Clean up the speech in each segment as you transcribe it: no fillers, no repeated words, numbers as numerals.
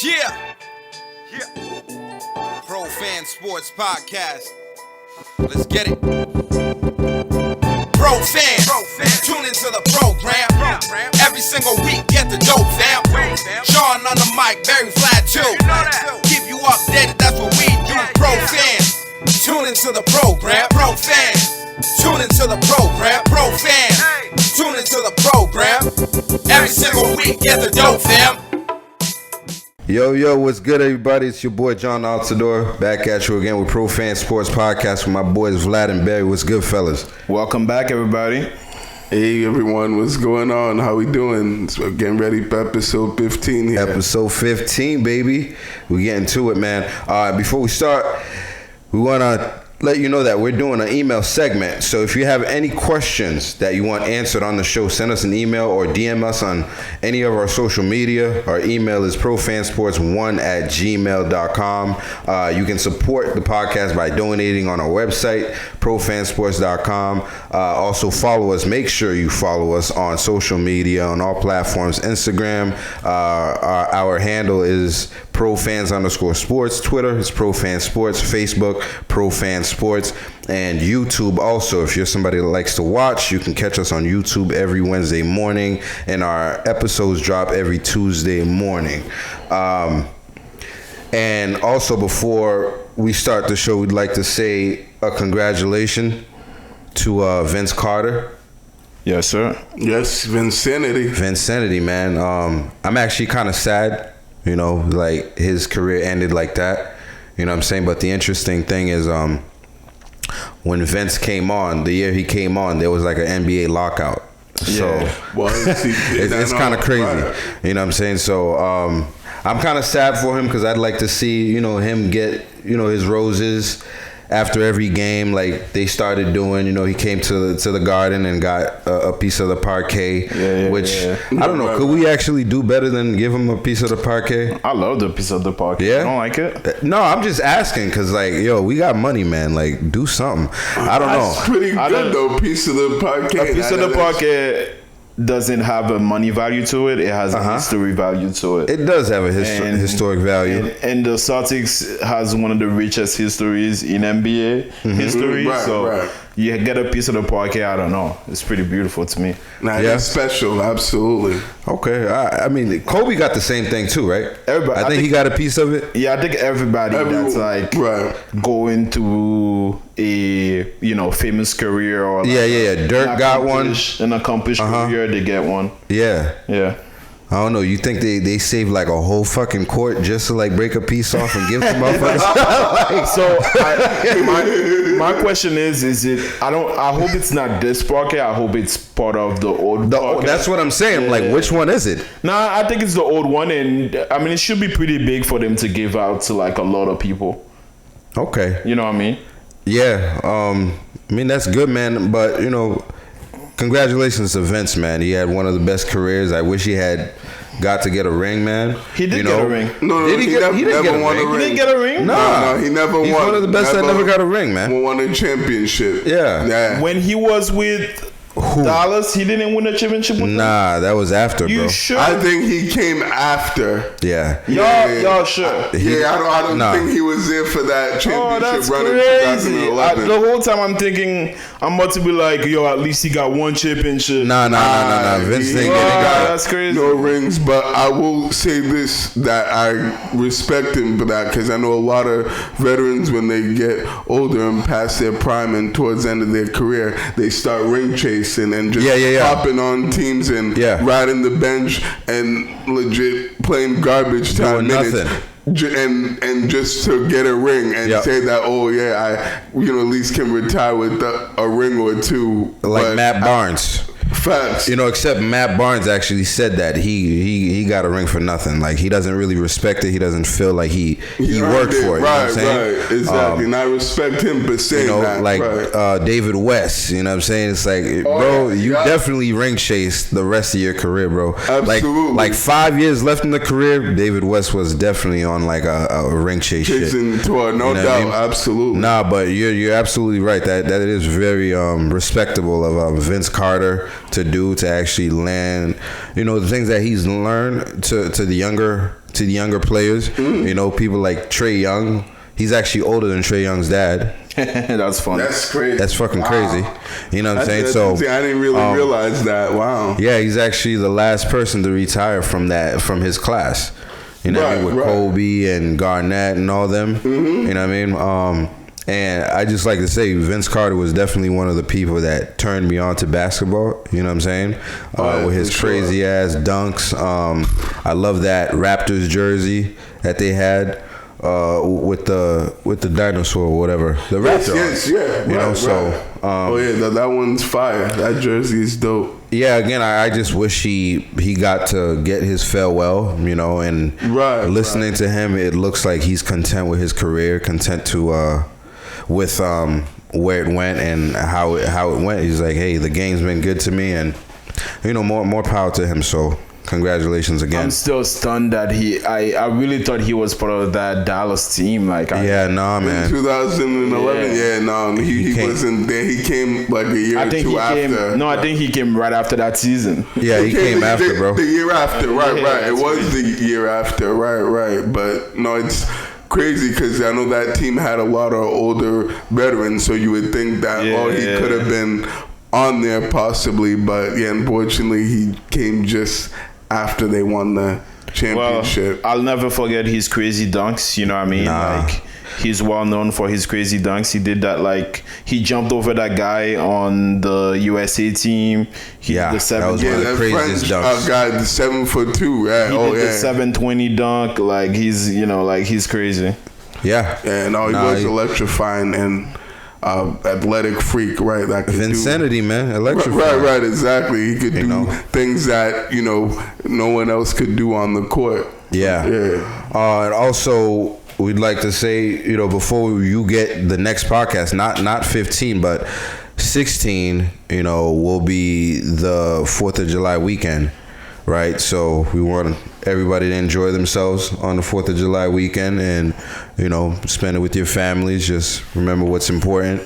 Yeah. Pro Fan Sports Podcast. Let's get it. Pro fans, tune into the program. Every single week, get the dope, fam. Sean on the mic, very flat too. Keep you updated, that's what we do. Pro fans, tune into the program. Pro fans, tune into the program. Pro fans, tune into the program. Every single week, get the dope, fam. Yo, what's good, everybody? It's your boy John Altidor, back at you again with Pro Fan Sports Podcast with my boys Vladimir. What's good, fellas? Welcome back, everybody. Hey, everyone. What's going on? How we doing? So getting ready for episode 15 here. Episode 15, baby. We're getting to it, man. Before we start, we want to let you know that we're doing an email segment. So if you have any questions that you want answered on the show, send us an email or DM us on any of our social media. Our email is profansports1@gmail.com. You can support the podcast by donating on our website, profansports.com. Also follow us. Make sure you follow us on social media on all platforms. Instagram, our handle is profans_sports. Twitter is profansports. Facebook, profansports. And YouTube also. If you're somebody that likes to watch, you can catch us on YouTube every Wednesday morning, and our episodes drop every Tuesday morning. And also, before we start the show, we'd like to say a congratulations to Vince Carter. Yes, sir. Yes, Vincenity, man. I'm actually kind of sad, like his career ended like that. You know what I'm saying? But the interesting thing is, when Vince came on, the year he came on, there was like an NBA lockout. So it's kind of crazy. Right. You know what I'm saying? So I'm kind of sad for him because I'd like to see, him get, his roses after every game, like they started doing. He came to the Garden and got a piece of the parquet, which I don't know. Could we actually do better than give him a piece of the parquet? I love the piece of the parquet. Yeah? You don't like it? No, I'm just asking because, we got money, man. Like, do something. I don't know. That's pretty good, though. Piece of the parquet. A piece of the parquet doesn't have a money value to it. It has a history value to it. It does have a historic value. And the Celtics has one of the richest histories in NBA history. Right. You get a piece of the parquet, I don't know. It's pretty beautiful to me. It's special, absolutely. Okay, I mean, Kobe got the same thing too, right? Everybody, I think he got a piece of it. Yeah, I think everybody that's going to a famous career or Dirk got one, an accomplished career, they get one. Yeah. I don't know. You think they saved like a whole fucking court just to break a piece off and give to motherfuckers? My question is it? I hope it's not this parquet. I hope it's part of the old parquet. That's what I'm saying. Which one is it? Nah, I think it's the old one, and I mean it should be pretty big for them to give out to a lot of people. Okay. You know what I mean? Yeah. I mean that's good, man. But congratulations to Vince, man. He had one of the best careers. I wish he had got to get a ring, man. He did get a ring. No, he never won a ring. He didn't get a ring? No, he never won. He's one of the best that never got a ring, man. Won a championship. Yeah. When he was with Dallas, he didn't win a championship with them? Nah, that was after, bro. You sure? I think he came after. Yeah. Y'all sure? I don't think he was there for that championship run in 2011. The whole time I'm thinking, I'm about to be like, at least he got one championship. Nah. Vince didn't get it. That's crazy. No rings, but I will say this, that I respect him for that, because I know a lot of veterans, when they get older and past their prime and towards the end of their career, they start ring chasing and just hopping on teams and riding the bench and legit playing garbage time minutes. And just to get a ring and say that, I at least can retire with a ring or two. Like Matt Barnes. Facts. Except Matt Barnes actually said that he got a ring for nothing. Like, he doesn't really respect it. He doesn't feel like he worked for it. Right, you know what I'm saying? Exactly. And I respect him for saying that. David West, you know what I'm saying? It's like, bro, you definitely ring chased the rest of your career, bro. Absolutely. Like 5 years left in the career, David West was definitely on a ring chase chasing shit. Tour, no doubt. I mean? Absolutely. Nah, but you're absolutely right. That is very respectable of Vince Carter to do to actually land, the things that he's learned to the younger players. People like Trae Young. He's actually older than Trae Young's dad. That's funny. That's crazy. That's fucking crazy. You know what I'm saying? So I didn't really realize that. Wow. Yeah, he's actually the last person to retire from his class. With Kobe and Garnett and all them. You know what I mean? And I just like to say Vince Carter was definitely one of the people that turned me on to basketball. You know what I'm saying? With his crazy ass dunks. I love that Raptors jersey that they had. With the dinosaur or whatever, the raptor. Yes, that one's fire. That jersey is dope. Yeah, again, I just wish he got to get his farewell, and listening to him, it looks like he's content with his career, content to with where it went and how it went. He's like, hey, the game's been good to me, and more power to him. So. Congratulations again. I'm still stunned that I really thought he was part of that Dallas team. Man. In 2011, he wasn't there. He came like a year or two after. I think he came right after that season. Yeah, he came after, bro. The year after, right. It was the year after, right. But no, it's crazy because I know that team had a lot of older veterans, so you would think that he could have been on there possibly, but unfortunately he came just after they won the championship. Well, I'll never forget his crazy dunks, you know what I mean? Like, he's well known for his crazy dunks. He did that, he jumped over that guy on the USA team. That was one of the craziest dunks. Guy, the 7'2", right? He did the 720 dunk. He's crazy. Yeah. He was electrifying and athletic freak, right? That could Vincenity, man, electrifying. Right, exactly. He could do things that no one else could do on the court. Yeah. And also, we'd like to say, before you get the next podcast, not 15, but 16, will be the 4th of July weekend, right? So we want everybody to enjoy themselves on the 4th of July weekend and, spend it with your families. Just remember what's important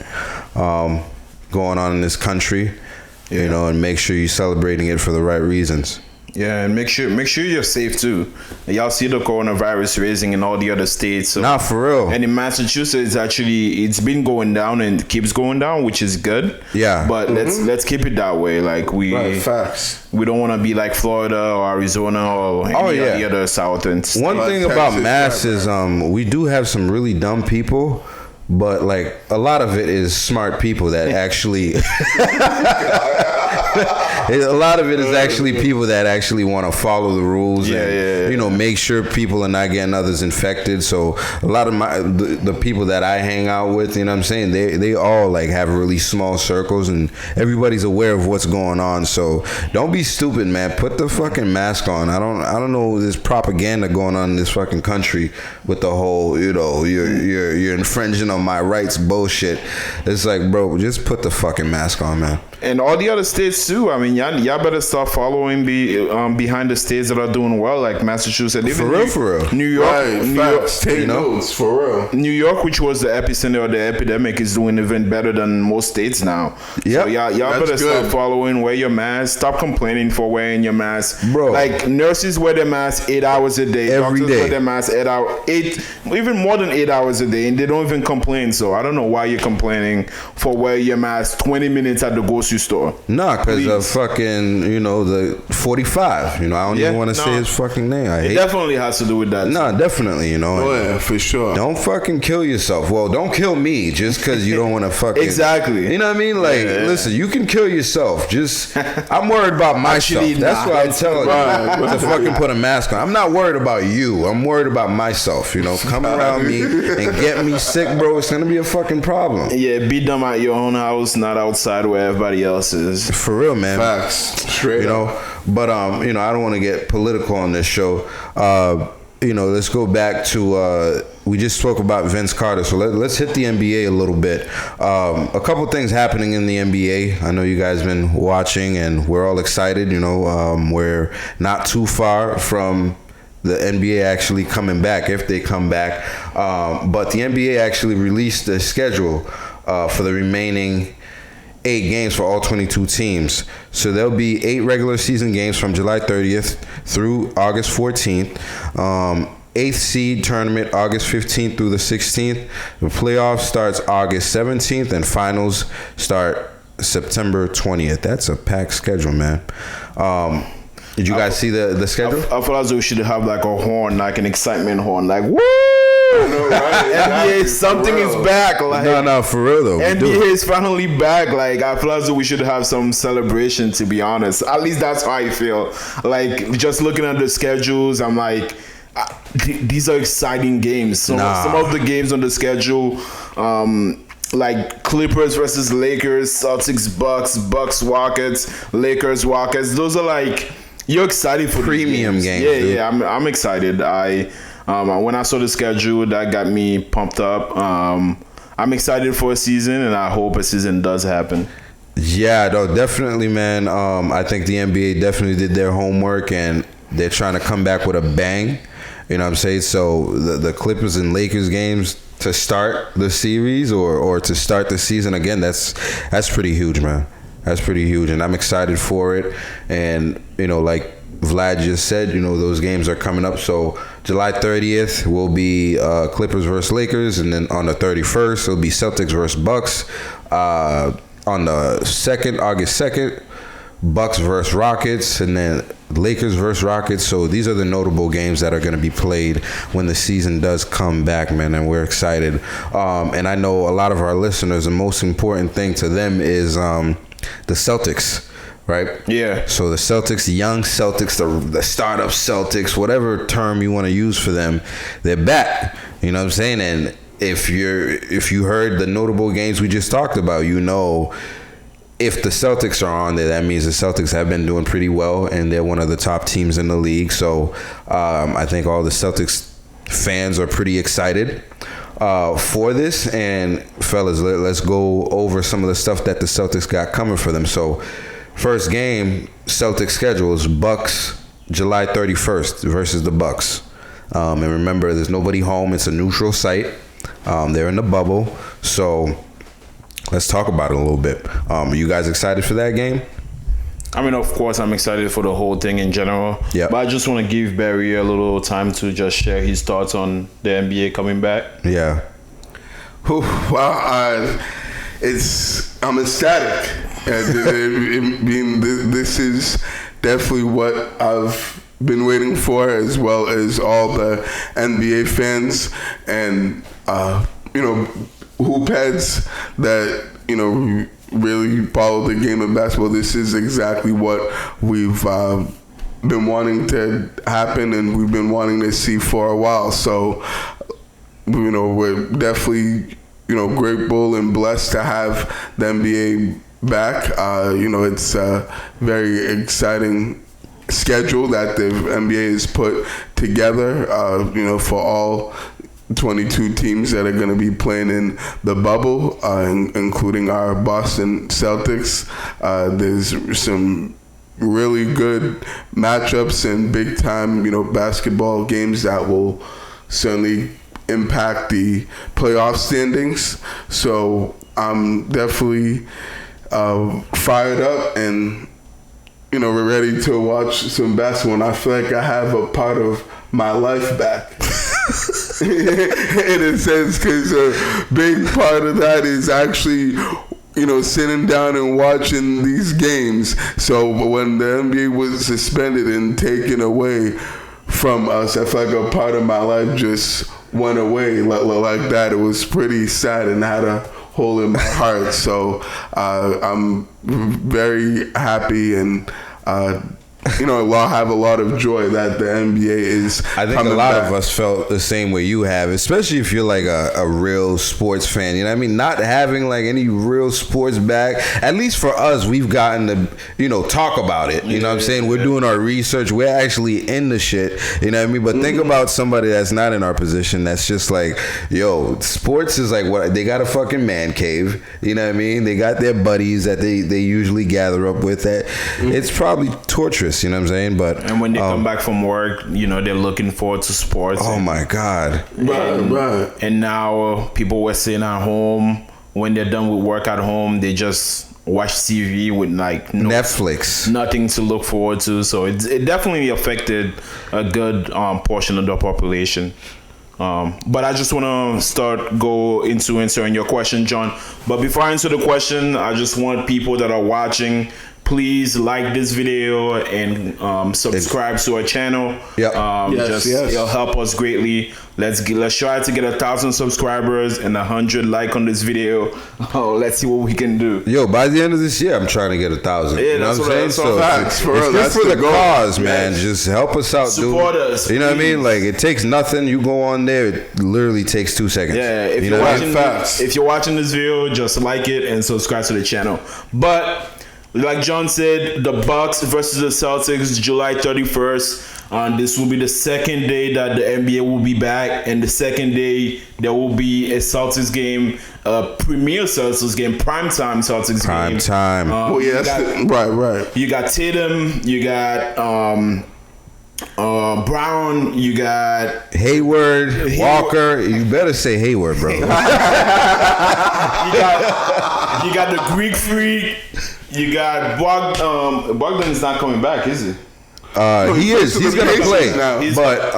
going on in this country, and make sure you're celebrating it for the right reasons. Yeah, and make sure you're safe too. Y'all see the coronavirus raising in all the other states. So. Nah, for real. And in Massachusetts, it's been going down and keeps going down, which is good. Yeah. But let's keep it that way. Facts. We don't want to be like Florida or Arizona or any of the other southern states. One thing about Mass is we do have some really dumb people, but a lot of it is smart people that actually. A lot of it is actually people that actually want to follow the rules and make sure people are not getting others infected. So a lot of the people that I hang out with, what I'm saying, they all have really small circles and everybody's aware of what's going on. So don't be stupid, man. Put the fucking mask on. I don't know this propaganda going on in this fucking country with the whole you're infringing on my rights bullshit. It's like, bro, just put the fucking mask on, man. And all the other states too. I mean, y'all better start following behind the states that are doing well, like Massachusetts. Even for real. New York, take notes, for real. New York, which was the epicenter of the epidemic, is doing even better than most states now. Yeah, so y'all better start following. Wear your mask. Stop complaining for wearing your mask, bro. Like nurses wear their mask 8 hours a day. Every Doctors day. wear their mask 8 even more than 8 hours a day, and they don't even complain. So I don't know why you're complaining for wearing your mask 20 minutes at the grocery store. Nah, because of fucking, the 45. I don't even want to say his fucking name. It definitely has to do with that. Nah, definitely, Oh, yeah, for sure. Don't fucking kill yourself. Well, don't kill me just because you don't want to fucking... Exactly. You know what I mean? Listen, you can kill yourself. Just, I'm worried about myself. That's why I'm telling you to fucking put a mask on. I'm not worried about you. I'm worried about myself. Come around me and get me sick, bro. It's going to be a fucking problem. Yeah, beat them at your own house, not outside where everybody else is. For real, man. Facts. Straight up. But I don't want to get political on this show. Let's go back to we just spoke about Vince Carter, so let's hit the NBA a little bit. A couple things happening in the NBA. I know you guys been watching, and we're all excited. We're not too far from the NBA actually coming back, if they come back. But the NBA actually released the schedule for the remaining 8 games for all 22 teams. So there'll be 8 regular season games from July 30th through August 14th. 8th seed tournament August 15th through the 16th. The playoffs starts August 17th and finals start September 20th. That's a packed schedule, man. Did you guys see the schedule? I feel as though we should have like a horn, like an excitement horn, like woo! know, right? NBA, something is back. Like No, for real though. NBA is finally back. Like I feel as though we should have some celebration. To be honest, at least that's how I feel. Like just looking at the schedules, I'm like, these are exciting games. Some of the games on the schedule. Like Clippers versus Lakers, Celtics, Bucks, Rockets, Lakers, Rockets. Those are like, you're excited for premium games. Yeah, I'm excited. When I saw the schedule, that got me pumped up. I'm excited for a season, and I hope a season does happen. Yeah, no, definitely, man. I think the NBA definitely did their homework, and they're trying to come back with a bang. You know what I'm saying? So the Clippers and Lakers games to start the series or to start the season again, that's pretty huge, man. That's pretty huge, and I'm excited for it. And like Vlad just said, those games are coming up. So July 30th will be Clippers versus Lakers, and then on the 31st it'll be Celtics versus Bucks. On the 2nd, August 2nd, Bucks versus Rockets, and then Lakers versus Rockets. So these are the notable games that are going to be played when the season does come back, man, and we're excited. And I know a lot of our listeners, the most important thing to them is the Celtics, right? Yeah. So the Celtics, young Celtics, the startup Celtics, whatever term you want to use for them, they're back. You know what I'm saying? And if you heard the notable games we just talked about, if the Celtics are on there, that means the Celtics have been doing pretty well, and they're one of the top teams in the league. So I think all the Celtics fans are pretty excited for this. And fellas, let's go over some of the stuff that the Celtics got coming for them. So first game, Celtics schedule is Bucks July 31st versus the Bucks. And remember, there's nobody home. It's a neutral site. They're in the bubble. So let's talk about it a little bit. Are you guys excited for that game? I mean, of course, I'm excited for the whole thing in general. Yeah. But I just want to give Barry a little time to just share his thoughts on the NBA coming back. Yeah. Well, I'm ecstatic. This is definitely what I've been waiting for, as well as all the NBA fans and hoop heads that really follow the game of basketball. This is exactly what we've been wanting to happen, and we've been wanting to see for a while. So we're definitely grateful and blessed to have the NBA back. It's a very exciting schedule that the NBA has put together for all 22 teams that are going to be playing in the bubble, including our Boston Celtics. There's some really good matchups and big time, basketball games that will certainly impact the playoff standings. So I'm definitely fired up and, we're ready to watch some basketball. And I feel like I have a part of my life back. In a sense, because a big part of that is actually, sitting down and watching these games. So when the NBA was suspended and taken away from us, I feel like a part of my life just went away like that. It was pretty sad and had a hole in my heart. So I'm very happy and I'll have a lot of joy that the NBA is. I think a lot of us felt the same way you have, especially if you're like a real sports fan. You know what I mean? Not having like any real sports back. At least for us, we've gotten to talk about it. You know what I'm saying? We're doing our research. We're actually in the shit. You know what I mean? But think about somebody that's not in our position. That's just like, sports is like what they got a fucking man cave. You know what I mean? They got their buddies that they usually gather up with. That it's probably torturous. You know what I'm saying? And when they come back from work, they're looking forward to sports. Oh my God. Right. And now people were sitting at home. When they're done with work at home, they just watch TV with like Netflix, nothing to look forward to. So it definitely affected a good portion of the population. But I just want to go into answering your question, John. But before I answer the question, I just want people that are watching, please like this video and subscribe to our channel. Yeah. Yes. It'll help us greatly. Let's try to get 1,000 subscribers and 100 like on this video. Let's see what we can do. Yo, by the end of this year, I'm trying to get 1,000. Yeah, you know that's what I'm saying? So facts, for real, it's that's good for the the goal. cause, man. Just help us out, Support dude. us, You know what I mean? please. Like, it takes nothing. You go on there, it literally takes 2 seconds. Yeah, if you you're know what I watching, mean? Facts. if you're watching this video, just like it and subscribe to the channel. But like John said, the Bucks versus the Celtics, July 31st. This will be the second day that the NBA will be back, and the second day there will be a Celtics game, a premier Celtics game, primetime Celtics Prime game. time. Well, yeah, right. You got Tatum, you got Brown, you got Hayward, Walker. You better say Hayward, bro. you got the Greek Freak, you got Bogdan's not coming back, is he? He is. He's gonna Pacers play. now. But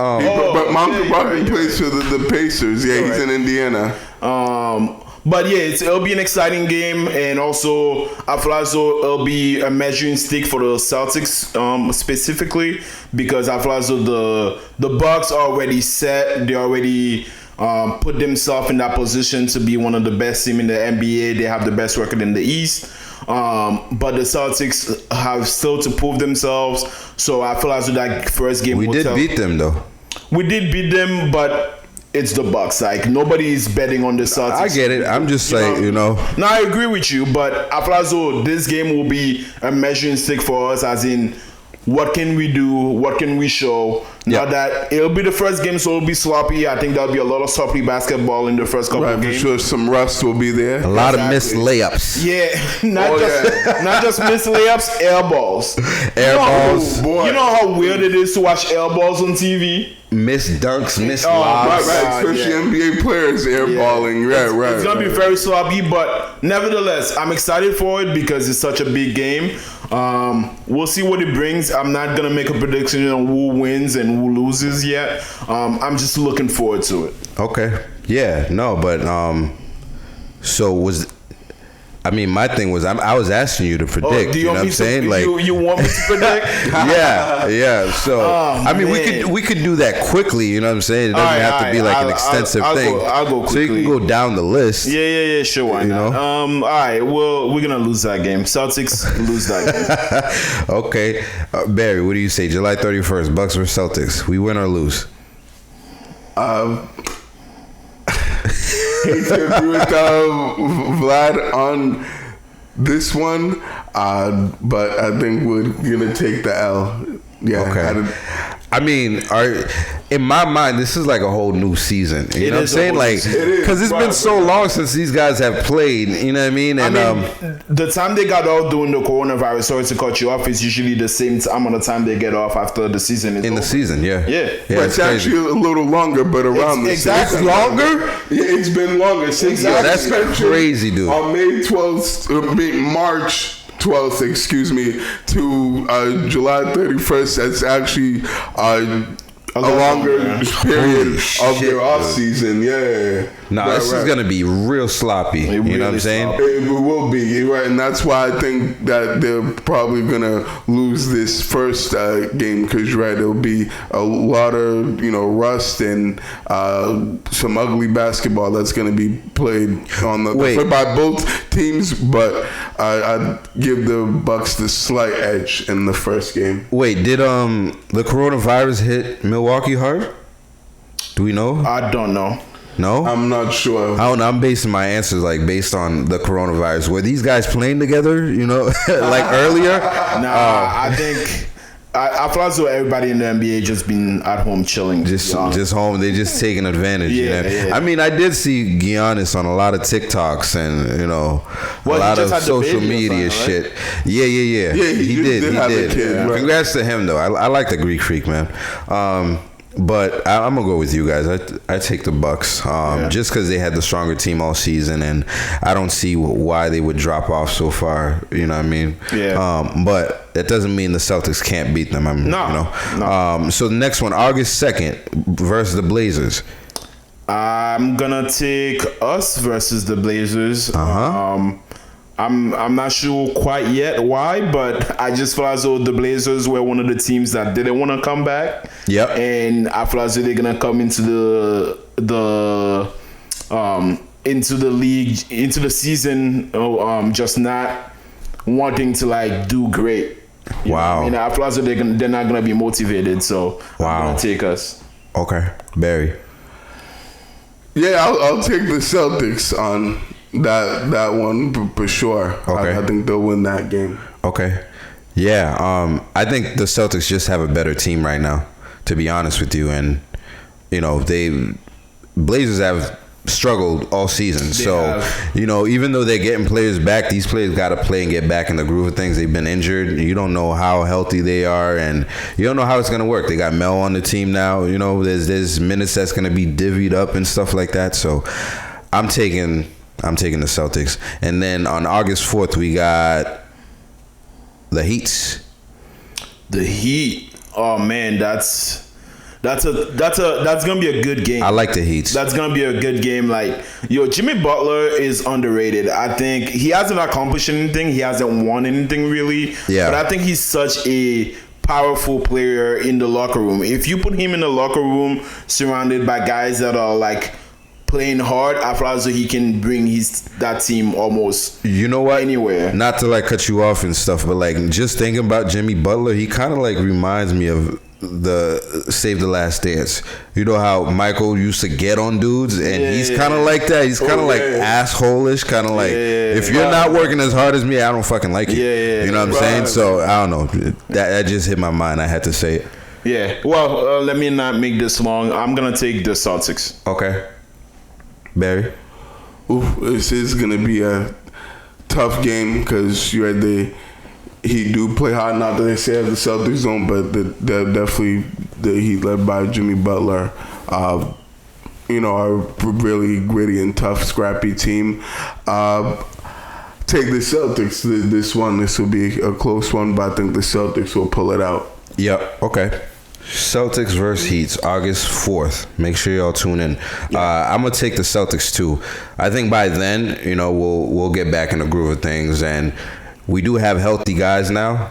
But Mount plays for the Pacers. Yeah, he's in Indiana. But yeah, it'll be an exciting game, and also I feel as though it'll be a measuring stick for the Celtics specifically, because I feel as though the Bucks are already set. They already put themselves in that position to be one of the best team in the NBA. They have the best record in the East. But the Celtics have still to prove themselves. So I feel as though that first game we did beat them, though. We did beat them, but it's the Bucks. Like, nobody's betting on the Celtics. I get it. I'm just saying, you know. No, I agree with you, but I feel as though this game will be a measuring stick for us, as in, what can we do? What can we show? Now that it'll be the first game, so it'll be sloppy. I think there'll be a lot of sloppy basketball in the first couple Right, of for games. sure. Some rust will be there. A lot of missed layups. Yeah, not just missed layups, air balls. Air balls. boy. You know how weird it is to watch air balls on TV? Missed dunks, missed Oh, lobs. Right, especially NBA players airballing. Right. It's gonna be very sloppy, but nevertheless, I'm excited for it because it's such a big game. We'll see what it brings. I'm not gonna make a prediction on who wins and who loses yet. I'm just looking forward to it. Okay. Yeah. No, but my thing was I was asking you to predict. Do you know what I'm saying? Like, you want me to predict? yeah. So man. we could do that quickly. You know what I'm saying? It doesn't have to be like an extensive thing. I'll go so you quickly. can go down the list. Yeah, sure. Why not? All right. Well, we're gonna lose that game. Celtics lose that game. Okay, Barry, what do you say? July 31st, Bucks versus Celtics. We win or lose? Hate to agree with Vlad on this one, but I think we're gonna take the L. Yeah. Okay. I mean, in my mind, this is like a whole new season. You know what I'm saying? Like, because it's been so long since these guys have played. You know what I mean? And the time they got off during the coronavirus, sorry to cut you off, is usually the same time on the time they get off after the season is in over. the season, yeah. But it's actually a little longer, but around the exactly season. Longer? Yeah, it's been longer since Yeah, the that's suspension crazy, dude. On May 12th, March 12th, excuse me, to July 31st. That's actually a longer period of their off season. Yeah. No, this is gonna be real sloppy. You know what I'm saying? It will be, you're right, and that's why I think that they're probably gonna lose this first game, because you're right, there'll be a lot of rust and some ugly basketball that's gonna be played on by both teams. But I'd give the Bucks the slight edge in the first game. Wait, did the coronavirus hit Milwaukee hard? Do we know? I don't know. No? I'm not sure. I don't know. I'm basing my answers based on the coronavirus. Were these guys playing together, like earlier? Nah, I think I feel as though everybody in the NBA just been at home chilling. Just home. They just taking advantage. Yeah. I mean, I did see Giannis on a lot of TikToks and a lot of social media shit. Yeah. Yeah, he did. have a kid, right. Congrats to him though. I like the Greek Freak, man. But I'm gonna go with you guys. I take the Bucks, just because they had the stronger team all season, and I don't see why they would drop off so far. You know what I mean? Yeah. But that doesn't mean the Celtics can't beat them. No. So the next one, August 2nd versus the Blazers. I'm gonna take us versus the Blazers. I'm not sure quite yet why, but I just feel as though the Blazers were one of the teams that didn't want to come back. Yep. And I feel as though they're gonna come into the league, into the season, just not wanting to like do great. You know what I mean, I feel as though they're not gonna be motivated. So I'm gonna take us. Okay, Barry. Yeah, I'll take the Celtics on that one for sure. Okay. I think they'll win that game. Okay. Yeah, I think the Celtics just have a better team right now, to be honest with you. And, you know, Blazers have struggled all season. Even though they're getting players back, these players got to play and get back in the groove of things. They've been injured. You don't know how healthy they are, and you don't know how it's going to work. They got Mel on the team now. You know, there's minutes that's going to be divvied up and stuff like that. So I'm taking the Celtics. And then on August 4th, we got the Heats. The Heat. Oh man, that's gonna be a good game. I like the Heats. That's gonna be a good game. Like, Jimmy Butler is underrated. I think he hasn't accomplished anything. He hasn't won anything really. Yeah. But I think he's such a powerful player in the locker room. If you put him in the locker room surrounded by guys that are like playing hard, I feel as though he can bring that team almost anywhere. Not to like cut you off and stuff, but like just thinking about Jimmy Butler, he kind of like reminds me of the Save the Last Dance. You know how Michael used to get on dudes, and he's kind of like that. He's kind of asshole-ish, kind of like, if you're not working as hard as me, I don't fucking like you. You know what I'm saying? So I don't know. That just hit my mind. I had to say it. Yeah. Well, let me not make this long. I'm gonna take the Celtics. Okay. Barry? This is going to be a tough game because he do play hard. Not that they say the Celtics don't, but they're definitely the Heat led by Jimmy Butler. Are really gritty and tough, scrappy team. Take the Celtics. This will be a close one, but I think the Celtics will pull it out. Yep. Okay. Celtics versus Heats, August 4th. Make sure y'all tune in. I'm gonna take the Celtics too. I think by then, we'll get back in the groove of things, and we do have healthy guys now.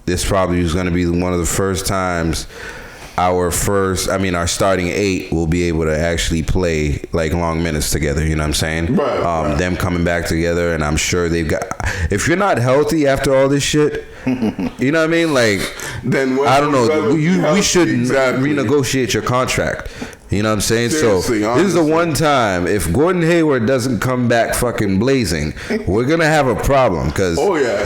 This probably is gonna be one of the first times our starting 8 will be able to actually play like long minutes together. You know what I'm saying? Right. Them coming back together, and I'm sure they've got. If you're not healthy after all this shit, you know what I mean? Like, then I don't know. We should exactly. renegotiate your contract. You know what I'm saying? Seriously, so honestly. This is the one time if Gordon Hayward doesn't come back fucking blazing, we're gonna have a problem because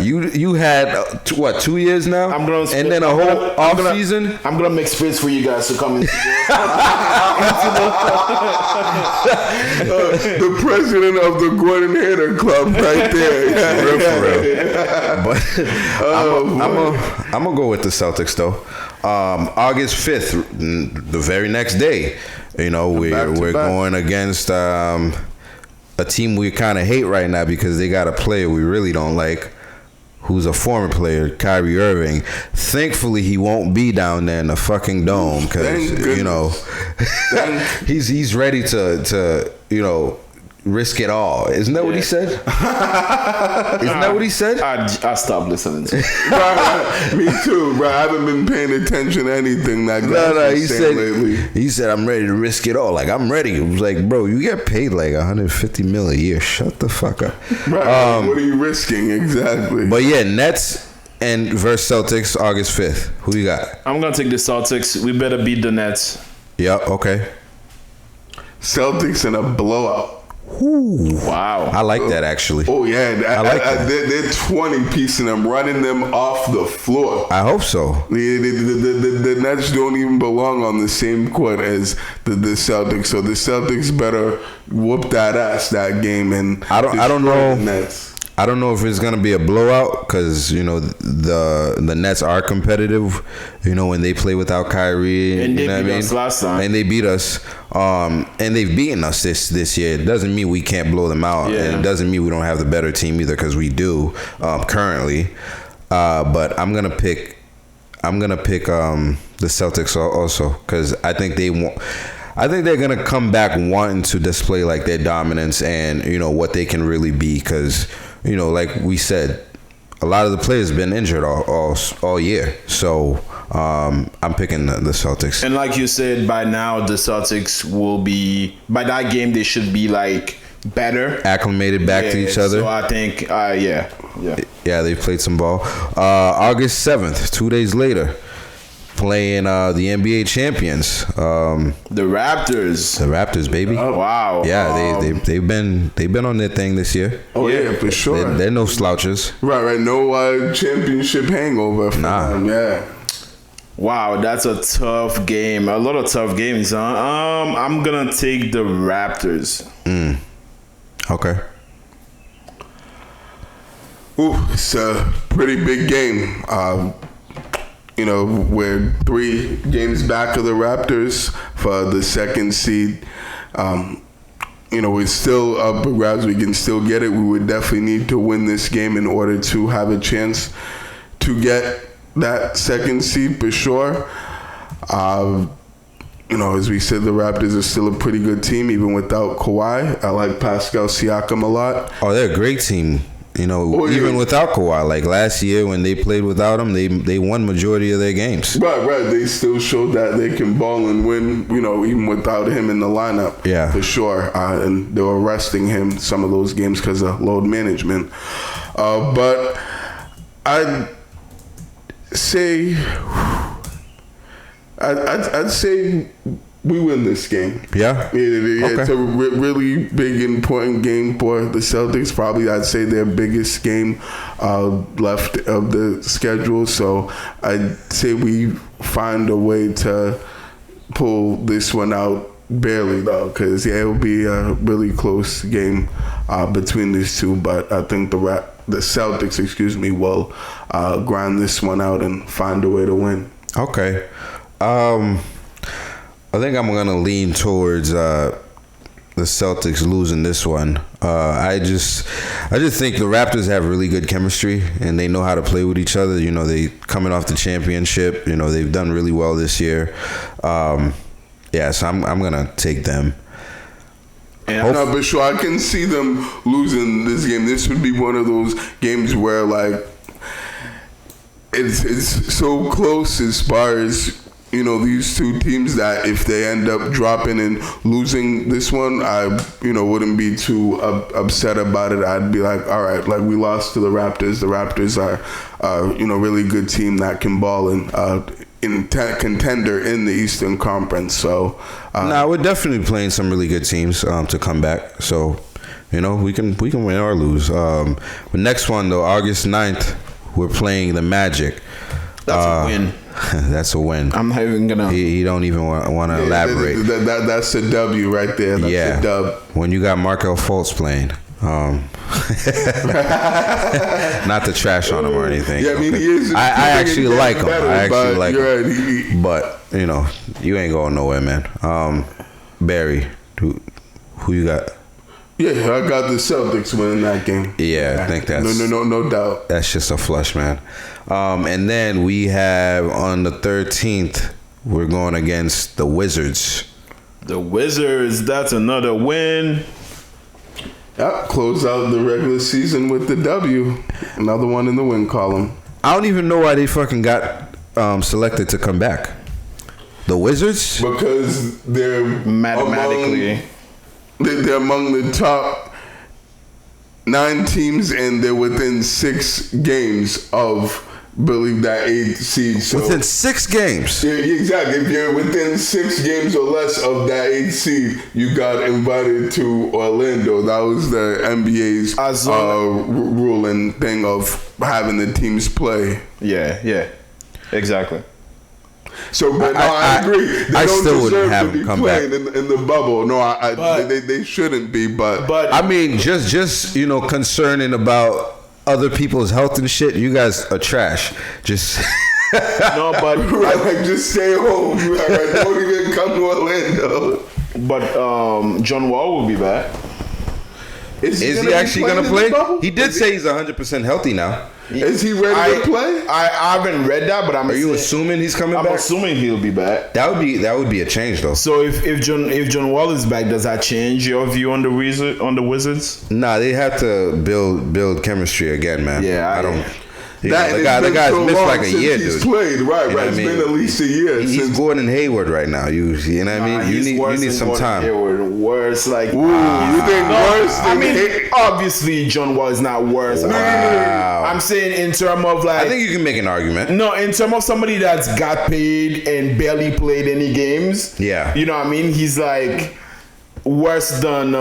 you had 2 years now, and then a whole off season. I'm gonna make space for you guys to come in. The president of the Gordon Hader Club, right there. For real. But I'm gonna go with the Celtics though. August 5th, the very next day, we're going against a team we kind of hate right now because they got a player we really don't like, who's a former player, Kyrie Irving. Thankfully, he won't be down there in the fucking dome because he's ready to risk it all. Isn't that what he said? Isn't that what he said? I stopped listening to it. Me too, bro. I haven't been paying attention to anything that guy's saying lately. He said, I'm ready to risk it all. Like, I'm ready. It was like, bro, you get paid like $150 million a year. Shut the fuck up. Right. What are you risking exactly? But yeah, Nets and versus Celtics, August 5th. Who you got? I'm going to take the Celtics. We better beat the Nets. Yep, okay. Celtics in a blowout. Ooh. Wow. I like that actually. Oh yeah, I like that. They're 20-piecing them, running them off the floor. I hope so. The Nets don't even belong on the same court as the Celtics, so the Celtics better whoop that ass that game and I don't know. The Nets. I don't know if it's gonna be a blowout because the Nets are competitive. When they play without Kyrie, and they beat us last time, and they beat us. And they've beaten us this year. It doesn't mean we can't blow them out. Yeah. And it doesn't mean we don't have the better team either because we do currently. But I'm gonna pick the Celtics also because I think they're gonna come back wanting to display like their dominance and what they can really be because like we said, a lot of the players have been injured all year. So I'm picking the Celtics. And like you said, by now the Celtics will be, by that game they should be like better, acclimated back to each other. So I think yeah, they've played some ball. August 7th, 2 days later, playing the NBA champions, the Raptors, baby. Oh wow. Yeah, they've been on their thing this year. Oh yeah, for sure. They're no slouches. Right. No championship hangover for them. Yeah. Wow, that's a tough game. A lot of tough games, huh? I'm gonna take the Raptors. Okay. Ooh, it's a pretty big game. We're 3 games back of the Raptors for the second seed. We're still up for grabs. We can still get it. We would definitely need to win this game in order to have a chance to get that second seed for sure. As we said, the Raptors are still a pretty good team even without Kawhi. I like Pascal Siakam a lot. Oh, they're a great team. Even without Kawhi, like last year when they played without him, they won majority of their games. Right. They still showed that they can ball and win, even without him in the lineup. Yeah. For sure. And they were resting him some of those games because of load management. But I'd say we win this game. Yeah? It's a really big, important game for the Celtics. Probably, I'd say their biggest game left of the schedule. So I'd say we find a way to pull this one out barely, though, because it'll be a really close game between these two. But I think the Celtics, will grind this one out and find a way to win. Okay. I think I'm gonna lean towards the Celtics losing this one. I just think the Raptors have really good chemistry and they know how to play with each other. They coming off the championship. They've done really well this year. So I'm gonna take them. And no, but sure, I can see them losing this game. This would be one of those games where it's so close as far as these two teams that if they end up dropping and losing this one, I wouldn't be too upset about it. I'd be like, all right, we lost to the Raptors. The Raptors are really good team that can ball and contender in the Eastern Conference. So we're definitely playing some really good teams to come back. So we can win or lose. The next one though, August 9th, we're playing the Magic. That's a win. That's a win. I'm not even gonna. He don't even want to elaborate. That's a W right there. That's a dub. When you got Markel Fultz playing. Not to trash on him or anything. Yeah, I mean, he is. I actually like him. Right. But you ain't going nowhere, man. Barry, who you got? Yeah, I got the Celtics winning that game. Yeah, I think that's no doubt. That's just a flush, man. And then we have on the 13th, we're going against the Wizards. The Wizards, that's another win. Yep, close out the regular season with the W. Another one in the win column. I don't even know why they fucking got selected to come back. The Wizards? Because they're mathematically... They're among the top 9 teams, and they're within 6 games of, believe that 8th seed. So within 6 games? Yeah, exactly. If you're within 6 games or less of that 8th seed, you got invited to Orlando. That was the NBA's ruling thing of having the teams play. Yeah, exactly. So, but I agree. They I don't still wouldn't deserve have to be him come playing back. in the bubble. No, But- they shouldn't be. But I mean, just concerning about other people's health and shit. You guys are trash. Just No, but like, just stay home. Like, don't even come to Orlando. John Wall will be back. is he actually gonna play? He did say he's 100% healthy now. Is he ready to play? I haven't read that, but Are you assuming he's coming I'm back? assuming he'll be back. That would be a change though. So if John Wall is back, does that change your view on the Wizards? Nah, they have to build chemistry again, man. Yeah, I don't. The It's been guy's so missed long like a since year, he's dude. played, right? You know what It's I mean? been at least a year He's since. Gordon Hayward right now. You know what I mean? You need some time. Worse, like You think worse I than mean, obviously John Wall is not worse. I'm saying in terms of like, I think you can make an argument. no, in terms of somebody that's got paid and barely played any games. Yeah. You know what I mean? He's like worse than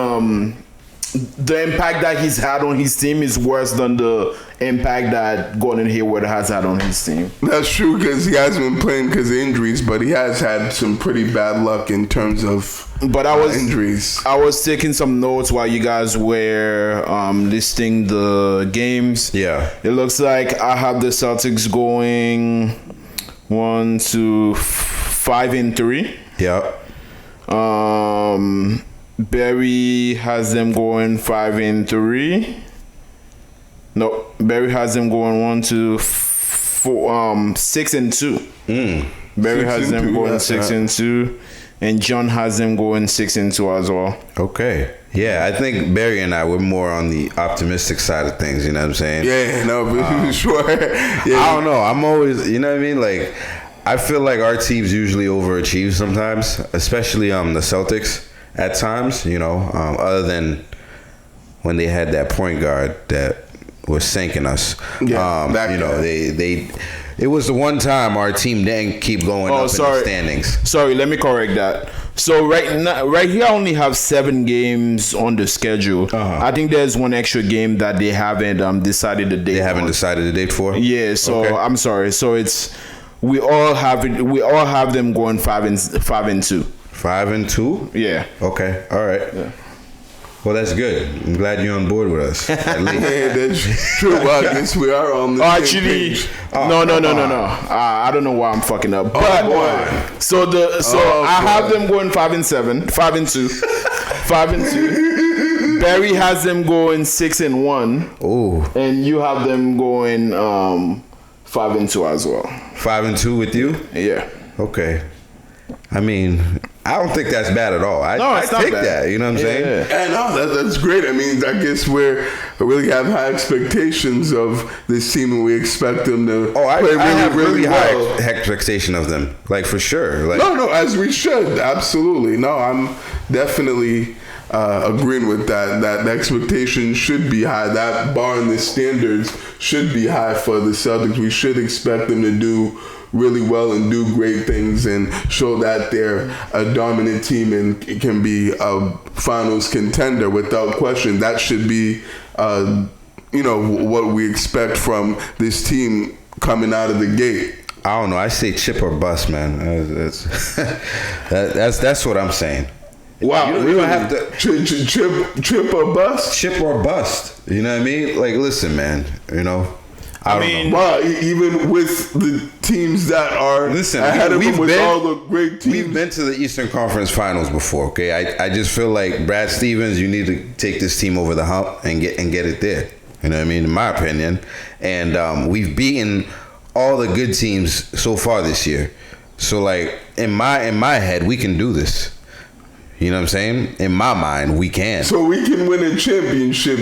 the impact that he's had on his team is worse than the impact that Gordon Hayward has had on his team. That's true because he hasn't been playing because of injuries, but he has had some pretty bad luck in terms of But I was injuries. I was taking some notes while you guys were listing the games. Yeah. It looks like I have the Celtics going 5-3. Yeah. Barry has them going 5-3. No, Barry has them going 6-2. Barry has them 6-2, going yeah. 6-2, and John has them going 6-2 as well. Okay. Yeah, I think Barry and I were more on the optimistic side of things. You know what I'm saying? Yeah, no, but sure. I Yeah. don't know. I'm always, you know what I mean? Like, I feel like our teams usually overachieve sometimes, especially the Celtics at times. Other than when they had that point guard that was sinking us. Yeah, that guy. It was the one time our team didn't keep going up in the standings. Sorry, let me correct that. So right here, I only have 7 games on the schedule. I think there's one extra game that they haven't decided the date. They haven't on. decided the date for? Yeah, so Okay. I'm sorry. So it's we all have them going 5-2. 5-2? Yeah. Okay. All right. Yeah. Well, that's good. I'm glad you're on board with us. At least. Yeah, that's true. Well, I guess we are on the same Actually, page. no. I don't know why I'm fucking up. But boy. so I have them going 5-7, 5-2, 5-2. Barry has them going 6-1. Ooh. And you have them going 5-2 as well. 5-2 with you? Yeah. Okay. I mean, I don't think that's bad at all. I it's not take bad. that. You know what I'm saying? Yeah. Yeah, no, that's great. I mean, I guess we really have high expectations of this team, and we expect them to Oh, I play really, have really high well. expectation of them. Like, for sure. Like, No, as we should. Absolutely. No, I'm definitely agreeing with that. That the expectation should be high. That bar and the standards should be high for the Celtics. We should expect them to do really well and do great things and show that they're a dominant team and can be a finals contender without question. That should be, what we expect from this team coming out of the gate. I don't know. I say chip or bust, man. That's what I'm saying. Wow, You don't have to chip or bust. chip or bust. You know what I mean? Like, listen, man. I don't know. Wow, even with the teams that are Listen, ahead of them with been- all the great teams. We've been to the Eastern Conference Finals before. Okay, I just feel like Brad Stevens, you need to take this team over the hump and get it there. You know what I mean? In my opinion, and we've beaten all the good teams so far this year. So, like, in my head, we can do this. You know what I'm saying? In my mind, we can. So we can win a championship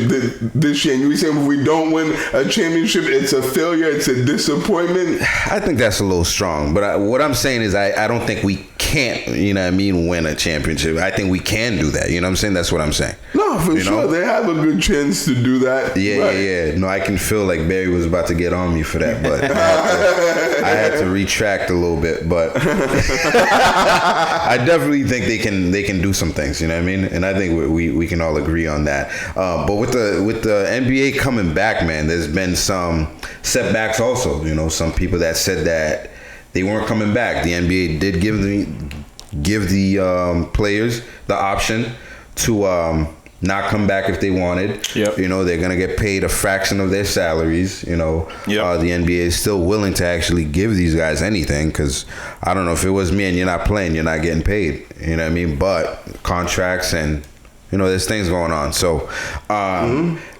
this year. And you saying if we don't win a championship, it's a failure, it's a disappointment? I think that's a little strong. But what I'm saying is I don't think we can't, win a championship. I think we can do that. You know what I'm saying? That's what I'm saying. No, for sure. know? They have a good chance to do that. Yeah, Right. yeah. No, I can feel like Barry was about to get on me for that, but I had to retract a little bit. But I definitely think they can do some things. You know what I mean? And I think we can all agree on that. But with the NBA coming back, man, there's been some setbacks also. Some people that said that they weren't coming back. The NBA did give the players the option to not come back if they wanted. Yep. You know, they're gonna get paid a fraction of their salaries. You know, Yep. The NBA is still willing to actually give these guys anything, because I don't know, if it was me and you're not playing, you're not getting paid. You know what I mean? But contracts and, you know, there's things going on. So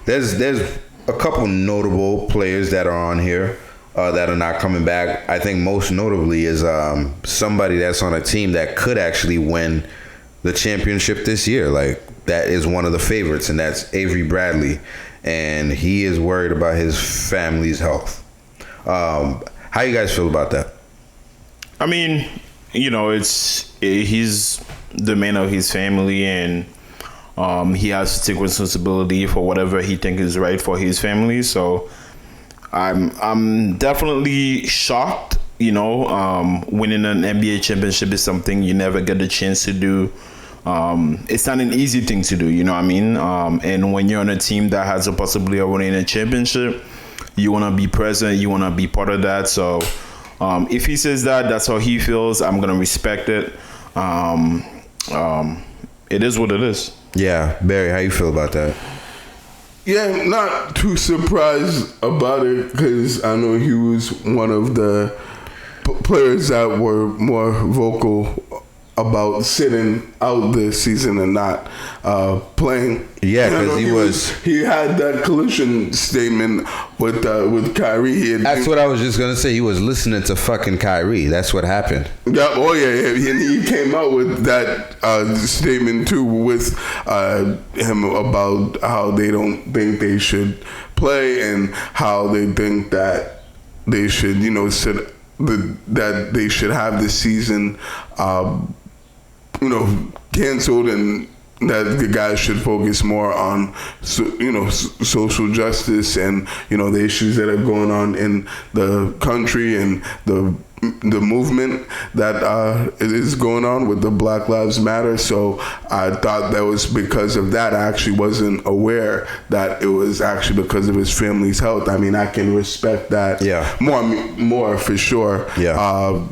there's a couple notable players that are on here that are not coming back. I think most notably is somebody that's on a team that could actually win the championship this year. Like, that is one of the favorites, and that's Avery Bradley, and he is worried about his family's health. How you guys feel about that? I mean, you know, he's the man of his family, and he has to take responsibility for whatever he thinks is right for his family. So I'm definitely shocked. You know, winning an NBA championship is something you never get the chance to do. It's not an easy thing to do, you know what I mean? And when you're on a team that has a possibility of winning a championship, you want to be present, you want to be part of that. So if he says that, that's how he feels, I'm going to respect it. It is what it is. Yeah, Barry, how you feel about that? Yeah, not too surprised about it, because I know he was one of the players that were more vocal about sitting out this season and not playing. Yeah, because he had that collision statement with Kyrie. That's what I was just gonna say. He was listening to fucking Kyrie. That's what happened. Yeah, and he came out with that statement too, with him about how they don't think they should play, and how they think that they should, you know, that they should have the season you know, canceled, and that the guys should focus more on, you know, social justice and, you know, the issues that are going on in the country, and the movement that is going on with the Black Lives Matter. So I thought that was because of that. I actually wasn't aware that it was actually because of his family's health. I mean, I can respect that. Yeah. More for sure. Yeah.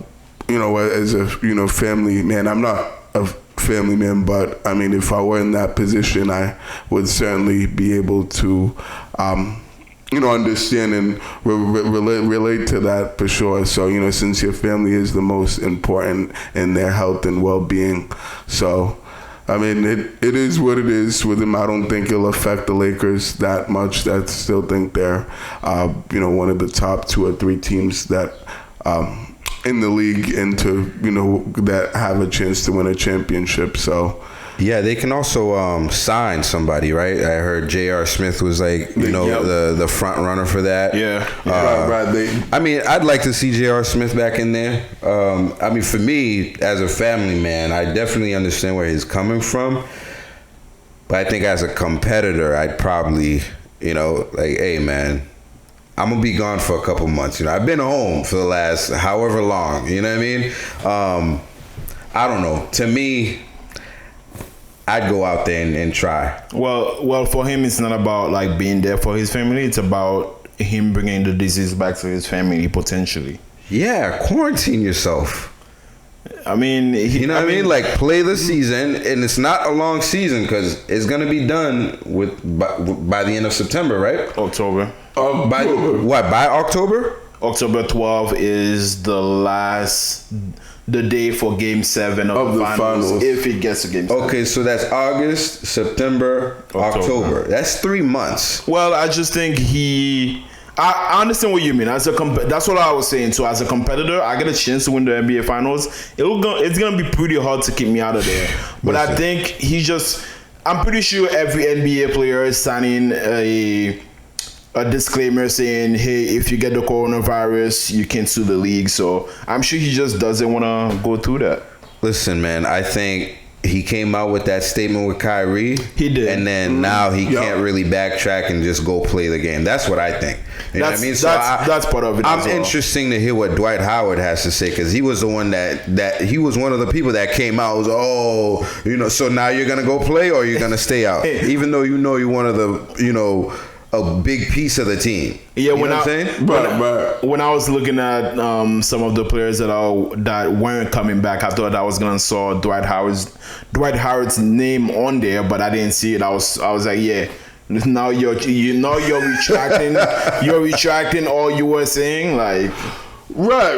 You know, as a, you know, family man, I'm not a family man, but I mean, if I were in that position, I would certainly be able to, you know, understand and relate to that for sure. So, you know, since your family is the most important in their health and well-being. So, I mean, it is what it is with him. I don't think it'll affect the Lakers that much. I still think they're, you know, one of the top 2 or 3 teams that, in the league, and to, you know, that have a chance to win a championship. So yeah, they can also sign somebody, right? I heard J.R. Smith was like, you know, the front runner for that. Yeah. I mean, I'd like to see J.R. Smith back in there. I mean, for me, as a family man, I definitely understand where he's coming from. But I think as a competitor, I'd probably, you know, like, hey, man, I'm going to be gone for a couple months. You know, I've been home for the last however long. You know what I mean? I don't know. To me, I'd go out there and try. Well, for him, it's not about like being there for his family. It's about him bringing the disease back to his family potentially. Yeah, quarantine yourself. I mean, you know what I mean? Like, play the season, and it's not a long season because it's gonna be done by the end of September, right? October. By October? October 12th is the day for Game 7 of the finals, if it gets to Game 7. Okay, so that's August, September, October. That's 3 months. Well, I just think I understand what you mean. That's what I was saying too. As a competitor, I get a chance to win the NBA Finals. It's gonna be pretty hard to keep me out of there. But I think I'm pretty sure every NBA player is signing a disclaimer saying, hey, if you get the coronavirus, you can sue the league. So I'm sure he just doesn't want to go through that. Listen, man, I think he came out with that statement with Kyrie. He did. And then now he can't really backtrack and just go play the game. That's what I think. You know what I mean? So that's part of it. I'm interesting to hear what Dwight Howard has to say, because he was the one that he was one of the people that came out was, so now you're going to go play or you're going to stay out? Even though you're one of the, a big piece of the team. Yeah, you know what I'm saying? When I was looking at some of the players that weren't coming back, I thought I was gonna saw Dwight Howard's name on there, but I didn't see it. I was like, yeah. Now you're retracting. You're retracting all you were saying, like. Right.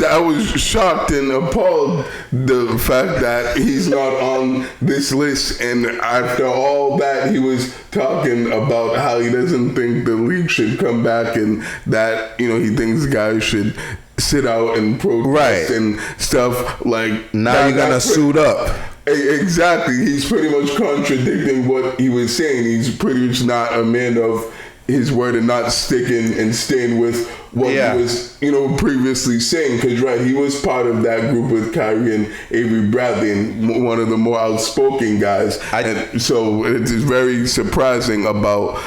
I was shocked and appalled the fact that he's not on this list. And after all that, he was talking about how he doesn't think the league should come back and that, he thinks guys should sit out and protest and stuff like. Now you're gonna suit up. Exactly. He's pretty much contradicting what he was saying. He's pretty much not a man of his word and not sticking and staying with what he was, previously saying. Because, he was part of that group with Kyrie and Avery Bradley and one of the more outspoken guys. And so it's very surprising about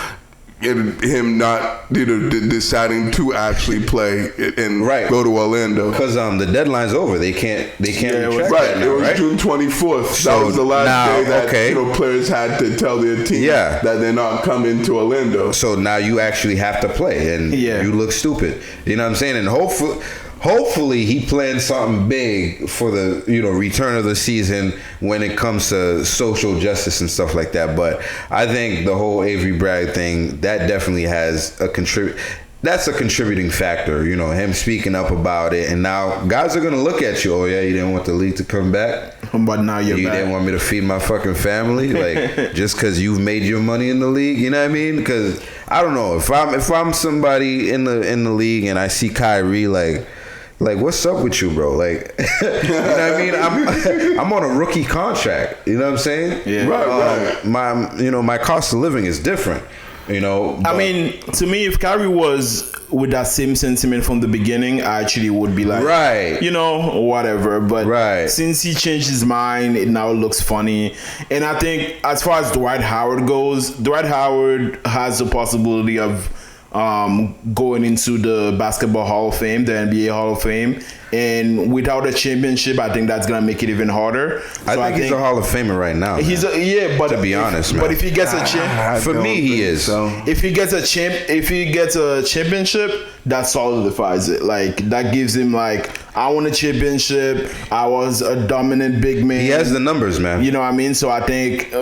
him not deciding to actually play and go to Orlando because the deadline's over. They can't retract that now, it was June 24th. So that was the last day that okay. Players had to tell their team that they're not coming to Orlando. So now you actually have to play, and you look stupid. You know what I'm saying? And hopefully he plans something big for the return of the season when it comes to social justice and stuff like that. But I think the whole Avery Bradley thing, that definitely has that's a contributing factor, him speaking up about it. And now guys are gonna look at you, oh yeah, you didn't want the league to come back, but now you didn't want me to feed my fucking family, like just because you've made your money in the league, you know what I mean? Because I don't know, if I'm somebody in the league and I see Kyrie, like, what's up with you, bro? Like, you know what I mean? I'm on a rookie contract. You know what I'm saying? Yeah. Right. My cost of living is different. I mean, to me, if Kyrie was with that same sentiment from the beginning, I actually would be like, whatever. But since he changed his mind, it now looks funny. And I think as far as Dwight Howard goes, Dwight Howard has the possibility of going into the Basketball Hall of Fame, the NBA Hall of Fame, and without a championship, I think that's gonna make it even harder. So I think he's a Hall of Famer right now. But to be honest, man. But if he gets a champ, for me, he is. So. If he gets a championship, that solidifies it. Like that gives him I won a championship. I was a dominant big man. He has the numbers, man. You know what I mean? So I think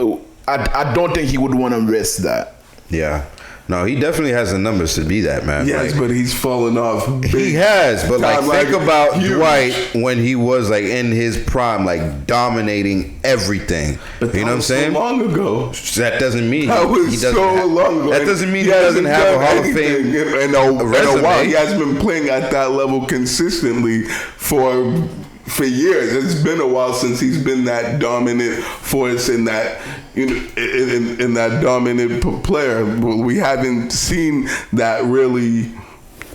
I don't think he would want to risk that. Yeah. No, he definitely has the numbers to be that, man. Yes, but he's fallen off. He has, but think about Dwight when he was in his prime, dominating everything. But you know what I'm saying? So long ago. That doesn't mean that was so long ago. That doesn't mean he doesn't have a Hall of Fame in a while. He has been playing at that level consistently for years. It's been a while since he's been that dominant force in that in that dominant player. We haven't seen that really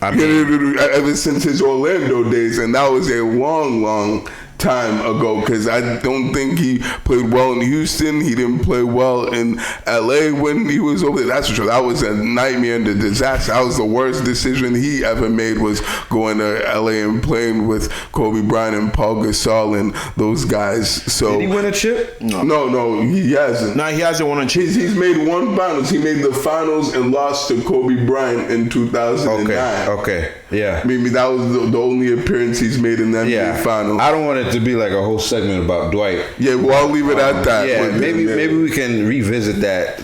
ever since his Orlando days, and that was a long time ago, because I don't think he played well in Houston. He didn't play well in LA when he was over there. That's for sure. That was a nightmare and a disaster. That was the worst decision he ever made, was going to LA and playing with Kobe Bryant and Paul Gasol and those guys. So did he win a chip? No, he hasn't. No, he hasn't won a chip. He's made one finals. He made the finals and lost to Kobe Bryant in 2009. Okay. Yeah. I mean, that was the only appearance he's made in the NBA finals. I don't want it to be like a whole segment about Dwight. Yeah, well, I'll leave it at that. Yeah, maybe we can revisit that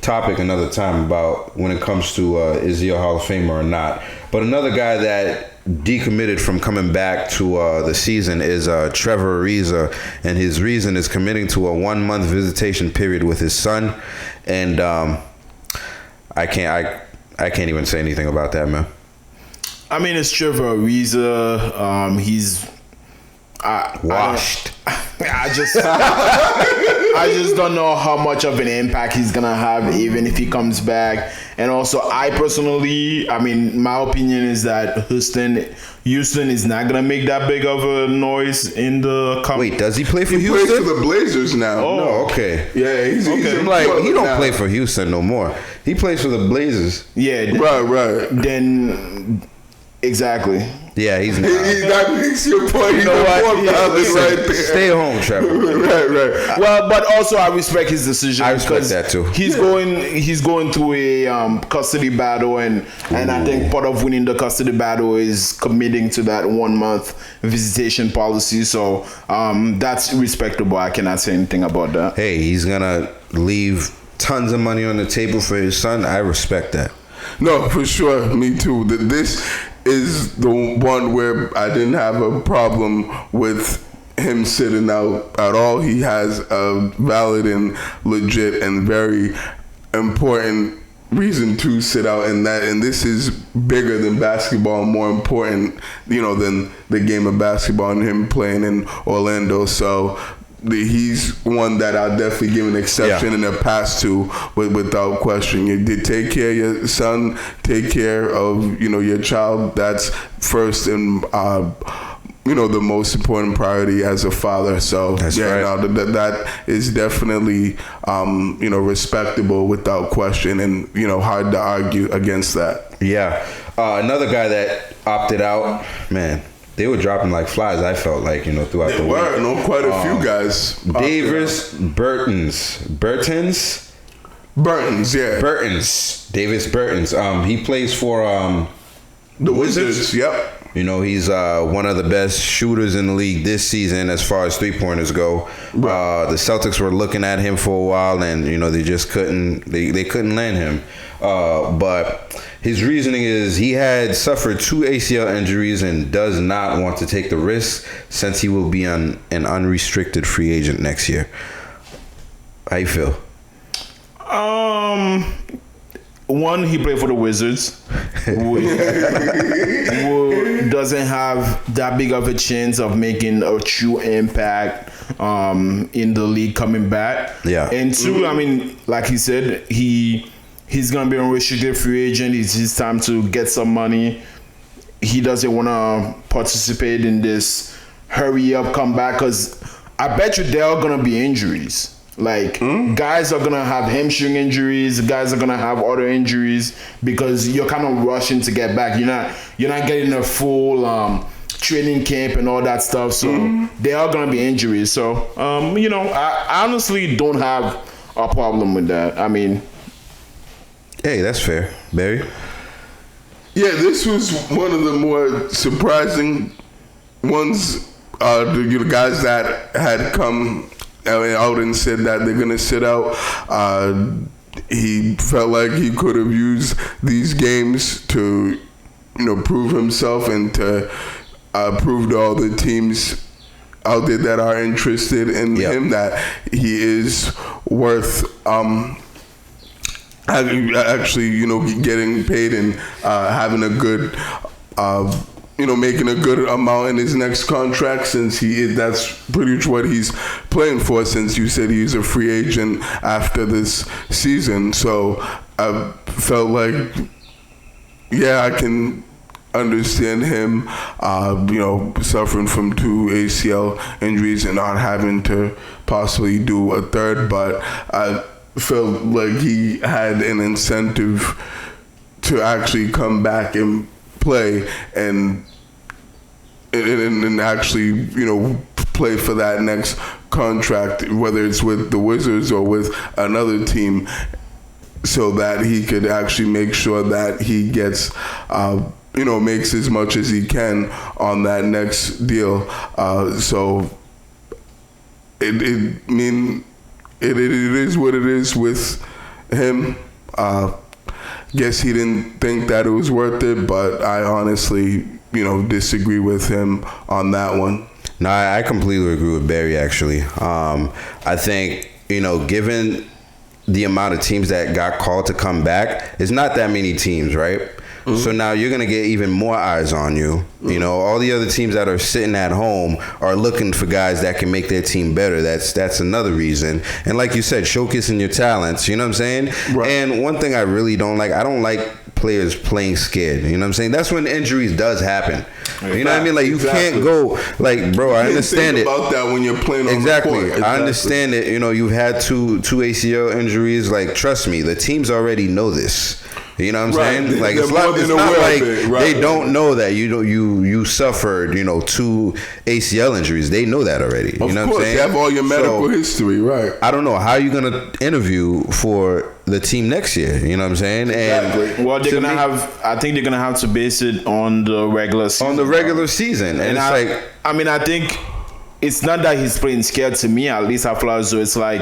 topic another time about when it comes to is he a Hall of Famer or not. But another guy that decommitted from coming back to the season is Trevor Ariza, and his reason is committing to a 1-month visitation period with his son, and I can't even say anything about that, man. I mean, it's Trevor Ariza. He's washed. I just don't know how much of an impact he's gonna have, even if he comes back. And also, I personally, my opinion is that Houston is not gonna make that big of a noise in the. Wait, does he play for Houston? He plays for the Blazers now. Oh, no, okay. Yeah, he's I'm like, he don't play for Houston no more. He plays for the Blazers. Yeah, right. Then, exactly. Yeah, he's not. That makes your point. You know what? Yeah, listen, right there. Stay home, Trevor. Right. Well, but also I respect his decision. I respect because that too. He's going through a custody battle, and I think part of winning the custody battle is committing to that 1 month visitation policy. So that's respectable. I cannot say anything about that. Hey, he's gonna leave tons of money on the table for his son. I respect that. No, for sure. Me too. This is the one where I didn't have a problem with him sitting out at all. He has a valid and legit and very important reason to sit out, and this is bigger than basketball, more important, than the game of basketball and him playing in Orlando. So he's one that I'll definitely give an exception and a pass to, without question. You did take care of your son, take care of your child. That's first and the most important priority as a father. So that's right. That is definitely respectable without question, and hard to argue against that. Yeah, another guy that opted out, man. They were dropping like flies, I felt like, throughout the week. Quite a few guys. Davis Burtons, yeah. Davis Burtons. He plays for the Wizards. Yep. He's one of the best shooters in the league this season as far as three-pointers go. Right. The Celtics were looking at him for a while, and they just couldn't. They couldn't land him. But his reasoning is he had suffered 2 ACL injuries and does not want to take the risk since he will be an unrestricted free agent next year. How you feel? One, he played for the Wizards, who doesn't have that big of a chance of making a true impact in the league coming back. Yeah. And two, I mean, like he said, he's going to be a unrestricted free agent. It's his time to get some money. He doesn't want to participate in this hurry up comeback, because I bet you there are going to be injuries. Like, guys are going to have hamstring injuries. Guys are going to have other injuries because you're kind of rushing to get back. You're not getting a full training camp and all that stuff. So there are going to be injuries. So, I honestly don't have a problem with that. I mean, hey, that's fair. Barry? Yeah, this was one of the more surprising ones. The guys that had come out and said that they're going to sit out. He felt like he could have used these games to, prove himself and to prove to all the teams out there that are interested in him that he is worth actually, getting paid and having a good, making a good amount in his next contract, since that's pretty much what he's playing for, since you said he's a free agent after this season. So I felt like, I can understand him, suffering from 2 ACL injuries and not having to possibly do a third, but I felt like he had an incentive to actually come back and play and actually, play for that next contract, whether it's with the Wizards or with another team, so that he could actually make sure that he gets, makes as much as he can on that next deal. So it is what it is with him. Guess he didn't think that it was worth it, but I honestly, disagree with him on that one. No, I completely agree with Barry, actually. I think, given the amount of teams that got called to come back, it's not that many teams, right? Mm-hmm. So now you're going to get even more eyes on you. Mm-hmm. All the other teams that are sitting at home are looking for guys that can make their team better. That's another reason. And like you said, showcasing your talents, you know what I'm saying? Right. And one thing I really don't like, I don't like players playing scared. You know what I'm saying? That's when injuries does happen. You know what I mean? Like, you can't go, like, bro, I understand it. About that when you're playing on exactly. the court. Exactly. I understand it. You've had two ACL injuries. Like, trust me, the teams already know this. You know what I'm Right. saying? Like They're it's more not, than it's not aware like of it. Right. they don't know that you suffered 2 ACL injuries. They know that already. Of You know course, what I'm saying? you have all your medical So, history, right? I don't know how you gonna interview for the team next year. You know what I'm saying? And Exactly. Well, they're to gonna me- have. I think they're gonna have to base it on the regular season. on the regular season, and it's like. I think it's not that he's playing scared. To me, at least I feel as though it's like,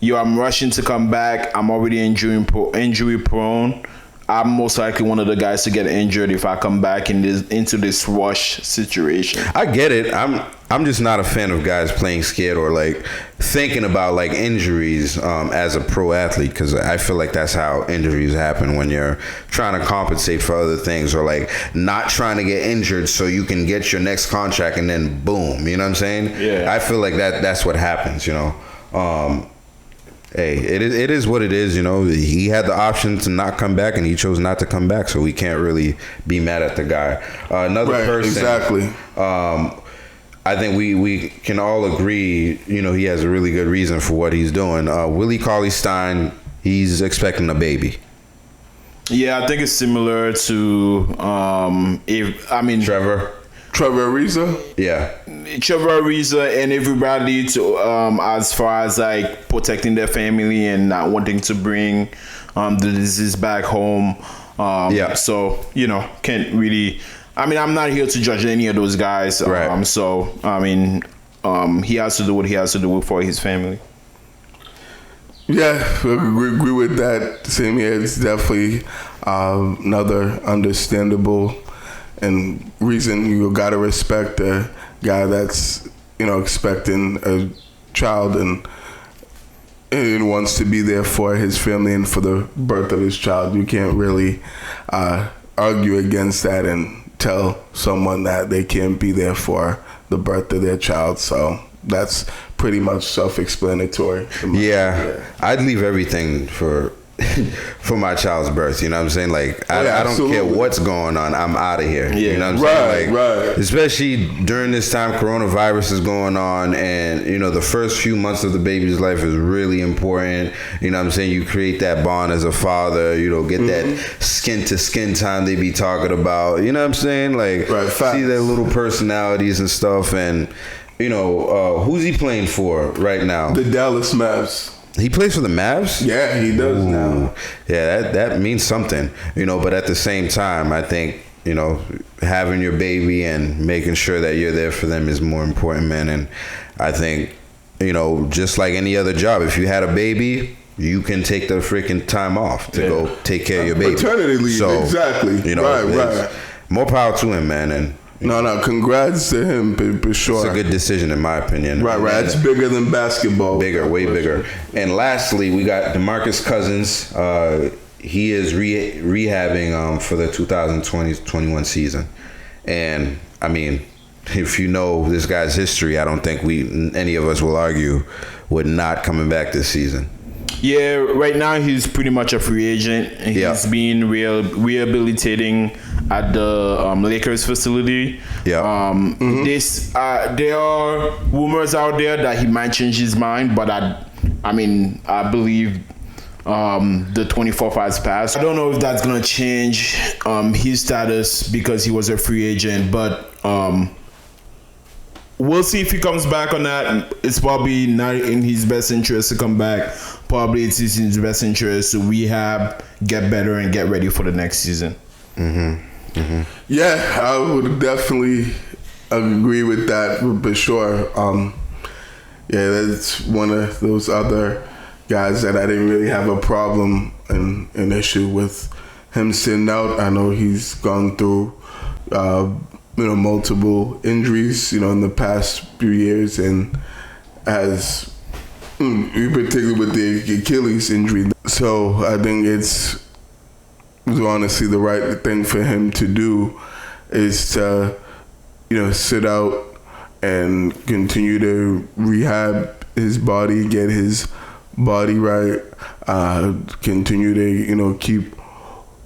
I'm rushing to come back. I'm already injury prone. I'm most likely one of the guys to get injured if I come back into this rush situation. I get it. I'm just not a fan of guys playing scared or like thinking about like injuries as a pro athlete, because I feel like that's how injuries happen when you're trying to compensate for other things or like not trying to get injured so you can get your next contract and then boom. You know what I'm saying? Yeah. I feel like that's what happens. Hey, it is what it is, He had the option to not come back, and he chose not to come back, so we can't really be mad at the guy. Another Right, person, exactly. I think we can all agree, he has a really good reason for what he's doing. Willie Cauley-Stein, he's expecting a baby. Yeah, I think it's similar to Trevor Ariza? Yeah. Trevor Ariza and everybody to as far as like protecting their family and not wanting to bring the disease back home. Yeah. So can't really. I'm not here to judge any of those guys. Right. He has to do what he has to do for his family. Yeah, I agree with that. Same here. It's definitely another understandable and reason you gotta respect a guy that's expecting a child and wants to be there for his family and for the birth of his child. You can't really argue against that and tell someone that they can't be there for the birth of their child. So that's pretty much self-explanatory. Yeah. I'd leave everything for my child's birth, you know what I'm saying? Like, I don't absolutely. care what's going on, I'm out of here. Yeah. You know what I'm saying? Right. Especially during this time coronavirus is going on, and the first few months of the baby's life is really important. You know what I'm saying? You create that bond as a father, get that skin to skin time they be talking about. You know what I'm saying? Like, see their little personalities and stuff. And who's he playing for right now? The Dallas Mavs. He plays for the Mavs? Yeah, he does now. Yeah, that means something, but at the same time, I think, having your baby and making sure that you're there for them is more important, man. And I think, just like any other job, if you had a baby, you can take the freaking time off to go take care of your baby. Paternity leave, exactly. Right. More power to him, man. And No, congrats to him, for sure. It's a good decision, in my opinion. Right. It's bigger than basketball. Way bigger. And lastly, we got DeMarcus Cousins. He is rehabbing for the 2020-21 season. And, if you know this guy's history, I don't think any of us will argue with not coming back this season. Yeah, right now he's pretty much a free agent. He's been rehabilitating at the Lakers facility. Yeah. There are rumors out there that he might change his mind, but I believe the 24th has passed. I don't know if that's gonna change his status because he was a free agent, but we'll see if he comes back on that. It's probably not in his best interest to come back. Probably it's in his best interest to rehab, get better, and get ready for the next season. Yeah, I would definitely agree with that for sure. That's one of those other guys that I didn't really have a problem and an issue with him sitting out. I know he's gone through multiple injuries, in the past few years, and has, particularly with the Achilles injury. So I think it's honestly the right thing for him to do is to, sit out and continue to rehab his body, get his body right, continue to, keep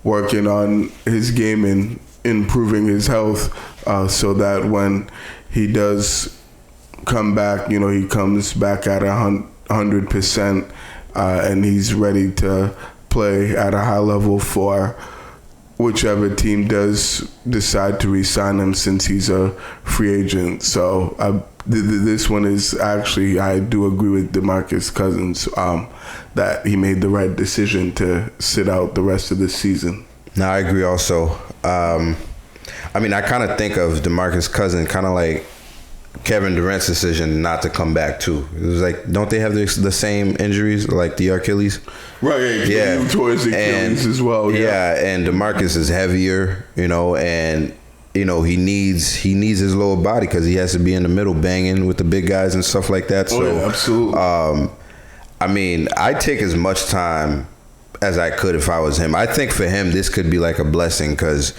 working on his game and improving his health, so that when he does come back, he comes back at 100%, and he's ready to play at a high level for whichever team does decide to re-sign him, since he's a free agent. So this one is actually, I do agree with DeMarcus Cousins that he made the right decision to sit out the rest of the season. No, I agree also. I mean, I kind of think of DeMarcus Cousins kind of like Kevin Durant's decision not to come back too. It was like, don't they have the same injuries, like the Achilles? Right, yeah. Towards the Achilles as well. Yeah, and DeMarcus is heavier, and he needs his lower body because he has to be in the middle banging with the big guys and stuff like that. So, yeah, absolutely. I mean, I'd take as much time as I could if I was him. I think for him, this could be like a blessing because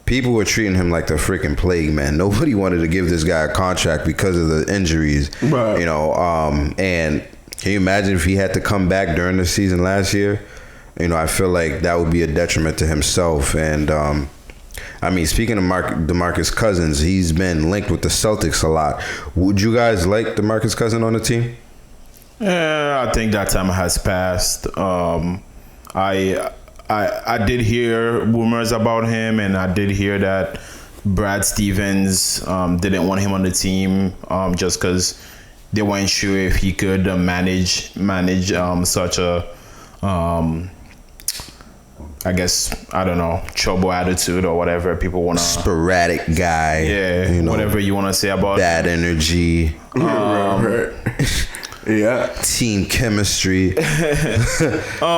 people were treating him like the freaking plague, man. Nobody wanted to give this guy a contract because of the injuries, right. And can you imagine if he had to come back during the season last year? I feel like that would be a detriment to himself. And, I mean, speaking of DeMarcus Cousins, he's been linked with the Celtics a lot. Would you guys like DeMarcus Cousins on the team? Yeah, I think that time has passed. I did hear rumors about him, and I did hear that Brad Stevens didn't want him on the team just because they weren't sure if he could manage such a I guess, I don't know, trouble attitude or whatever people want to... Sporadic guy. Yeah, whatever you want to say about... Bad energy. Yeah. Team chemistry.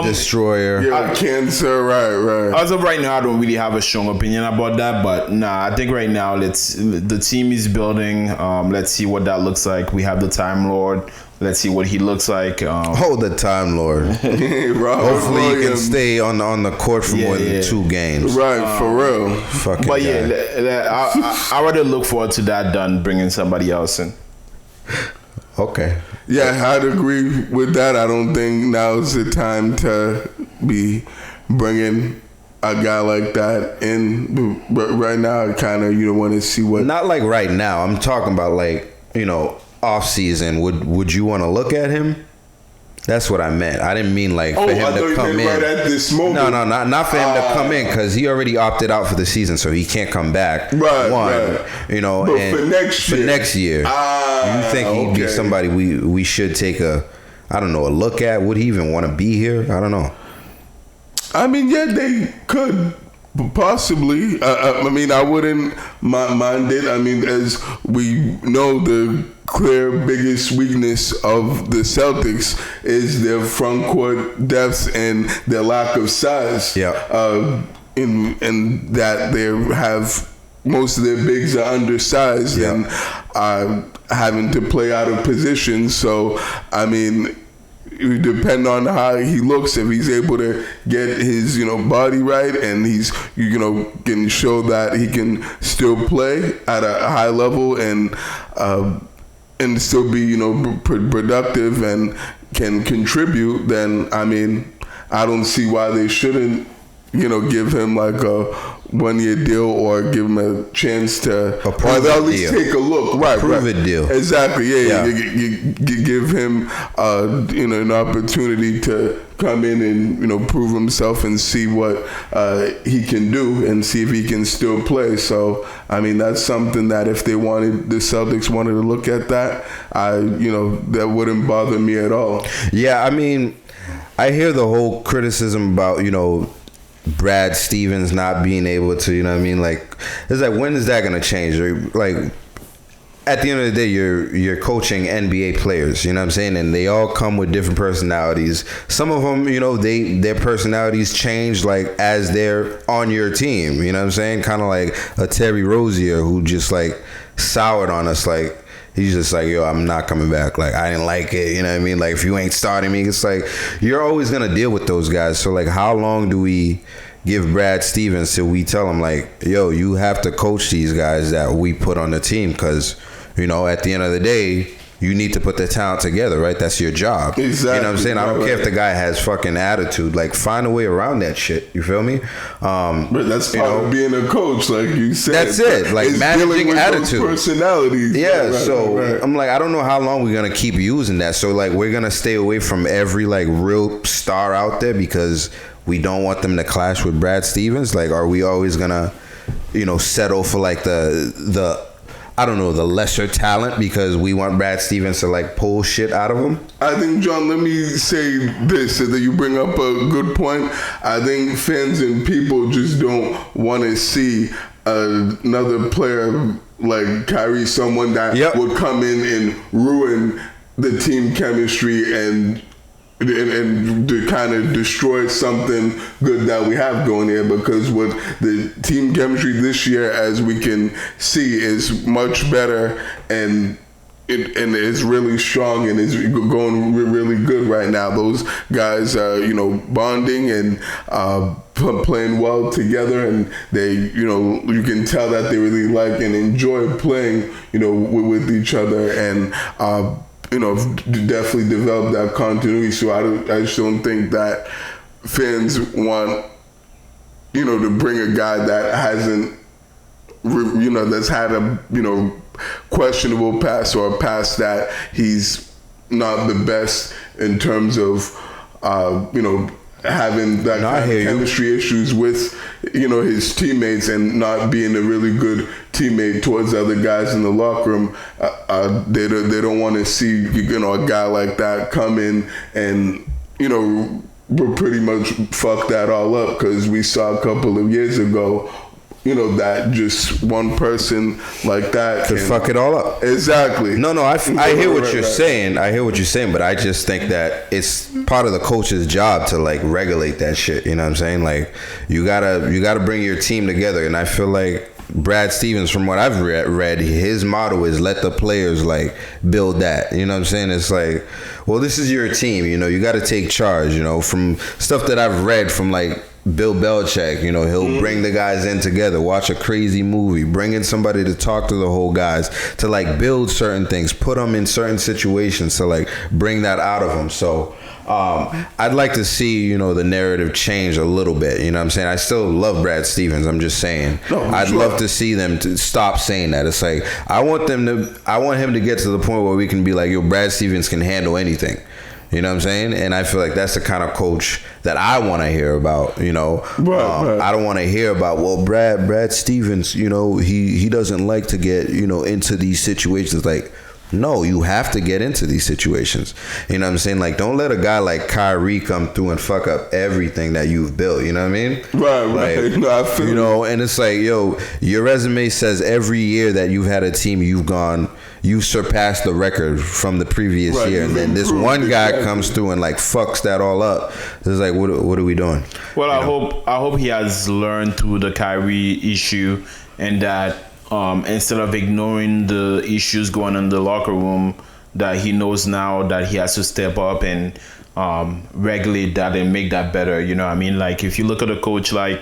Destroyer. Yeah, cancer, right. As of right now, I don't really have a strong opinion about that, but I think right now, the team is building. Let's see what that looks like. We have the Time Lord. Let's see what he looks like. Hold the Time Lord. Hopefully he can stay on the court for more than 2 games. Right, for real. Fucking but guy. I rather look forward to that than bringing somebody else in. Okay. Yeah, I'd agree with that. I don't think now's the time to be bringing a guy like that in. But right now, kind of, want to see what... Not like right now. I'm talking about off season. Would you want to look at him? That's what I meant. I didn't mean for him to come in. Right at this moment. No, not for him to come in because he already opted out for the season, so he can't come back. Right. But and for next year, you think he'd be somebody we should take a look at? Would he even want to be here? I don't know. I mean, yeah, they could. Possibly. I mean, I wouldn't mind it. I mean, as we know, the clear biggest weakness of the Celtics is their front court depth and their lack of size. Yeah. In that they have most of their bigs are undersized and having to play out of position. So, I mean, it would depend on how he looks. If he's able to get his body right and he's can show that he can still play at a high level and still be productive and can contribute, then I mean I don't see why they shouldn't give him like a 1-year deal or give him a chance to or at least take a look. Right. Prove-it deal. Exactly. Yeah. You give him an opportunity to come in and prove himself and see what he can do and see if he can still play. So I mean that's something that if the Celtics wanted to look at that, that wouldn't bother me at all. Yeah, I mean I hear the whole criticism about Brad Stevens not being able to, it's like, when is that going to change? Like, at the end of the day, you're coaching NBA players, you know what I'm saying? And they all come with different personalities. Some of them, their personalities change, as they're on your team, you know what I'm saying? Kind of like a Terry Rozier who just, soured on us, he's just like, yo, I'm not coming back. I didn't like it. You know what I mean? If you ain't starting me, it's you're always going to deal with those guys. So, how long do we give Brad Stevens till we tell him, yo, you have to coach these guys that we put on the team because, at the end of the day, you need to put the talent together, right? That's your job. Exactly. You know what I'm saying? I don't care if the guy has fucking attitude. Find a way around that shit. You feel me? But that's part of being a coach, like you said. That's it. Managing attitude. Personalities. Yeah. Right. I'm I don't know how long we're gonna keep using that. So we're gonna stay away from every real star out there because we don't want them to clash with Brad Stevens? Like, are we always gonna, settle for like the I don't know, the lesser talent because we want Brad Stevens to like pull shit out of him? I think, John, let me say this, that you bring up a good point. I think fans and people just don't want to see another player like Kyrie, someone that would come in and ruin the team chemistry and to kind of destroy something good that we have going here, because with the team chemistry this year, as we can see, is much better and it's really strong and it's going really good right now. Those guys are, bonding and playing well together, and they, you can tell that they really like and enjoy playing, with each other, and definitely develop that continuity. So I just don't think that fans want, to bring a guy that hasn't, that's had a, questionable past, or a past that he's not the best in terms of, having that kind of chemistry issues with, his teammates and not being a really good teammate towards other guys in the locker room. They don't want to see, a guy like that come in and, we'll pretty much fuck that all up, because we saw a couple of years ago, that just one person like that could fuck it all up. Exactly. No, I hear what you're saying. I hear what you're saying, but I just think that it's part of the coach's job to like regulate that shit. You know what I'm saying? Like, you gotta bring your team together, and I feel like Brad Stevens, from what I've read, his motto is let the players like build that. You know what I'm saying? It's like, well, this is your team. You got to take charge. From stuff that I've read from like Bill Belichick, he'll bring the guys in together, watch a crazy movie, bring in somebody to talk to the whole guys, to like build certain things, put them in certain situations to like bring that out of them. So I'd like to see, the narrative change a little bit. You know what I'm saying? I still love Brad Stevens. I'm just saying, I'd love to see them to stop saying that. It's like, I want him to get to the point where we can be like, yo, Brad Stevens can handle anything. You know what I'm saying? And I feel like that's the kind of coach that I want to hear about, Right. I don't want to hear about, well, Brad Stevens, he doesn't like to get, into these situations. Like, no, you have to get into these situations. You know what I'm saying? Like, don't let a guy like Kyrie come through and fuck up everything that you've built. You know what I mean? Right. Like, no, I feel and it's like, yo, your resume says every year that you've had a team, you surpassed the record from the previous year, and then this one guy comes through and like fucks that all up. It's like, what are we doing? Well, I hope he has learned through the Kyrie issue, and that instead of ignoring the issues going on in the locker room, that he knows now that he has to step up and regulate that and make that better. You know what I mean? Like, if you look at a coach like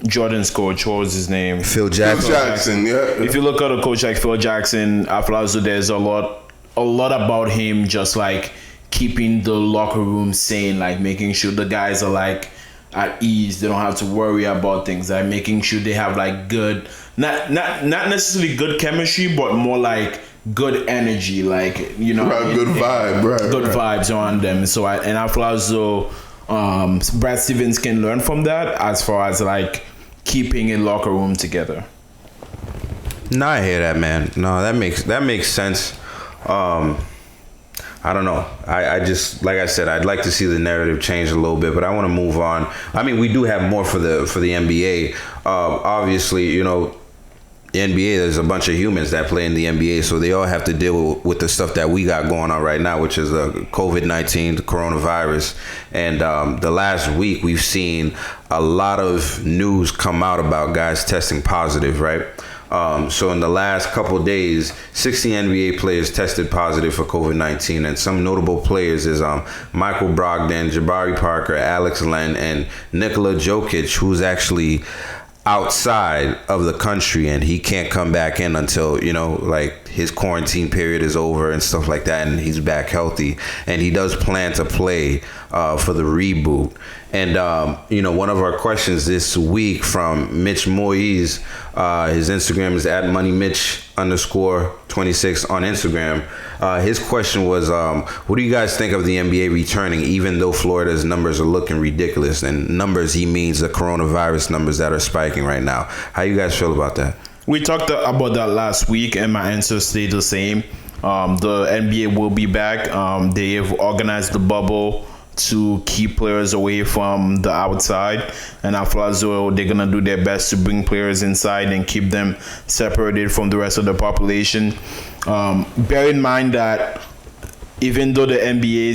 Jordan's coach, what was his name? Phil Jackson. Yeah. If you look at a coach like Phil Jackson, I feel as though there's a lot about him just like keeping the locker room sane, like making sure the guys are like at ease. They don't have to worry about things. Like making sure they have like good, not necessarily good chemistry, but more like good energy, like good vibe, right? Good vibes around them. So I feel as though Brad Stevens can learn from that as far as like keeping a locker room together. No, I hear that, man. No, that makes sense. I don't know. I just, like I said, I'd like to see the narrative change a little bit, but I want to move on. I mean, we do have more for the NBA. Obviously, the NBA, there's a bunch of humans that play in the NBA, so they all have to deal with the stuff that we got going on right now, which is COVID-19, the coronavirus. And the last week, we've seen a lot of news come out about guys testing positive, right? So in the last couple of days, 60 NBA players tested positive for COVID-19, and some notable players is Michael Brogdon, Jabari Parker, Alex Len, and Nikola Jokic, who's actually outside of the country, and he can't come back in until like his quarantine period is over and stuff like that, and he's back healthy, and he does plan to play for the reboot. And one of our questions this week from Mitch Moyes, his Instagram is @MoneyMitch H_26 on Instagram. His question was, what do you guys think of the NBA returning, even though Florida's numbers are looking ridiculous? And numbers, he means the coronavirus numbers that are spiking right now. How you guys feel about that? We talked about that last week, and my answer stayed the same. The NBA will be back. They have organized the bubble to keep players away from the outside, and I feel as though they're gonna do their best to bring players inside and keep them separated from the rest of the population. Bear in mind that even though the NBA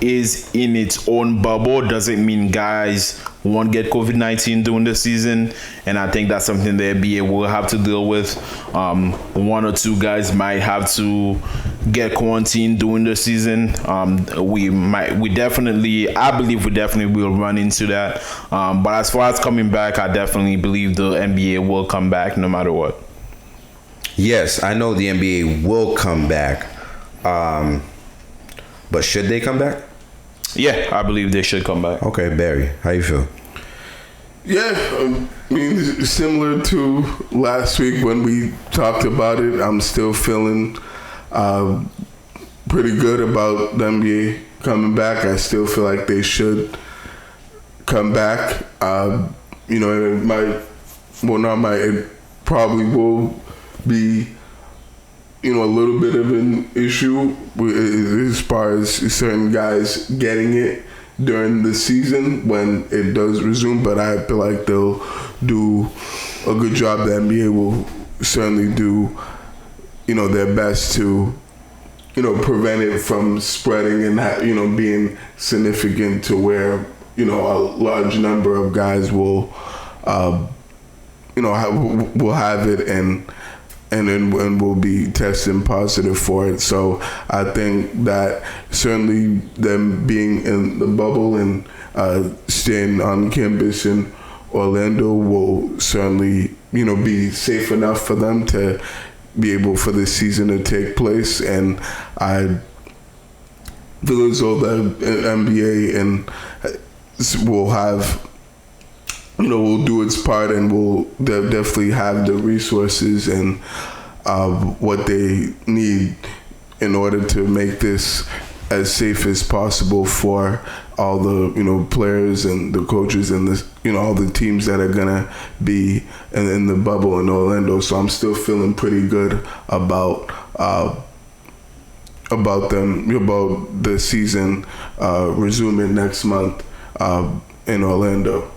is in its own bubble, doesn't mean guys won't get COVID-19 during the season, and I think that's something the NBA will have to deal with. One or two guys might have to get quarantined during the season. I believe we definitely will run into that. But as far as coming back, I definitely believe the NBA will come back no matter what. Yes, I know the NBA will come back. But should they come back? Yeah, I believe they should come back. Okay, Barry, how you feel? Yeah, I mean, similar to last week when we talked about it, I'm still feeling pretty good about the NBA coming back. I still feel like they should come back. It probably will be, a little bit of an issue as far as certain guys getting it during the season when it does resume, but I feel like they'll do a good job. The NBA will certainly do, their best to, prevent it from spreading and, being significant to where, a large number of guys will, will have it and then we'll be testing positive for it. So I think that certainly them being in the bubble and staying on campus in Orlando will certainly, be safe enough for them to be able for this season to take place. And I feel as though the NBA and will have, will do its part, and will definitely have the resources and what they need in order to make this as safe as possible for all the players and the coaches and the all the teams that are gonna be in the bubble in Orlando. So I'm still feeling pretty good about the season resuming next month in Orlando.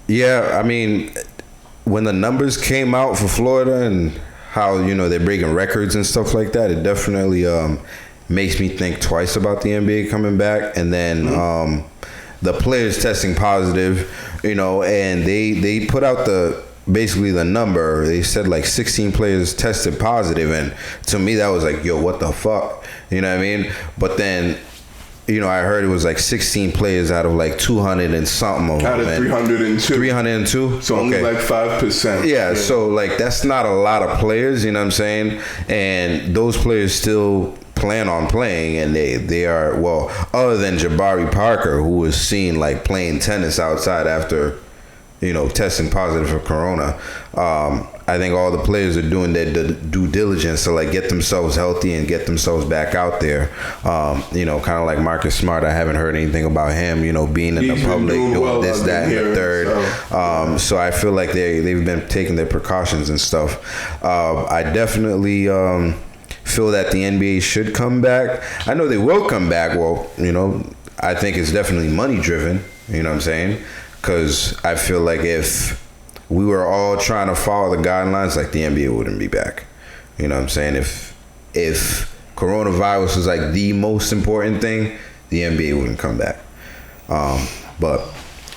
Yeah, I mean, when the numbers came out for Florida and how, they're breaking records and stuff like that, it definitely makes me think twice about the NBA coming back. And then the players testing positive, and they put out basically the number. They said like 16 players tested positive, and to me that was like, yo, what the fuck? You know what I mean? But then I heard it was like 16 players out of like 200 and something of them. Out of 302. 302? So only like 5%. Yeah, so like that's not a lot of players, you know what I'm saying? And those players still plan on playing, and they are, well, other than Jabari Parker, who was seen like playing tennis outside after, testing positive for corona. I think all the players are doing their due diligence to like get themselves healthy and get themselves back out there. Kind of like Marcus Smart. I haven't heard anything about him, being in the public, doing this, that, and the third. So I feel like they've been taking their precautions and stuff. I definitely feel that the NBA should come back. I know they will come back. Well, I think it's definitely money driven. You know what I'm saying? Because I feel like if we were all trying to follow the guidelines, like the NBA wouldn't be back. You know what I'm saying? If coronavirus was like the most important thing, the NBA wouldn't come back. But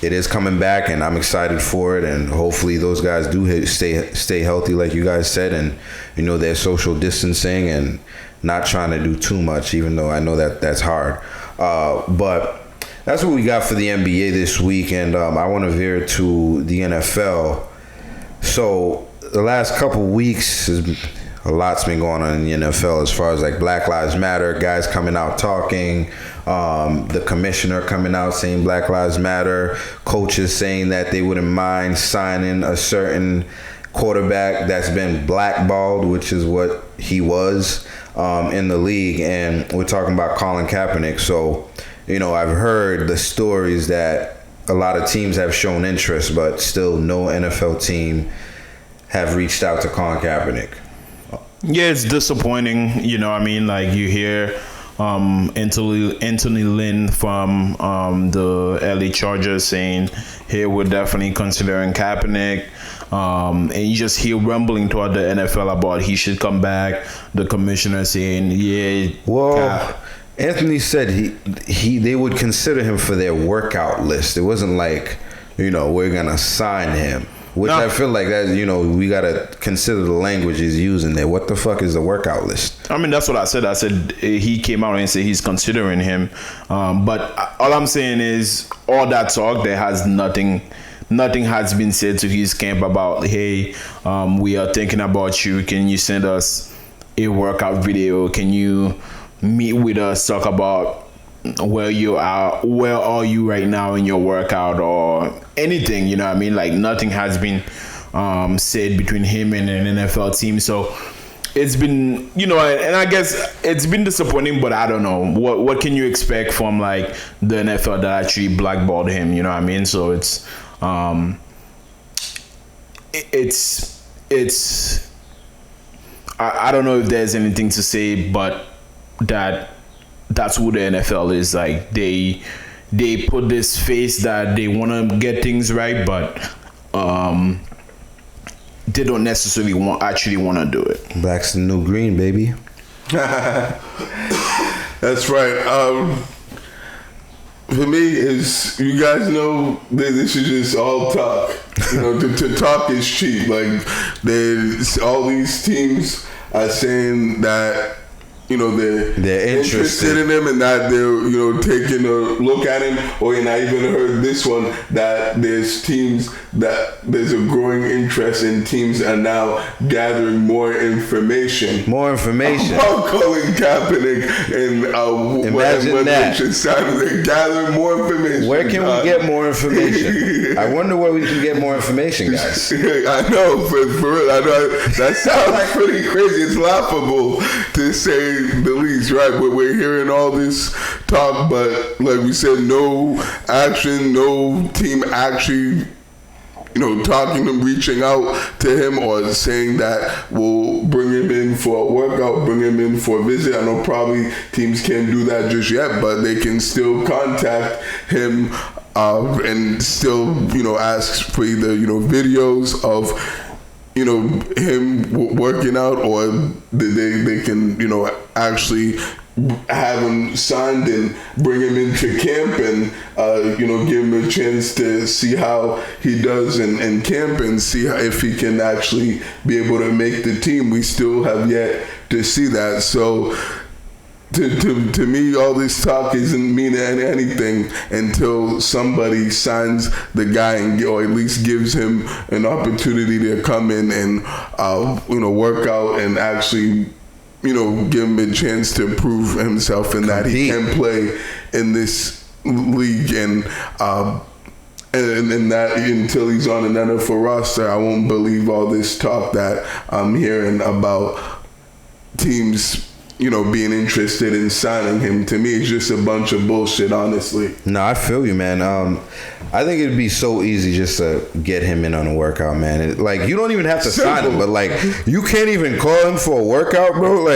it is coming back, and I'm excited for it. And hopefully those guys do stay healthy, like you guys said, and they're social distancing and not trying to do too much, even though I know that's hard. But that's what we got for the NBA this week, and I want to veer to the NFL. So the last couple weeks, a lot's been going on in the NFL as far as like Black Lives Matter, guys coming out talking, the commissioner coming out saying Black Lives Matter, coaches saying that they wouldn't mind signing a certain quarterback that's been blackballed, which is what he was in the league. And we're talking about Colin Kaepernick. So, I've heard the stories that a lot of teams have shown interest, but still no NFL team have reached out to Colin Kaepernick. Yeah, it's disappointing. Like you hear Anthony Lynn from the LA Chargers saying, hey, we're definitely considering Kaepernick. And you just hear rumbling toward the NFL about he should come back. The commissioner saying, yeah. Well, Anthony said they would consider him for their workout list. It wasn't like, we're going to sign him. Which I feel like that, we got to consider the language he's using there. What the fuck is the workout list? That's what I said. I said he came out and said he's considering him. But all I'm saying is all that talk, there has nothing has been said to his camp about, hey, we are thinking about you. Can you send us a workout video? Can you meet with us, talk about where are you right now in your workout or anything, Like nothing has been said between him and an NFL team. So it's been, and I guess it's been disappointing, but I don't know. What can you expect from like the NFL that actually blackballed him, So it's I don't know if there's anything to say, but that's who the NFL is. Like they put this face that they want to get things right, but they don't necessarily want to do it. Black's the new green, baby. That's right. For me, is you guys know that this is just all talk. To talk is cheap. Like all these teams are saying that they're interested in him and that they're taking a look at him. Or I even heard this one that there's a growing interest in teams are now gathering more information about Colin Kaepernick and imagine that. They're gathering more information. Where can we get more information? I wonder where we can get more information, guys. I know, for real. I know that sounds pretty crazy. It's laughable to say the least, right? But we're hearing all this talk, but like we said, no action, no team actually, talking to him, reaching out to him or saying that we'll bring him in for a workout, bring him in for a visit. I know probably teams can't do that just yet, but they can still contact him and still, ask for either, videos of him working out, or they can, actually have him signed and bring him into camp and, give him a chance to see how he does in camp and see if he can actually be able to make the team. We still have yet to see that. So to me, all this talk isn't meaning anything until somebody signs the guy or at least gives him an opportunity to come in and work out and actually give him a chance to prove himself and that he can play in this league and that until he's on an NFL roster, I won't believe all this talk that I'm hearing about teams being interested in signing him. To me, it's just a bunch of bullshit, honestly. No, I feel you, man. I think it'd be so easy just to get him in on a workout, man. You don't even have to sign him, but you can't even call him for a workout, bro.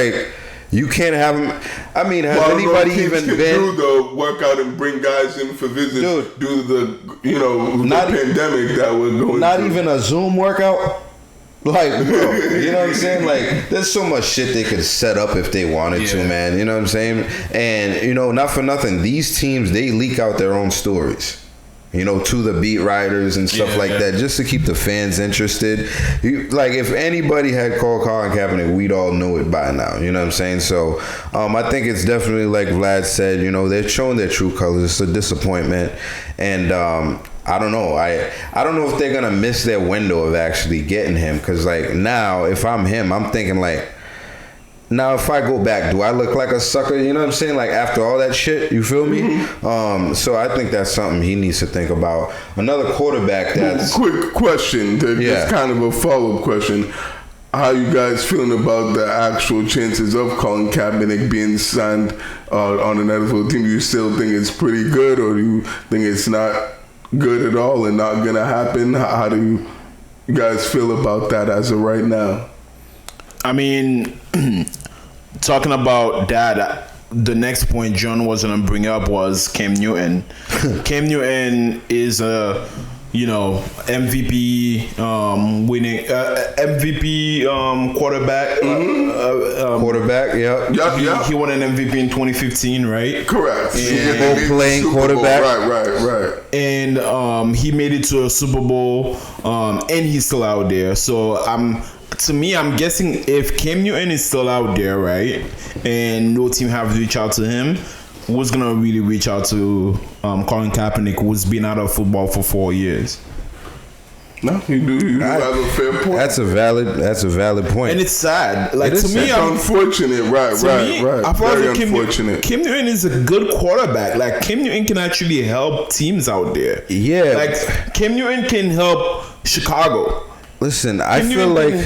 You can't have him. I mean, has anybody even been do the workout and bring guys in for visits due to the pandemic that we're going not through? Even a Zoom workout? Bro, you know what I'm saying? There's so much shit they could set up if they wanted to, man. You know what I'm saying? And, not for nothing, these teams, they leak out their own stories, to the beat writers and stuff that, just to keep the fans interested. If anybody had called Colin Kaepernick, we'd all know it by now. You know what I'm saying? So, I think it's definitely like Vlad said, they're showing their true colors. It's a disappointment. And, I don't know. I don't know if they're gonna miss their window of actually getting him, because now if I'm him, I'm thinking Now, if I go back, do I look like a sucker? You know what I'm saying? Like, after all that shit, you feel me? So I think that's something he needs to think about. Another quarterback that's... Quick question, just kind of a follow-up question. How you guys feeling about the actual chances of Colin Kaepernick being signed on an NFL team? Do you still think it's pretty good, or do you think it's not good at all and not going to happen? How do you guys feel about that as of right now? I mean, talking about that, the next point John was going to bring up was Cam Newton. Cam Newton is a, MVP winning MVP quarterback. Quarterback, yeah. He won an MVP in 2015, right? Correct. Playing quarterback. Right. And he made it to a Super Bowl, and he's still out there. So I'm guessing if Cam Newton is still out there, right, and no team have reached out to him, who's gonna really reach out to Colin Kaepernick, who's been out of football for 4 years? No, you do have a fair point. That's a valid point. And it's sad. Like, it to me, it's unfortunate. Right. Very unfortunate. Kim Newton is a good quarterback. Like, Kim Newton can actually help teams out there. Yeah. Like, Kim Newton can help Chicago. Listen, I feel like,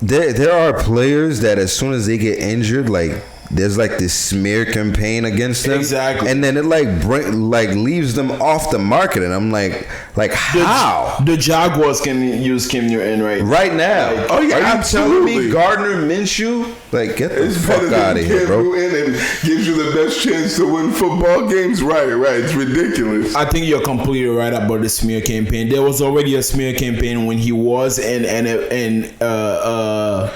there are players that as soon as they get injured, like, there's like this smear campaign against them, exactly, and then it leaves them off the market, and I'm like how the Jaguars can use Cam Newton right now? Like, are you absolutely telling me Gardner Minshew? Like, get the fuck out of here, bro! And gives you the best chance to win football games. Right. It's ridiculous. I think you're completely right about the smear campaign. There was already a smear campaign when he was an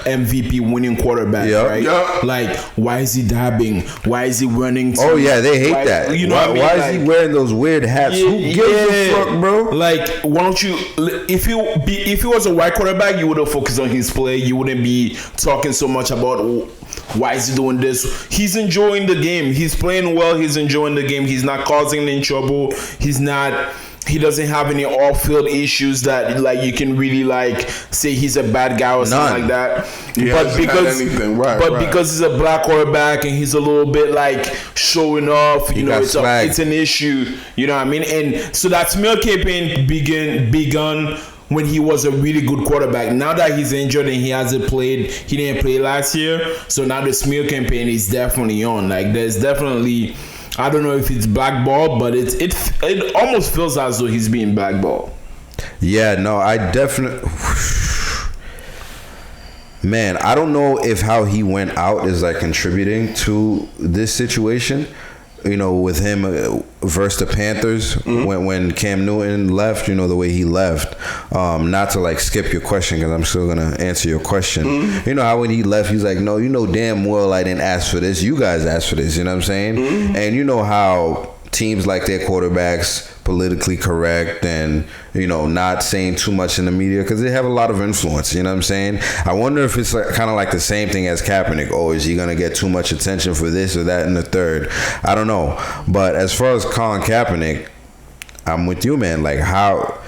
MVP winning quarterback, right? Yep. Like, why is he dabbing? Why is he running? They hate that. You know why, what I mean? Why is he wearing those weird hats? Who gives a fuck, bro? Like, why don't you? If he was a white quarterback, you would have focused on his play. You wouldn't be talking so much about why is he doing this. He's enjoying the game. He's playing well. He's enjoying the game. He's not causing any trouble. He doesn't have any off-field issues that, like, you can really, like, say he's a bad guy or something like that. Because he's a black quarterback and he's a little bit, like, showing off, it's an issue. You know what I mean? And so that smear campaign begun when he was a really good quarterback. Now that he's injured and he hasn't played, he didn't play last year. So now the smear campaign is definitely on. Like, there's definitely, I don't know if it's blackballed, but it almost feels as though he's being blackballed. Yeah, no, I definitely... Man, I don't know if how he went out is, like, contributing to this situation. With him versus the Panthers, when Cam Newton left, the way he left. Not to, like, skip your question, because I'm still going to answer your question. You know how when he left, he's like, no, damn well I didn't ask for this. You guys asked for this, you know what I'm saying? And you know how teams like their quarterbacks politically correct and, not saying too much in the media because they have a lot of influence, you know what I'm saying? I wonder if it's kind of like the same thing as Kaepernick. Oh, is he going to get too much attention for this or that and the third? I don't know. But as far as Colin Kaepernick, I'm with you, man. Like, how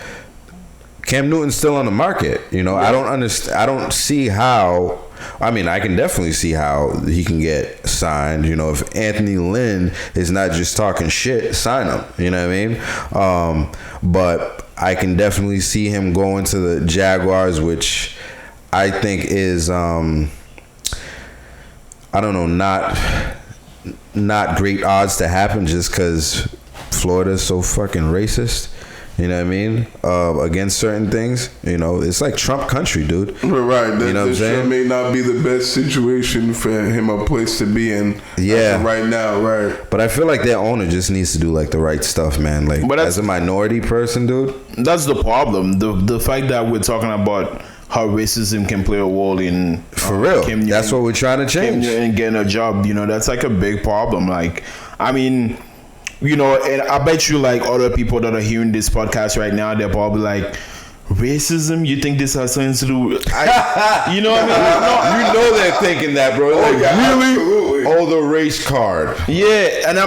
Cam Newton's still on the market, I don't understand. I don't see how. I mean, I can definitely see how he can get signed. If Anthony Lynn is not just talking shit, sign him. You know what I mean? But I can definitely see him going to the Jaguars, which I think is, I don't know, not great odds to happen just because Florida's so fucking racist. You know what I mean? Against certain things. It's like Trump country, dude. Right. You know what I'm saying? May not be the best situation for him, a place to be in. Yeah. Right now, right. But I feel like their owner just needs to do, like, the right stuff, man. Like, as a minority person, dude. That's the problem. The fact that we're talking about how racism can play a role in... For real. That's what we're trying to change. And getting a job, that's like a big problem. Like, I mean... and I bet you, like, other people that are hearing this podcast right now, they're probably like, racism? You think this has something to do with... you know what I mean? They're thinking that, bro. Like, really? Absolutely. Oh, the race card. Yeah, and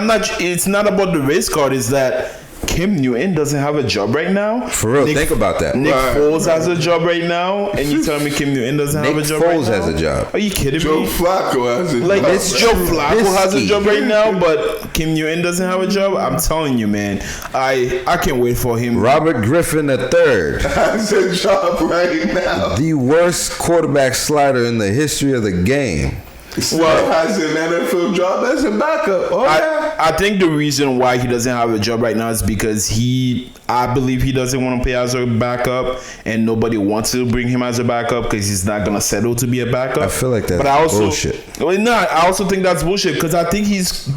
it's not about the race card. It's that Cam Newton doesn't have a job right now. For real, think about that. Nick Foles has a job right now, and you tell me Cam Newton doesn't have a job right now? Nick Foles has a job. Are you kidding Joe me? Flacco has a Like, job. Joe Flacco has a job right now, but Cam Newton doesn't have a job. I'm telling you, man. I can't wait for him. Robert Griffin III. Has a job right now. The worst quarterback slider in the history of the game. Well, has an NFL job as a backup. Oh, yeah. I think the reason why he doesn't have a job right now is because I believe he doesn't want to play as a backup, and nobody wants to bring him as a backup because he's not gonna settle to be a backup. I feel like that's bullshit. Well, no, I also think that's bullshit because I think he's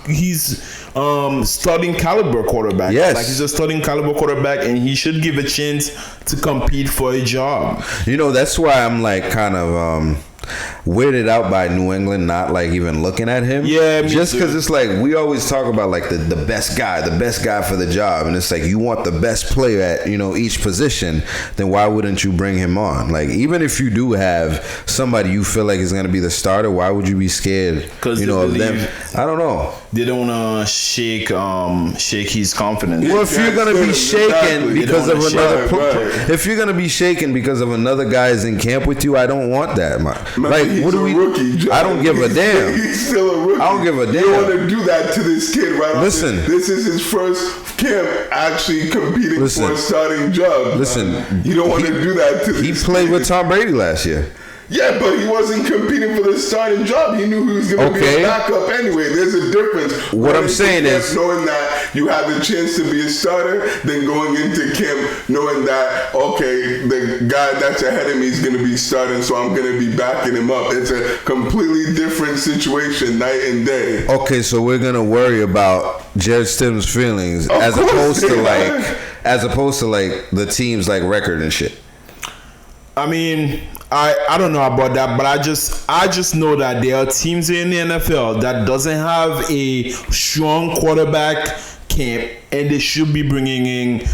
starting caliber quarterback. Yes, like he's a starting caliber quarterback, and he should give a chance to compete for a job. You know, that's why I'm like kind of weirded out by New England not like even looking at him. Yeah, just because it's like we always talk about like the best guy for the job, and it's like you want the best player at each position. Then why wouldn't you bring him on? Like even if you do have somebody you feel like is going to be the starter, why would you be scared? Of them? I don't know. They don't want to shake his confidence. Well, if you're gonna be shaken because of another, if you're gonna be shaken because of another guy's in camp with you, I don't want that, man. Like, what do we? Rookie, I don't give a damn. He's still a rookie. I don't give a damn. You don't want to do that to this kid right off. Listen, This is his first camp actually competing for a starting job. Listen, you don't want to do that to this He played kid. with Tom Brady last year. Yeah, but he wasn't competing for the starting job. He knew he was going to be a backup anyway. There's a difference. What I'm saying is, knowing that you have the chance to be a starter, then going into camp knowing that, okay, the guy that's ahead of me is going to be starting, so I'm going to be backing him up. It's a completely different situation night and day. Okay, so we're gonna worry about Jared Stidham's feelings as opposed to like the team's like record and shit. I mean, I don't know about that, but I just know that there are teams in the NFL that doesn't have a strong quarterback camp, and they should be bringing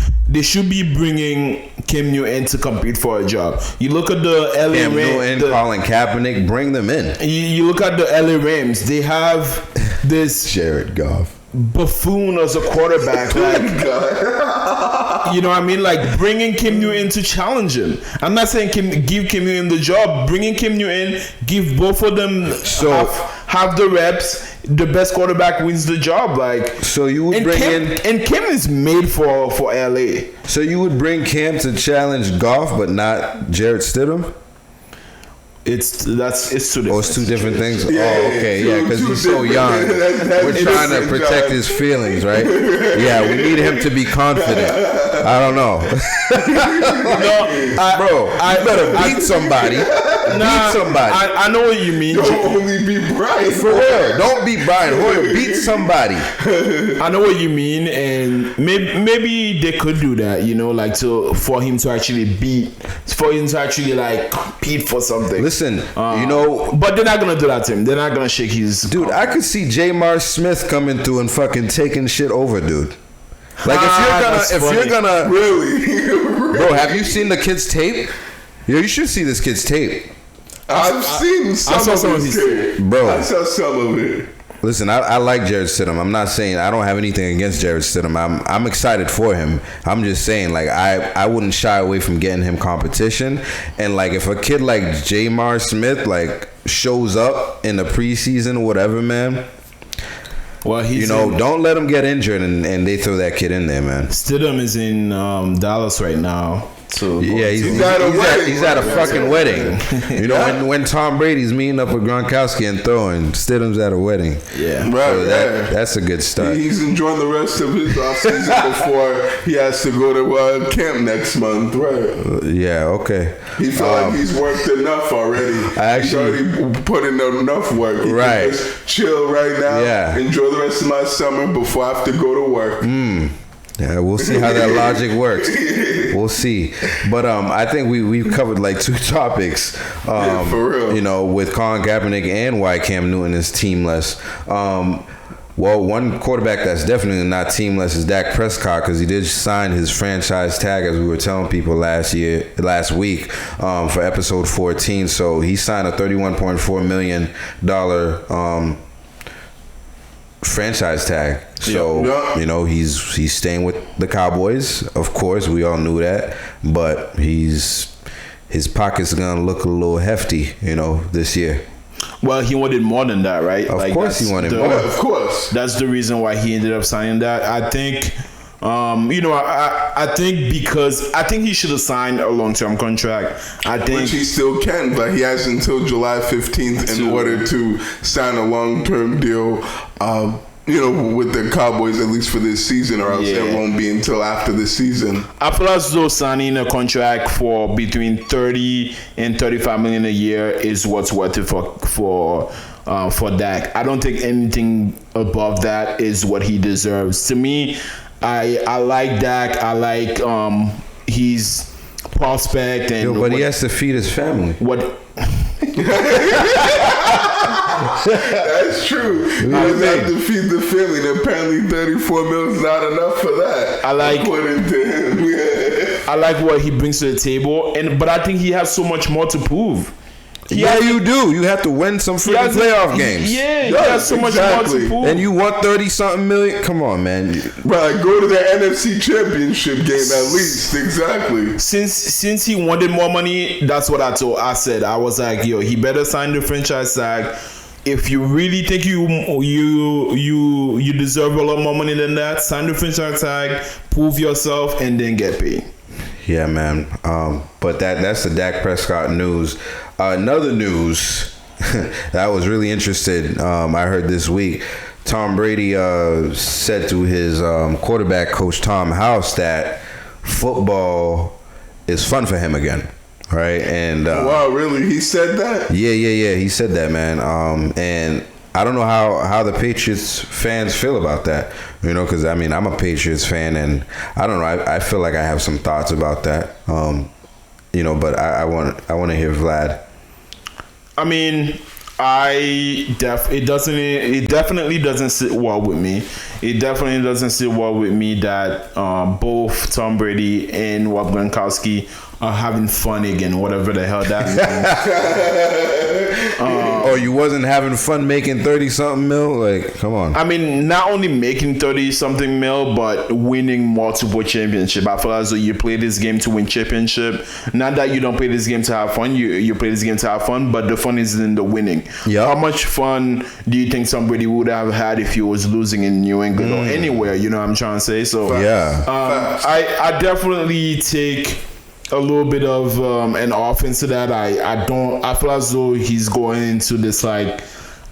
Cam Newton to compete for a job. You look at the LA Rams, Colin Kaepernick, bring them in. You look at the LA Rams. They have this Jared Goff buffoon as a quarterback. You know what I mean? Like bringing Cam Newton to challenge him. I'm not saying give Cam Newton the job. Bringing Cam Newton, give both of them have the reps. The best quarterback wins the job. Like so, you would and Cam is made for LA. So you would bring Cam to challenge Goff, but not Jared Stidham. It's two different. Oh, it's two different things. Yeah, okay, yeah, because he's so young. We're trying to protect his feelings, right? Yeah, we need him to be confident. I don't know, you better beat somebody. Beat somebody. I know what you mean. Don't only be Brian. For real, don't beat Brian Hoyer. Beat somebody. I know what you mean, and maybe they could do that. Like for him to actually like compete for something. Listen, but they're not gonna do that to him. They're not gonna shake his. Dude, I could see J.Mar Smith coming through and fucking taking shit over, dude. Like if you're gonna really, bro, have you seen the kid's tape? Yo, you should see this kid's tape. I've seen some of his tape. Bro, I saw some of it. Listen, I like Jared Stidham. I'm not saying I don't have anything against Jared Stidham. I'm excited for him. I'm just saying, like, I wouldn't shy away from getting him competition. And like, if a kid like J.Mar Smith like shows up in the preseason, whatever, man. Well, don't let him get injured and they throw that kid in there, man. Stidham is in Dallas right now. So yeah, he's at a fucking wedding. When Tom Brady's meeting up with Gronkowski and throwing, Stidham's at a wedding. Yeah, right. So that's a good start. He's enjoying the rest of his offseason before he has to go to camp next month. Right. Yeah. Okay. He felt like he's worked enough already. He's already put in enough work. He can just chill right now. Yeah. Enjoy the rest of my summer before I have to go to work. Yeah, we'll see how that logic works. We'll see. But I think we've covered like two topics. For real. With Colin Kaepernick and why Cam Newton is teamless. Well, one quarterback that's definitely not teamless is Dak Prescott, because he did sign his franchise tag, as we were telling people last week, for episode 14. So he signed a $31.4 million franchise tag. So you know he's staying with the Cowboys. Of course, we all knew that, but his pockets are gonna look a little hefty, you know, this year. Well, he wanted more than that, right? Of course, he wanted more. Of course, that's the reason why he ended up signing that. I think. You know, I think because I think he should have signed a long-term contract. I think which he still can, but he has until July 15th in order to sign a long-term deal. You know, with the Cowboys, at least for this season, or else it won't be until after the season. I feel as though signing a contract for between 30 and 35 million a year is what's worth it for Dak. I don't think anything above that is what he deserves. To me, I like Dak. I like his prospect and. But he has to feed his family. What? That's true. He doesn't have to feed the family. And apparently, 34 mil is not enough for that. According to him. I like what he brings to the table, but I think he has so much more to prove. You do. You have to win some freaking playoff games. Yeah, he has so much more to prove. And you want 30-something million? Come on, man. Right, go to the NFC Championship game at least. Exactly. Since he wanted more money, that's what I said. I was like, yo, he better sign the franchise tag. If you really think you deserve a lot more money than that, sign the franchise tag, prove yourself, and then get paid. Yeah, man. But that's the Dak Prescott news. Another news that I was really interested. I heard this week, Tom Brady said to his quarterback coach Tom House that football is fun for him again. Right, and wow, really? He said that? Yeah. He said that, man. And I don't know how the Patriots fans feel about that. You know, because I mean, I'm a Patriots fan, and I don't know. I feel like I have some thoughts about that. You know, but I want to hear Vlad. I mean, it definitely doesn't sit well with me. It definitely doesn't sit well with me that both Tom Brady and Rob Gronkowski are having fun again, whatever the hell that means. You wasn't having fun making 30-something mil? Like, come on. I mean, not only making 30-something mil, but winning multiple championship. I feel as though you play this game to win championship. Not that you don't play this game to have fun. You play this game to have fun, but the fun is in the winning. Yep. How much fun do you think somebody would have had if he was losing in New England or anywhere? You know what I'm trying to say? So yeah. I definitely take a little bit of an offense to that. I feel as though he's going into this like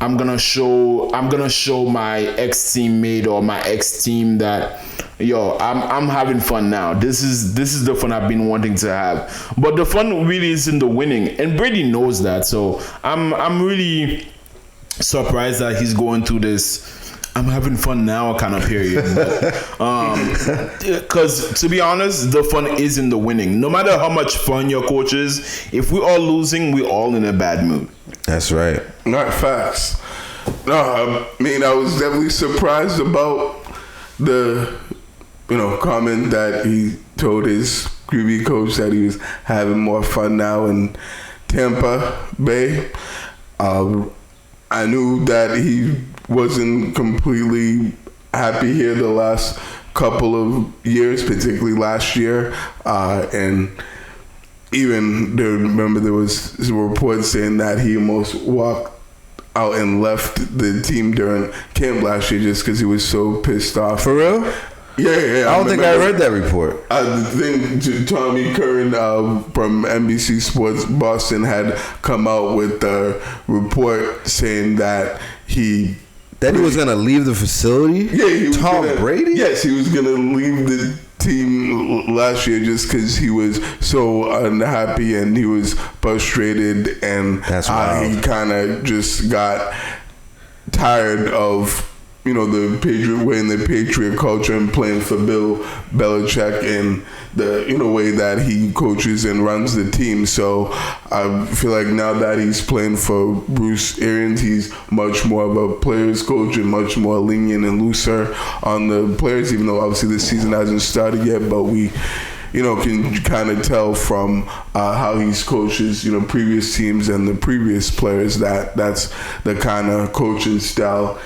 I'm gonna show my ex teammate or my ex team that I'm having fun now. This is the fun I've been wanting to have. But the fun really is in the winning, and Brady knows that. So I'm really surprised that he's going through this I'm having fun now kind of period. Because to be honest, the fun is in the winning. No matter how much fun your coach is, if we're all losing, we're all in a bad mood. That's right. Not facts. No, I mean, I was definitely surprised about the, comment that he told his QB coach that he was having more fun now in Tampa Bay. I knew that he wasn't completely happy here the last couple of years, particularly last year. And even remember there was a report saying that he almost walked out and left the team during camp last year just because he was so pissed off. For real? Yeah. I don't think I read that report. I think Tommy Curran from NBC Sports Boston had come out with a report saying that he was going to leave the facility? Yeah, he was Tom Brady? Yes, he was going to leave the team last year just because he was so unhappy and he was frustrated, and he kind of just got tired of the Patriot way and the Patriot culture and playing for Bill Belichick and the way that he coaches and runs the team. So I feel like now that he's playing for Bruce Arians, he's much more of a players coach and much more lenient and looser on the players, even though obviously the season hasn't started yet, but we can kind of tell from how he's coaches, previous teams and the previous players that that's the kind of coaching style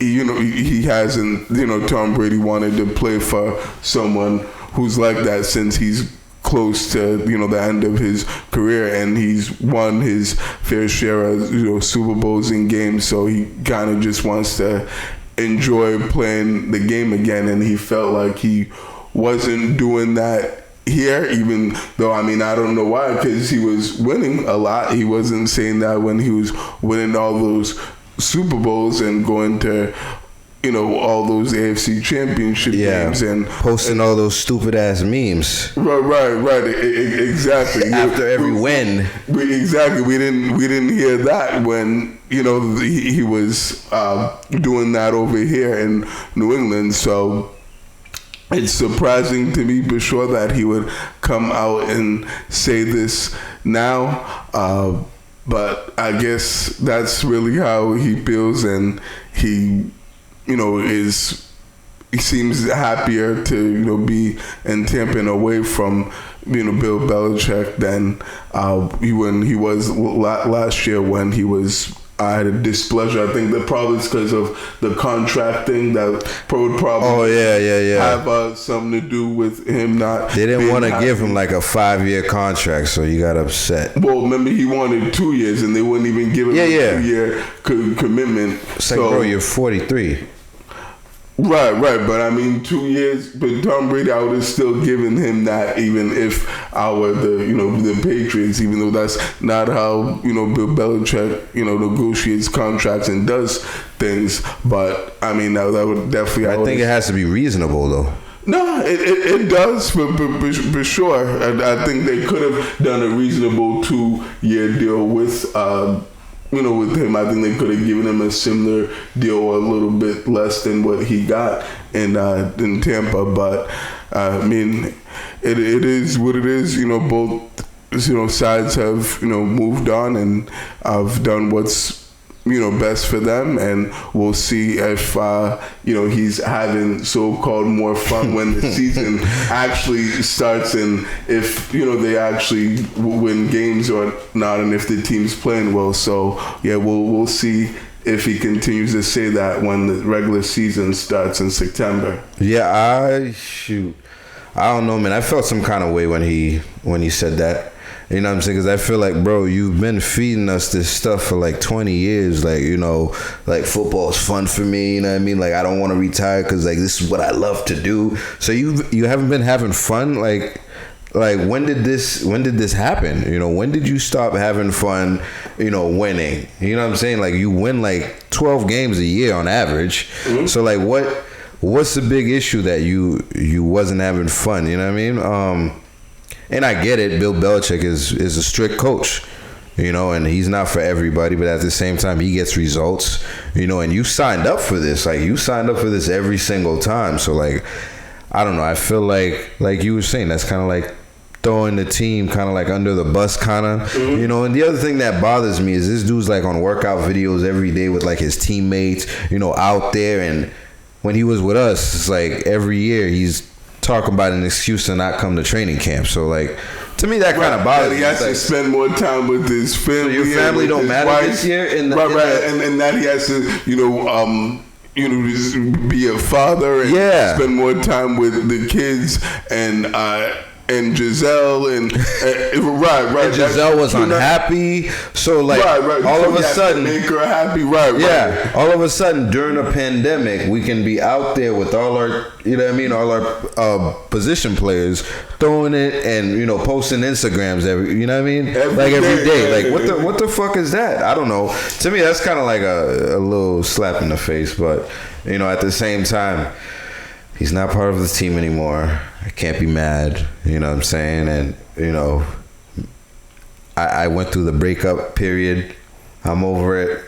he hasn't, Tom Brady wanted to play for someone who's like that since he's close to, the end of his career, and he's won his fair share of, Super Bowls and games, so he kind of just wants to enjoy playing the game again, and he felt like he wasn't doing that here, even though, I don't know why, because he was winning a lot. He wasn't saying that when he was winning all those Super Bowls and going to, all those AFC Championship games and posting all those stupid ass memes. Right. Exactly. After every win. Exactly. We didn't hear that when he was doing that over here in New England. So it's surprising to me for sure that he would come out and say this now. But I guess that's really how he feels, and he he seems happier to, be in Tampa and away from, Bill Belichick than when he was last year when he was had a displeasure. I think that probably is because of the contract thing that would probably have something to do with him not. They didn't want to give him like a 5-year contract, so you got upset. Well, remember he wanted 2 years, and they wouldn't even give him a 2-year commitment. It's like, bro, you're 43. Right, but 2 years, but Tom Brady, I would have still given him that, even if I were the Patriots, even though that's not how, Bill Belichick, negotiates contracts and does things. But, that would definitely... I think it has to be reasonable, though. No, it does, for sure. I think they could have done a reasonable 2-year deal with... with him. I think they could have given him a similar deal or a little bit less than what he got in Tampa. But it is what it is. Both sides have moved on and have done what's best for them, and we'll see if he's having so-called more fun when the season actually starts, and if they actually win games or not, and if the team's playing well. So we'll see if he continues to say that when the regular season starts in September. I don't know, man. I felt some kind of way when he said that. You know what I'm saying? Because I feel like, bro, you've been feeding us this stuff for like 20 years. Like, like football is fun for me. You know what I mean? Like, I don't want to retire because like this is what I love to do. So you haven't been having fun. Like when did this happen? When did you stop having fun? Winning. You know what I'm saying? Like you win like 12 games a year on average. Mm-hmm. So like what's the big issue that you wasn't having fun? You know what I mean? And I get it. Bill Belichick is a strict coach, and he's not for everybody. But at the same time, he gets results, and you signed up for this. Like, you signed up for this every single time. So, like, I don't know. I feel like you were saying, that's kind of like throwing the team kind of like under the bus kind of, mm-hmm. And the other thing that bothers me is this dude's like on workout videos every day with like his teammates, out there. And when he was with us, it's like every year he's talk about an excuse to not come to training camp. So like, to me that kind of bothers me. He has to spend more time with his family. So your family don't matter wife. This year, and that he has to be a father and spend more time with the kids and Giselle and right. And Giselle was unhappy, so like all of a sudden make her happy, right. All of a sudden during a pandemic, we can be out there with all our, all our position players throwing it and posting Instagrams every day. Like what the fuck is that? I don't know. To me, that's kind of like a little slap in the face, but at the same time, he's not part of the team anymore. I can't be mad, you know what I'm saying? And, I went through the breakup period. I'm over it.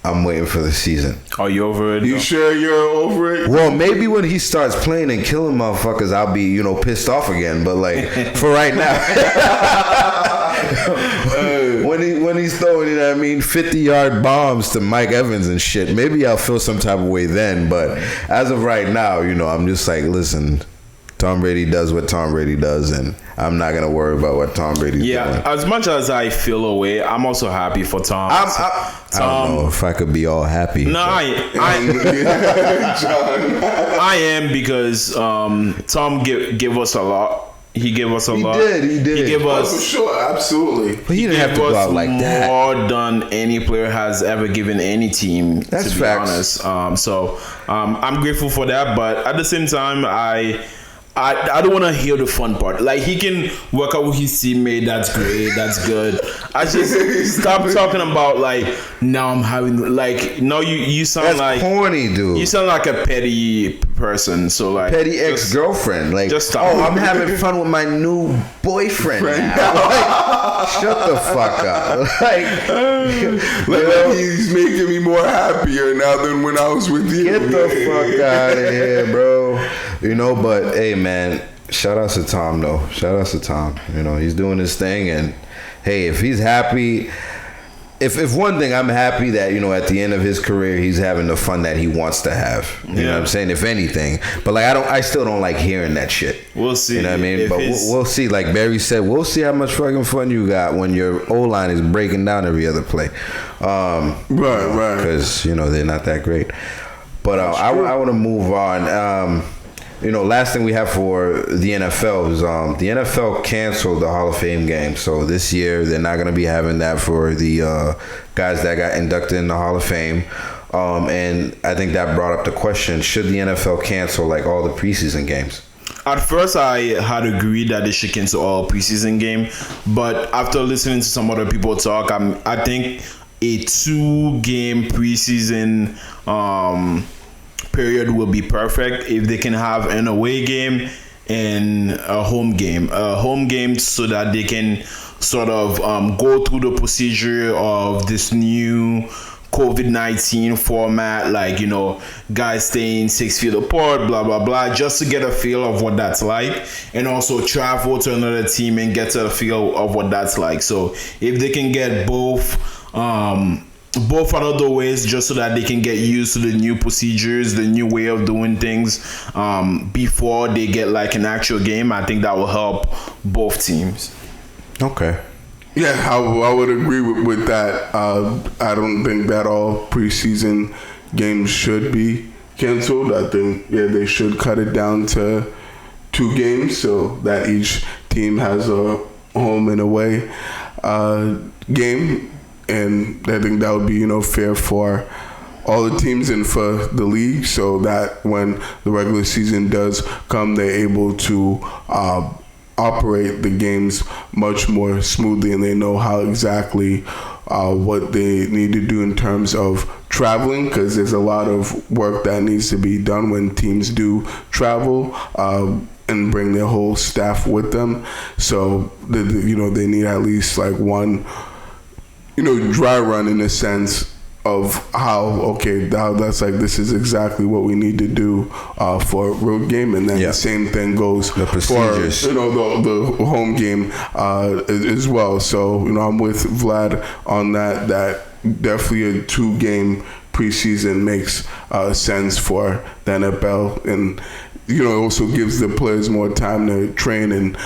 I'm waiting for the season. Are you over it? You sure you're over it? Well, maybe when he starts playing and killing motherfuckers, I'll be, pissed off again. But, like, for right now, when he's throwing, 50-yard bombs to Mike Evans and shit, maybe I'll feel some type of way then. But as of right now, I'm just like, listen, Tom Brady does what Tom Brady does, and I'm not gonna worry about what Tom Brady's doing. As much as I feel away, I'm also happy for Tom. I don't know if I could be all happy. No, I am, because Tom gave us a lot. He gave us a lot. He did. He gave us, for sure, absolutely. But he didn't have to go out like that. More than any player has ever given any team. That's to be facts. honest. So I'm grateful for that. But at the same time, I don't want to hear the fun part. Like, he can work out with his teammate. That's great. That's good. I just stop talking about, like, now I'm having, like, no, you sound That's like corny, dude. You sound like a petty person. So, like, Petty ex-girlfriend. Like, just stop. oh, I'm having fun with my new boyfriend now. Like, shut the fuck up. Like, he's making me more happier now than when I was with you. get the fuck out of here, bro. You know, but hey, man, shout outs to Tom, though. Shout outs to Tom. You know, he's doing his thing, and hey, if he's happy, if one thing, I'm happy that, you know, at the end of his career, he's having the fun that he wants to have. You know what I'm saying? If anything, but like, I still don't like hearing that shit. We'll see. You know what I mean? But we'll see. Like Barry said, we'll see how much fucking fun you got when your O-line is breaking down every other play. Right. Because, you know, they're not that great. But I want to move on. You know, last thing we have for the NFL is the NFL canceled the Hall of Fame game. So this year they're not going to be having that for the guys that got inducted in the Hall of Fame. And I think that brought up the question, should the NFL cancel like all the preseason games? At first, I had agreed that they should cancel all preseason game, but after listening to some other people talk, I think a 2-game preseason period will be perfect if they can have an away game and a home game. So that they can sort of go through the procedure of this new COVID-19 format, like, you know, guys staying 6 feet apart, blah blah blah, just to get a feel of what that's like, and also travel to another team and get a feel of what that's like. So if they can get both out of the ways, just so that they can get used to the new procedures, the new way of doing things, before they get like an actual game, I think that will help both teams. Okay. Yeah, I would agree with that. I don't think that all preseason games should be canceled. I think, they should cut it down to 2 games so that each team has a home and away game. And I think that would be, fair for all the teams and for the league, so that when the regular season does come, they're able to operate the games much more smoothly, and they know how exactly what they need to do in terms of traveling, because there's a lot of work that needs to be done when teams do travel and bring their whole staff with them. So they need at least like one dry run, in a sense of how that's like, this is exactly what we need to do for a road game, and then the same thing goes the procedures for the home game as well. So I'm with Vlad on that definitely a 2-game preseason makes sense for the NFL, and it also gives the players more time to train and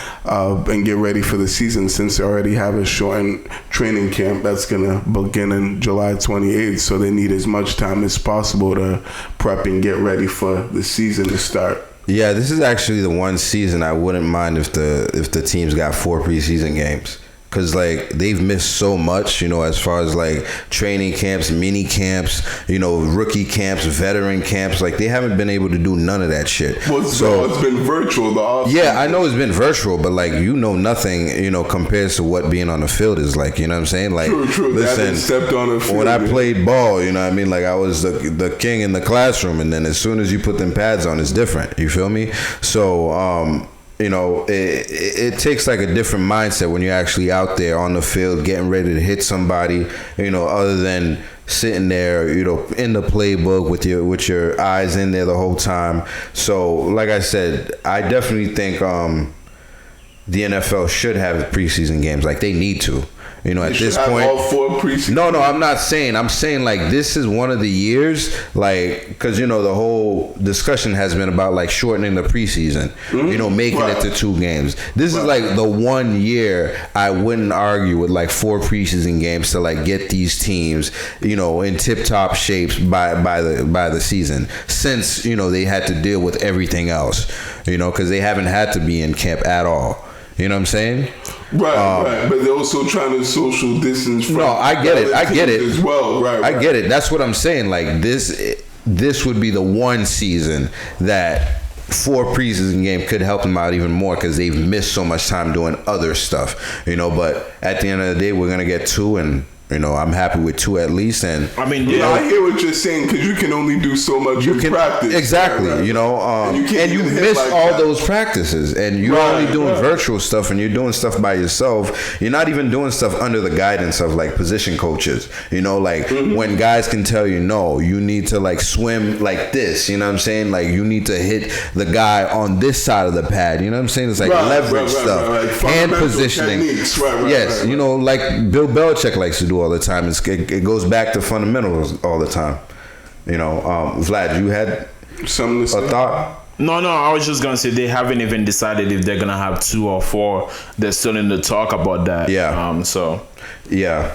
get ready for the season, since they already have a shortened training camp that's going to begin in July 28th. So they need as much time as possible to prep and get ready for the season to start. Yeah, this is actually the one season I wouldn't mind if the teams got 4 preseason games. Because, like, they've missed so much, as far as, like, training camps, mini camps, rookie camps, veteran camps. Like, they haven't been able to do none of that shit. So it's been virtual. Yeah, I know it's been virtual, but, like, nothing, compares to what being on the field is like. You know what I'm saying? Like, True. Listen, stepped on the field, when I played ball, you know what I mean? Like, I was the king in the classroom, and then as soon as you put them pads on, it's different. You feel me? So, it takes like a different mindset when you're actually out there on the field getting ready to hit somebody, other than sitting there, in the playbook with your eyes in there the whole time. So, like I said, I definitely think the NFL should have preseason games. Like, they need to. You know, at They this should have point, all 4 preseason. no, I'm not saying. I'm saying like this is one of the years, like, because you know the whole discussion has been about like shortening the preseason. You know, making it to 2 games. This is like the one year I wouldn't argue with like 4 preseason games to like get these teams, you know, in tip top shapes by the season. Since you know they had to deal with everything else, you know, because they haven't had to be in camp at all. You know what I'm saying? Right. But they're also trying to social distance from. No, I get it. As well, right. I get it. That's what I'm saying. Like this would be the one season that 4 preseason game could help them out even more because they've missed so much time doing other stuff, you know. But at the end of the day, we're gonna get 2, and you know I'm happy with 2 at least. And I mean, I hear what you're saying because you can only do so much in practice. Exactly, right. you know, and you miss like all those practices, and you're only doing virtual stuff, and you're doing stuff by yourself. You're not even doing stuff under the guidance of like position coaches. You know, like when guys can tell you, no, you need to like swim like this. You know what I'm saying? Like you need to hit the guy on this side of the pad. You know what I'm saying? It's like leverage stuff, right. hand positioning. Yes, you know, like Bill Belichick likes to do all the time. It goes back to fundamentals all the time. You know, Vlad, you had something to say? A thought? No, I was just gonna say they haven't even decided if they're gonna have 2 or 4. They're still in the talk about that. Yeah. So. Yeah.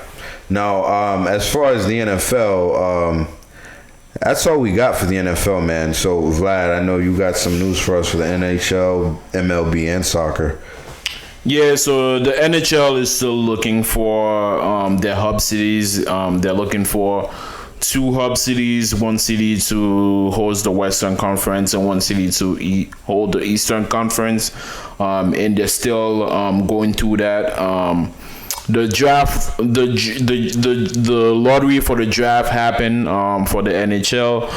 Now, as far as the NFL, that's all we got for the NFL, man. So, Vlad, I know you got some news for us for the NHL, MLB, and soccer. Yeah, so the NHL is still looking for their hub cities. They're looking for 2 hub cities, 1 city to host the Western Conference and 1 city to hold the Eastern Conference. And they're still going through that. The draft, the lottery for the draft happened for the NHL.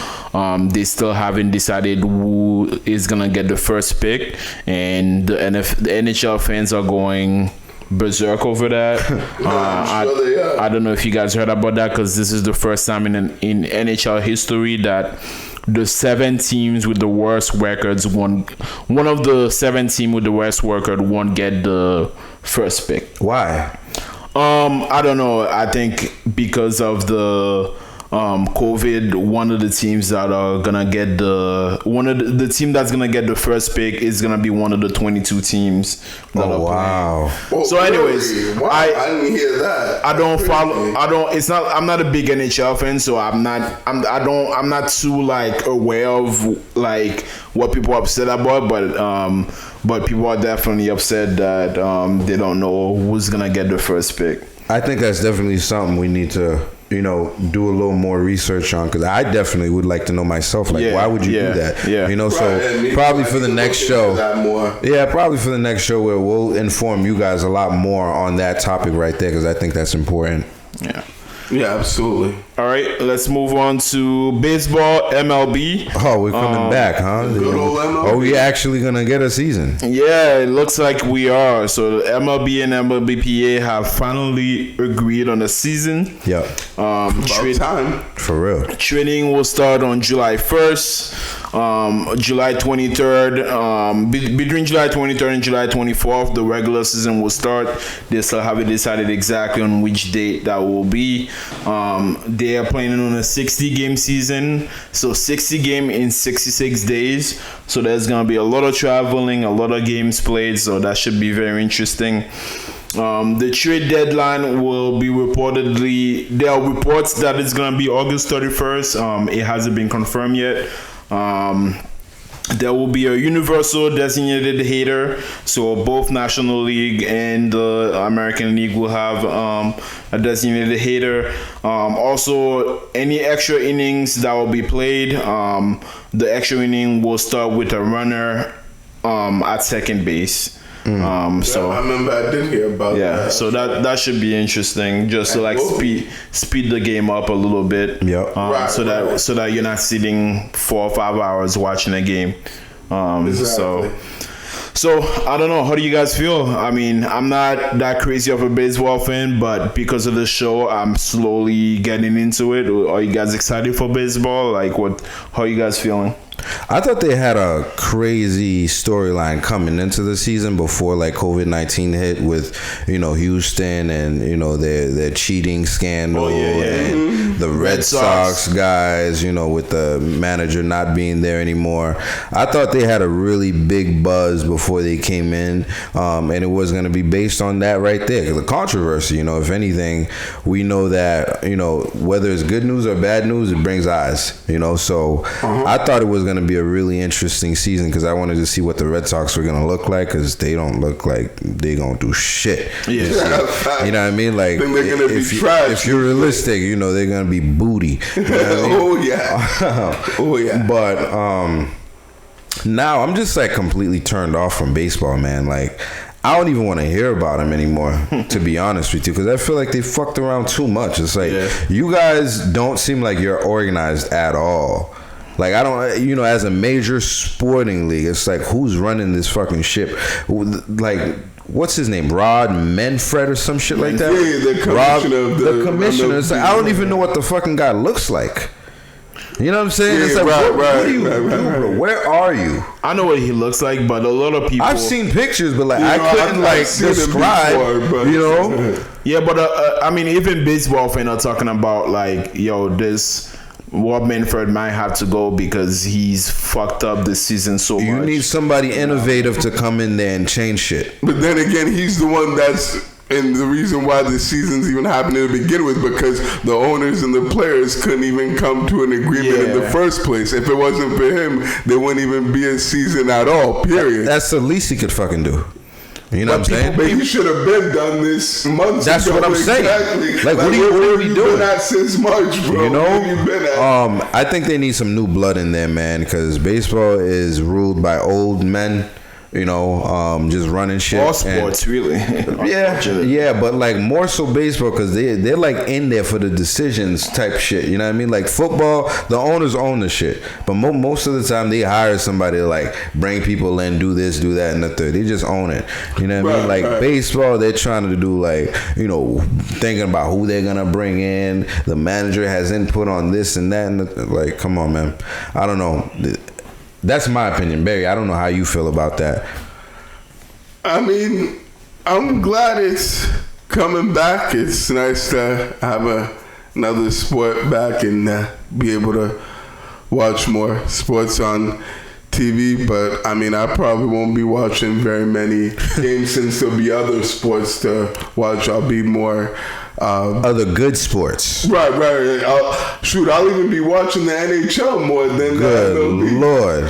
They still haven't decided who is gonna get the first pick, and the NHL fans are going berserk over that. I don't know if you guys heard about that because this is the first time in NHL history that the 7 teams with the worst records one of the 7 teams with the worst record won't get the first pick. Why? I don't know. I think because of the COVID, one of the teams that are gonna get the team that's gonna get the first pick is gonna be one of the 22 teams that are playing. So, anyways, really? I didn't hear that. I don't follow. I'm not a big NHL fan, so I'm not too like aware of like what people are upset about, but people are definitely upset that they don't know who's gonna get the first pick. I think that's definitely something we need to, you know, do a little more research on, because I definitely would like to know myself, like, why would you do that? Yeah. You know, so probably for the next show. Probably for the next show where we'll inform you guys a lot more on that topic right there, because I think that's important. Yeah, absolutely. All right, let's move on to baseball, MLB. Oh, we're coming back, huh? Good old MLB. Are we actually going to get a season? Yeah, it looks like we are. So the MLB and MLBPA have finally agreed on a season. Yeah. About time. For real. Training will start on July 1st, July 23rd. Between July 23rd and July 24th, the regular season will start. They still haven't decided exactly on which date that will be. They are planning on a 60-game season, so 60 game in 66 days. So there's gonna be a lot of traveling, a lot of games played. So that should be very interesting. The trade deadline will be reportedly. There are reports that it's gonna be August 31st. It hasn't been confirmed yet. There will be a universal designated hitter, so both National League and the American League will have a designated hitter. Also, any extra innings that will be played, the extra inning will start with a runner at second base. So I remember I did hear about that. Yeah, so that should be interesting, just to like speed the game up a little bit. Yep. So that you're not sitting 4 or 5 hours watching a game. Exactly. So I don't know. How do you guys feel? I mean, I'm not that crazy of a baseball fan, but because of the show, I'm slowly getting into it. Are you guys excited for baseball? Like, how are you guys feeling? I thought they had a crazy storyline coming into the season before like COVID-19 hit with, Houston and, their cheating scandal and the Red Sox guys, with the manager not being there anymore. I thought they had a really big buzz before they came in, and it was going to be based on that right there. The controversy, if anything, we know that, whether it's good news or bad news, it brings eyes, so I thought it was going to be a really interesting season because I wanted to see what the Red Sox were going to look like because they don't look like they going to do shit. Yeah. You know what I mean? Like, they're going to be trash. If you're realistic, they're going to be booty. You know what I mean? Oh, yeah. But now I'm just like completely turned off from baseball, man. Like, I don't even want to hear about them anymore, to be honest with you, because I feel like they fucked around too much. It's like, you guys don't seem like you're organized at all. Like, I don't, as a major sporting league, it's like, who's running this fucking ship? Like, what's his name? Rod Manfred or some shit like that? Yeah, the commissioner. The commissioner. It's like, I don't even know what the fucking guy looks like. You know what I'm saying? Yeah, it's like, what do you do, right. bro? Where are you? I know what he looks like, but a lot of people... I've seen pictures, but like, I couldn't describe, before, Yeah, but I mean, even baseball fans are talking about like, this... Rob Manfred might have to go because he's fucked up this season so much. You need somebody innovative to come in there and change shit. But then again, he's the one that's... And the reason why the season's even happening to begin with, because the owners and the players couldn't even come to an agreement in the first place. If it wasn't for him, there wouldn't even be a season at all, period. That's the least he could fucking do. You know what I'm saying? But he should have been done this months ago. That's what I'm saying. Like, what are you doing? Been at since March, bro. Where you been at? I think they need some new blood in there, man, because baseball is ruled by old men. Just running shit. All sports, really. Yeah, but like more so baseball because they're like in there for the decisions type shit. You know what I mean? Like football, the owners own the shit, but most of the time they hire somebody to like bring people in, do this, do that, and the third. They just own it. You know what I mean? Like baseball, they're trying to do like thinking about who they're gonna bring in. The manager has input on this and that, and like, come on, man. I don't know. That's my opinion, Barry. I don't know how you feel about that. I mean, I'm glad it's coming back. It's nice to have another sport back and be able to watch more sports on TV. But, I mean, I probably won't be watching very many games since there'll be other sports to watch. I'll be more... other good sports. Right. I'll even be watching the NHL more than good the MLB. Lord.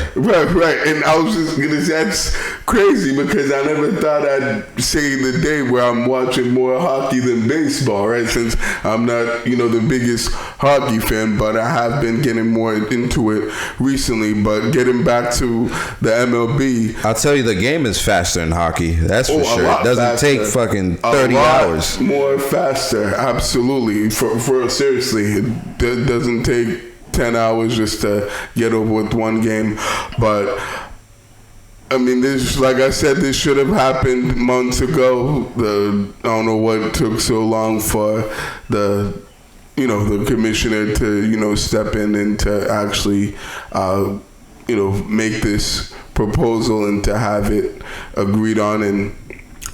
Right. And I was just gonna say that's crazy because I never thought I'd say the day where I'm watching more hockey than baseball, right? Since I'm not, the biggest hockey fan, but I have been getting more into it recently. But getting back to the MLB, I'll tell you, the game is faster in hockey. That's for sure. It doesn't take fucking 30 hours. More faster. Absolutely. For seriously, it doesn't take 10 hours just to get over with one game. But I mean, this, like I said, this should have happened months ago. I don't know what took so long for the commissioner to step in and to actually make this proposal and to have it agreed on and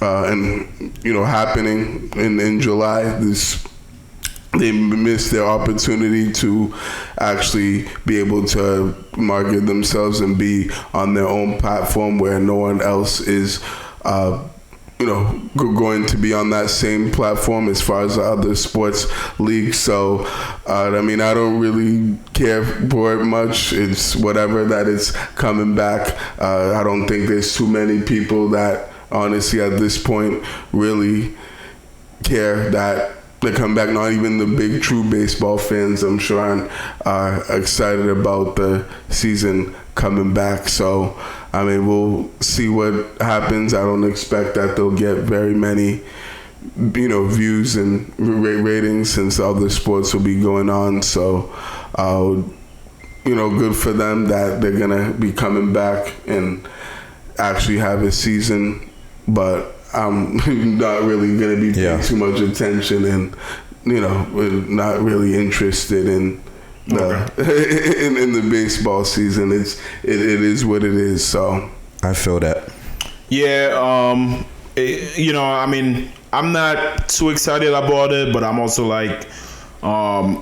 happening in July. They missed their opportunity to actually be able to market themselves and be on their own platform where no one else is going to be on that same platform as far as the other sports leagues. So I mean, I don't really care for it much. It's whatever that it's coming back. I don't think there's too many people that honestly at this point really care that they come back. Not even the big true baseball fans, I'm sure, are excited about the season coming back. So I mean, we'll see what happens. I don't expect that they'll get very many views and ratings since other sports will be going on. So good for them that they're gonna be coming back and actually have a season, but I'm not really going to be paying too much attention, and we're not really interested in in the baseball season. It is what it is. So I feel that. Yeah, I mean, I'm not too excited about it, but I'm also like,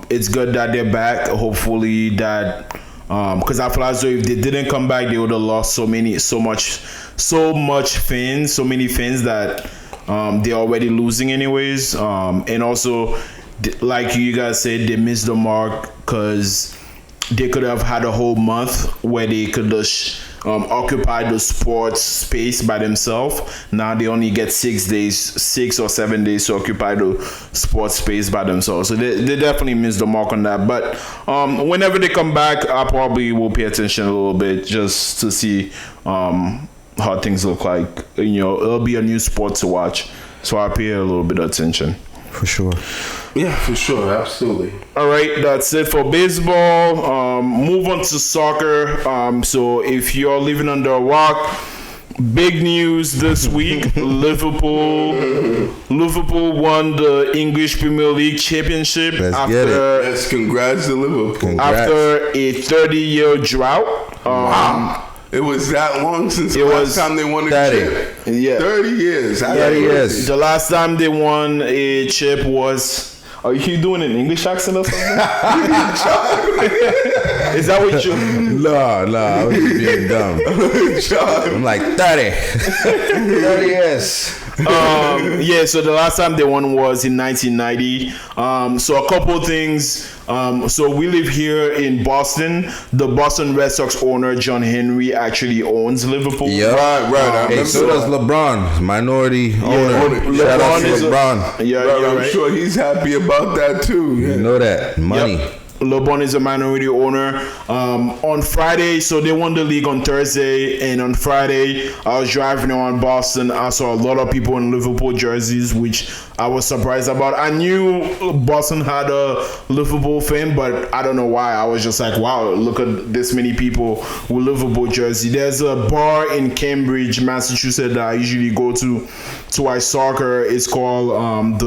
it's good that they're back. Hopefully that, because I feel as though if they didn't come back, they would have lost so many fans that they're already losing anyways. And also, like you guys said, they missed the mark because they could have had a whole month where they could just occupy the sports space by themselves. Now they only get 6 or 7 days to occupy the sports space by themselves. So they definitely missed the mark on that. But whenever they come back, I probably will pay attention a little bit just to see how things look like. It'll be a new sport to watch. So I'll pay a little bit of attention. For sure. Yeah, for sure. Absolutely. All right, that's it for baseball. Move on to soccer. So if you're living under a rock, big news this week. Liverpool won the English Premier League championship Yes, congrats to Liverpool. After a 30-year drought. Wow. It was that long since the last time they won a chip. Yeah. 30 years. 30 years. The last time they won a chip was... Are you doing an English accent or something? Is that what you... No, I was just being dumb. I'm like 30. 30 years. So the last time they won was in 1990. So a couple things. So we live here in Boston. The Boston Red Sox owner, John Henry, actually owns Liverpool. Yeah, right. Hey, so does LeBron, minority owner. Shout out to LeBron. I'm sure he's happy about that too. You know that. Money. Yep. LeBron is a minority owner. On Friday, so they won the league on Thursday, and on Friday, I was driving around Boston. I saw a lot of people in Liverpool jerseys, which I was surprised about. I knew Boston had a Liverpool fan, but I don't know why. I was just like, wow, look at this many people with Liverpool jersey. There's a bar in Cambridge, Massachusetts that I usually go to watch soccer. It's called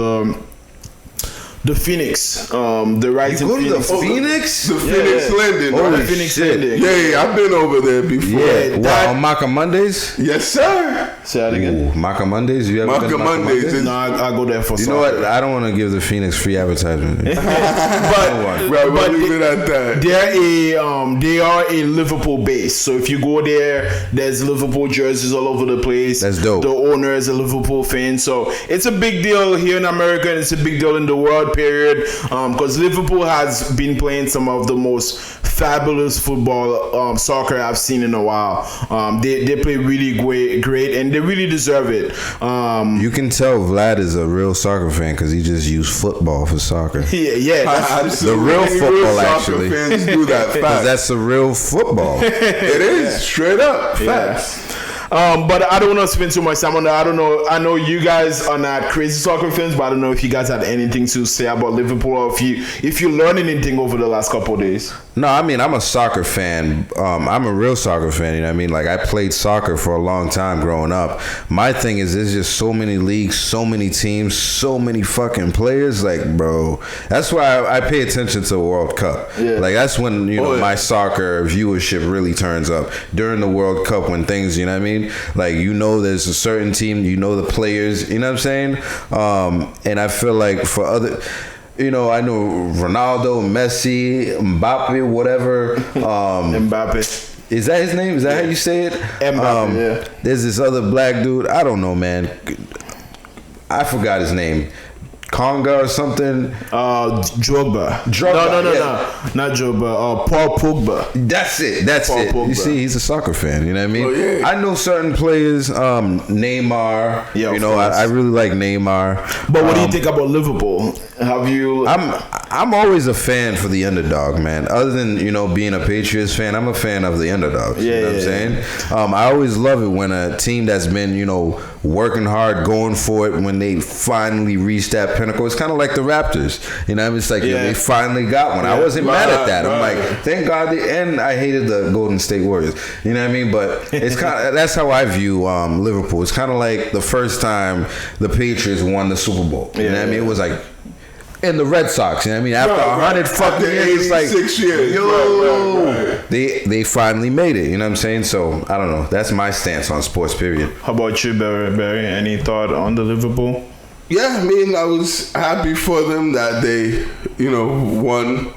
the Phoenix, the Rising Phoenix. The Phoenix? The Phoenix Landing. Oh, the Phoenix Landing. Yeah, I've been over there before. Yeah, on Maca Mondays? Yes, sir. Say that again. Maca Mondays? You ever been to Maca Mondays? No, I go there for You soccer. know what? I don't want to give the Phoenix free advertisement. We'll leave it at that. They are a Liverpool base. So if you go there, there's Liverpool jerseys all over the place. That's dope. The owner is a Liverpool fan. So it's a big deal here in America, and it's a big deal in the world, period. Because Liverpool has been playing some of the most fabulous football, soccer I've seen in a while. They play really great, and they really deserve it. You can tell Vlad is a real soccer fan because he just used football for soccer. Yeah. That's the real football, actually. Fans do that. Because that's the real football. It is straight up facts. But I don't want to spend too much time on that. I don't know. I know you guys are not crazy soccer fans, but I don't know if you guys had anything to say about Liverpool, or if you learned anything over the last couple of days. No, I mean, I'm a soccer fan. I'm a real soccer fan. You know what I mean? Like, I played soccer for a long time growing up. My thing is, there's just so many leagues, so many teams, so many fucking players. Like, bro, that's why I pay attention to the World Cup. Yeah. Like, that's when, my soccer viewership really turns up. During the World Cup, when things, you know what I mean? Like, there's a certain team, the players, you know what I'm saying? And I feel like for other... I know Ronaldo, Messi, Mbappe, whatever. Mbappe. Is that his name? Is that how you say it? Mbappe, yeah. There's this other black dude. I don't know, man. I forgot his name. Conga or something. Drogba. No, not Drogba. Paul Pogba. That's it. Pogba. You see, he's a soccer fan. You know what I mean? Oh, yeah. I know certain players. Neymar. Yeah, I really like Neymar. But what do you think about Liverpool? Have you? I'm always a fan for the underdog, man. Other than being a Patriots fan, I'm a fan of the underdogs. Yeah, you know what I'm saying? I always love it when a team that's been working hard, going for it, when they finally reach that pinnacle. It's kind of like the Raptors. It's like they finally got one. I wasn't mad at that. I'm like, thank God. And I hated the Golden State Warriors. You know what I mean? But it's kind of that's how I view Liverpool. It's kind of like the first time the Patriots won the Super Bowl. You know what I mean? It was like. And the Red Sox, you know what I mean? After 100 fucking years, it's like 6 years. They finally made it. You know what I'm saying? So I don't know. That's my stance on sports. Period. How about you, Barry? Any thought on the Liverpool? Yeah, I mean, I was happy for them that they, won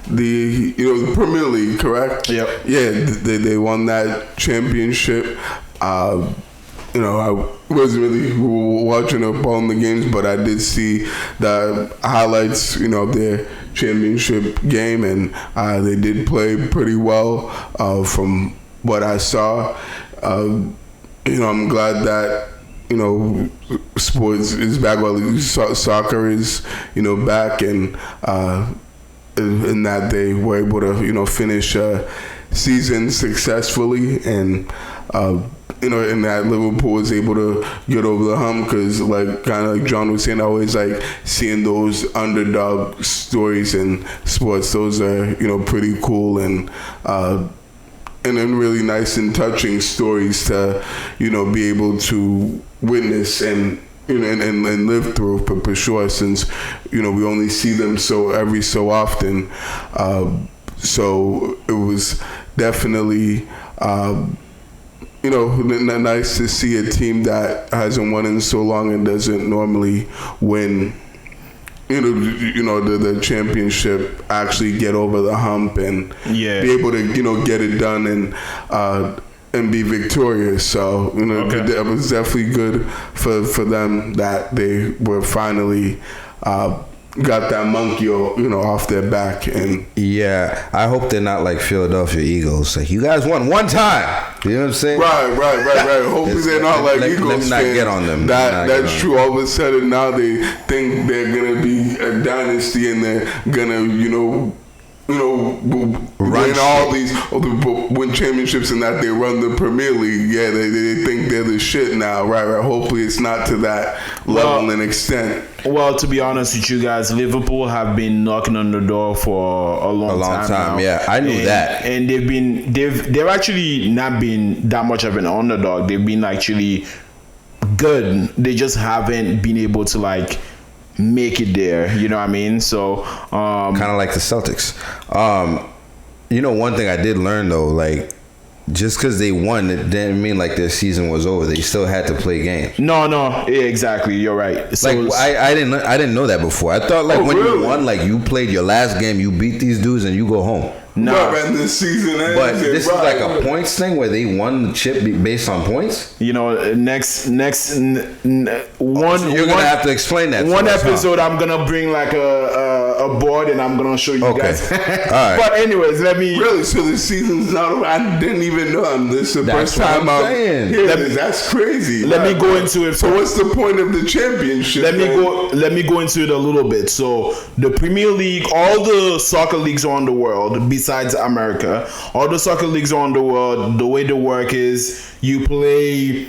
the Premier League, correct? Yep. Yeah, they won that championship. I wasn't really watching up on the games, but I did see the highlights, of their championship game, and they did play pretty well from what I saw. I'm glad that sports is back. Well, soccer is back, and in that they were able to finish season successfully, and and that Liverpool was able to get over the hump, because kind of like John was saying, I always like seeing those underdog stories in sports. Those are pretty cool, and then really nice and touching stories to be able to witness and and live through for sure, since we only see them every so often. So it was definitely nice to see a team that hasn't won in so long and doesn't normally win the championship actually get over the hump and be able to get it done and be victorious. So it was definitely good for them that they were finally got that monkey off their back. And yeah, I hope they're not like Philadelphia Eagles. Like, you guys won one time. You know what I'm saying? Right. Hopefully they're not like Eagles let me not fans. get on them. That's true. All of a sudden now they think they're gonna be a dynasty, and they're gonna win championships, and that they run the Premier League. Yeah, they think they're the shit now. Right. Hopefully it's not to that level and extent. Well, to be honest with you guys, Liverpool have been knocking on the door for a long time now. Yeah, I knew that. And they've actually not been that much of an underdog. They've been actually good. They just haven't been able to make it there. You know what I mean? So kind of like the Celtics. One thing I did learn though, just because they won, it didn't mean their season was over. They still had to play games. No, yeah, exactly. You're right. So I didn't know that before. I thought when you won, you played your last game, you beat these dudes, and you go home. No, this season ends. But this is a points thing where they won the chip based on points. Next one. So you're gonna have to explain that. One episode, I'm gonna bring a board, and I'm gonna show you guys. All right. But anyways, let me. Really, so the season's not over. I didn't even know. This is the first time I'm hearing. That's crazy. Let me go into it. So what's the point of the championship? Let me go into it a little bit. So the Premier League, all the soccer leagues around the world, besides America, all the soccer leagues around the world, the way they work is you play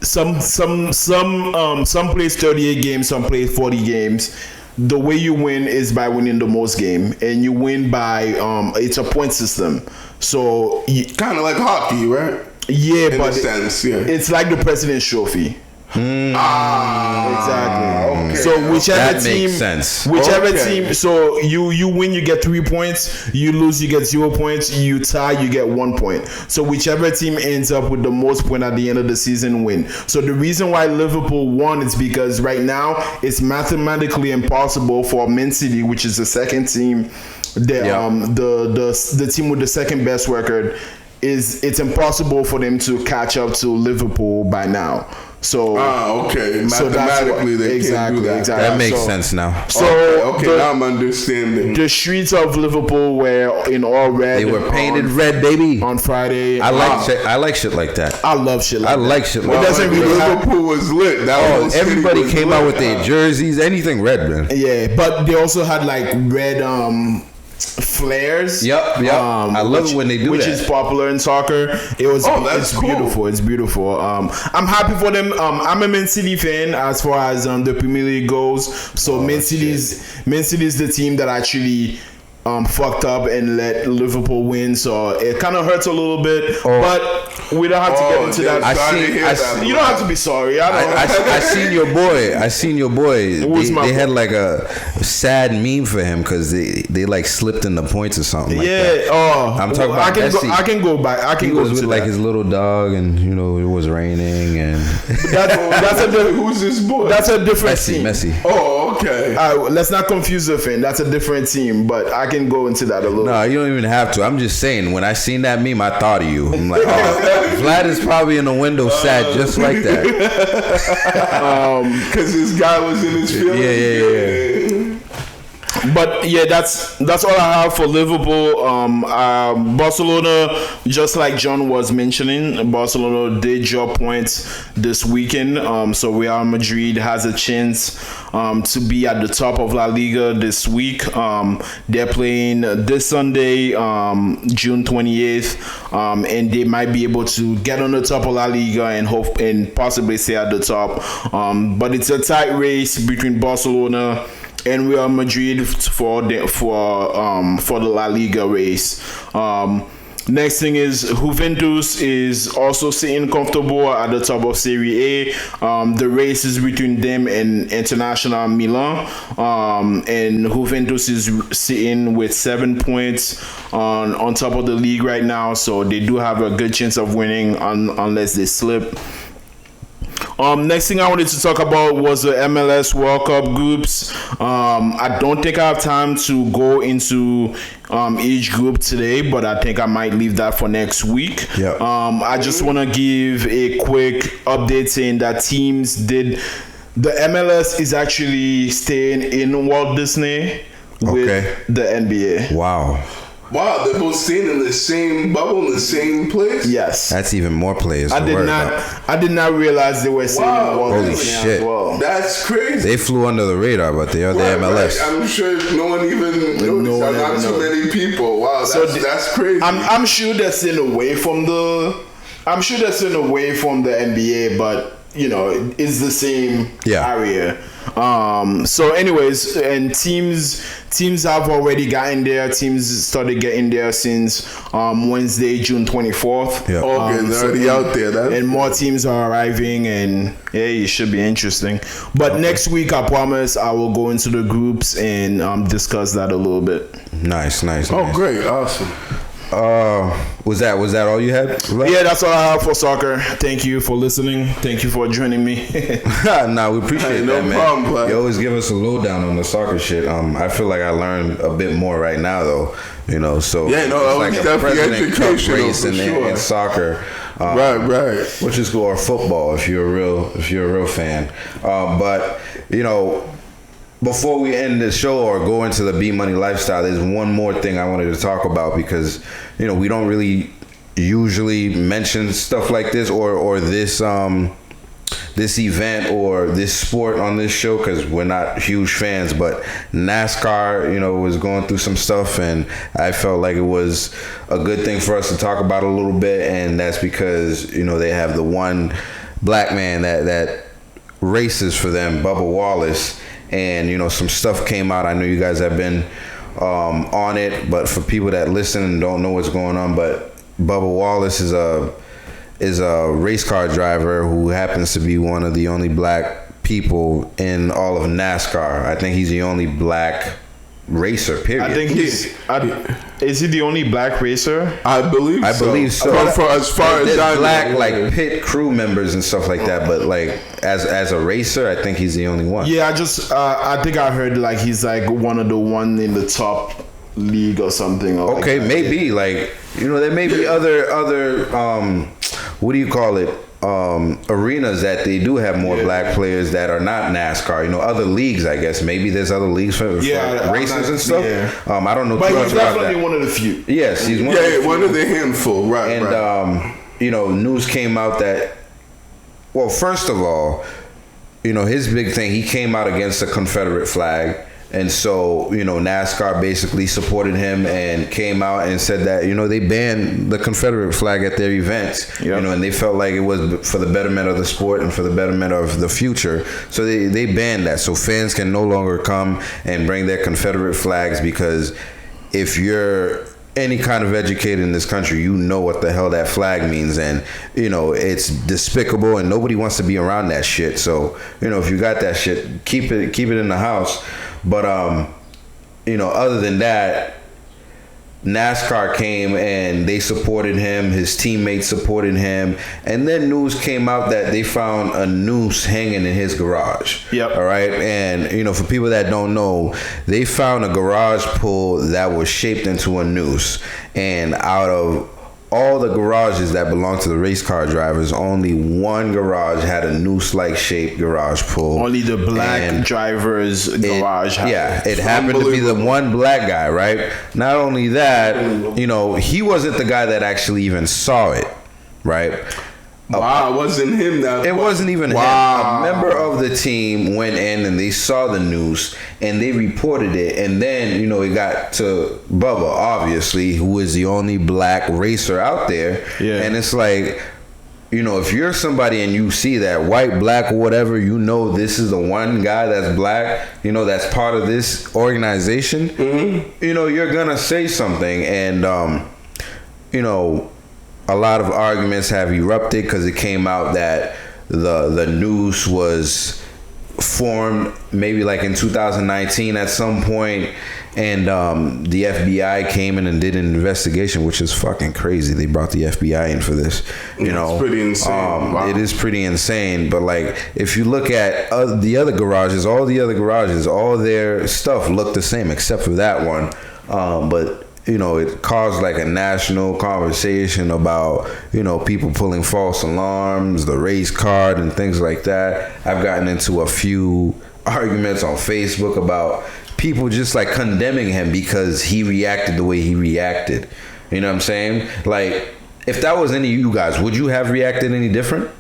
some plays 38 games, some play 40 games. The way you win is by winning the most game, and you win by it's a point system. So kind of like hockey, right? Yeah, in but a sense, it's like the President's Trophy. Exactly. Okay. So whichever that team, makes sense. Whichever team. So you win, you get 3 points. You lose, you get 0 points. You tie, you get 1 point. So whichever team ends up with the most point at the end of the season win. So the reason why Liverpool won is because right now it's mathematically impossible for Man City, which is the second team, the team with the second best record. it's impossible for them to catch up to Liverpool by now. So okay. So mathematically they can't do that. Exactly. That makes sense now. So okay, now I'm understanding. The streets of Liverpool were in all red. They were painted red, baby. On Friday. I like shit like that. I love shit like I that. like shit like It that. doesn't really Liverpool was lit. Everybody came out with their jerseys, anything red, man. Yeah, but they also had like red flares. Yep. I love it when they do which that. is popular in soccer. It's cool. beautiful. It's beautiful. I'm happy for them. I'm a Man City fan as far as the Premier League goes. So Man City is the team that actually fucked up and let Liverpool win. So it kind of hurts a little bit, but we don't have to get into that. You don't have to be sorry. I seen your boy. They had like a sad meme for him because they like slipped in the points or something. Like that. I'm talking about Messi. I can go back. He was with like his little dog, and it was raining, and who's this boy? That's a different team. Messi. Oh, okay. Let's not confuse the thing. That's a different team, but I can go into that a little. No, you don't even have to. I'm just saying, when I seen that meme, I thought of you. I'm like, Vlad is probably in the window sad just like that. Because this guy was in his field. Yeah. But yeah, that's all I have for Liverpool. Barcelona, just like John was mentioning, Barcelona did drop points this weekend. So Real Madrid has a chance to be at the top of La Liga this week. They're playing this Sunday, June 28th, and they might be able to get on the top of La Liga and possibly stay at the top. But it's a tight race between Barcelona and Real Madrid for the La Liga race. Next thing is Juventus is also sitting comfortable at the top of Serie A. The race is between them and International Milan. And Juventus is sitting with 7 points on top of the league right now. So they do have a good chance of winning unless they slip. Next thing I wanted to talk about was the MLS World Cup groups. I don't think I have time to go into each group today, but I think I might leave that for next week. Yeah. I just want to give a quick update saying that teams did. The MLS is actually staying in Walt Disney with the NBA. Wow, they're both staying in the same bubble in the same place? Yes. That's even more players. I did not realize they were staying in Walt Holy Disney shit. as well. That's crazy. They flew under the radar, but they are the MLS. Right. I'm sure no one even noticed. Not too many people. Wow, that's crazy. I'm sure they're staying away from the NBA, but it's the same area. So anyways, and teams have already gotten there. Teams started getting there since Wednesday, June 24th. Yeah. They're already out there. And more teams are arriving, and it should be interesting. But next week, I promise I will go into the groups and discuss that a little bit. Nice. Oh, great. Awesome. Was that all you had? Yeah, that's all I have for soccer. Thank you for listening. Thank you for joining me. Nah, we appreciate that, man. Problem, bud. You always give us a lowdown on the soccer shit. I feel like I learned a bit more right now, though. So it's like a definitely President Cup educational race for sure. in soccer. Right. Which is cool, or football if you're a real fan. But before we end the show or go into the B Money lifestyle, there's one more thing I wanted to talk about because we don't really usually mention stuff like this or this this event or this sport on this show because we're not huge fans. But NASCAR, was going through some stuff, and I felt like it was a good thing for us to talk about a little bit, and that's because they have the one black man that races for them, Bubba Wallace. And some stuff came out. I know you guys have been on it, but for people that listen and don't know what's going on, but Bubba Wallace is a race car driver who happens to be one of the only black people in all of NASCAR. I think he's the only black racer, period. I think is he the only black racer? I believe so. As far as there's black like pit crew members and stuff like that, but like as a racer, I think he's the only one. Yeah, I think I heard like he's like one in the top league or something. Or Okay, like maybe like there may be other what do you call it? Arenas that they do have more black players that are not NASCAR. Other leagues. I guess maybe there's other leagues for races and stuff. Yeah. I don't know. But too he's much about definitely that. one of the few. Yes, he's one. One of the handful. Right. And news came out that. Well, first of all, his big thing. He came out against the Confederate flag. And so, NASCAR basically supported him and came out and said that, they banned the Confederate flag at their events, and they felt like it was for the betterment of the sport and for the betterment of the future. So they banned that. So fans can no longer come and bring their Confederate flags, because if you're any kind of educated in this country, you know what the hell that flag means, and it's despicable, and nobody wants to be around that shit. So if you got that shit, keep it in the house. But other than that, NASCAR came and they supported him. His teammates supported him, and then news came out that they found a noose hanging in his garage. Yep. All right, and for people that don't know, they found a garage pull that was shaped into a noose, and out of all the garages that belong to the race car drivers, only one garage had a noose-like shaped garage pull. Only the black driver's garage. It happened to be the one black guy, right? Not only that, he wasn't the guy that actually even saw it, right? Wow, it wasn't him that. It wasn't even him. A member of the team went in and they saw the news and they reported it. And then, it got to Bubba, obviously, who is the only black racer out there. Yeah. And it's like, if you're somebody and you see that white, black, or whatever, this is the one guy that's black, that's part of this organization, you're going to say something. And, a lot of arguments have erupted because it came out that the noose was formed maybe like in 2019 at some point, and the FBI came in and did an investigation, which is fucking crazy. They brought the FBI in for this. It's pretty insane. It is pretty insane. But like, if you look at the other garages, all their stuff looked the same except for that one. But it caused like a national conversation about, people pulling false alarms, the race card and things like that. I've gotten into a few arguments on Facebook about people just like condemning him because he reacted the way he reacted. You know what I'm saying? Like, if that was any of you guys, would you have reacted any different?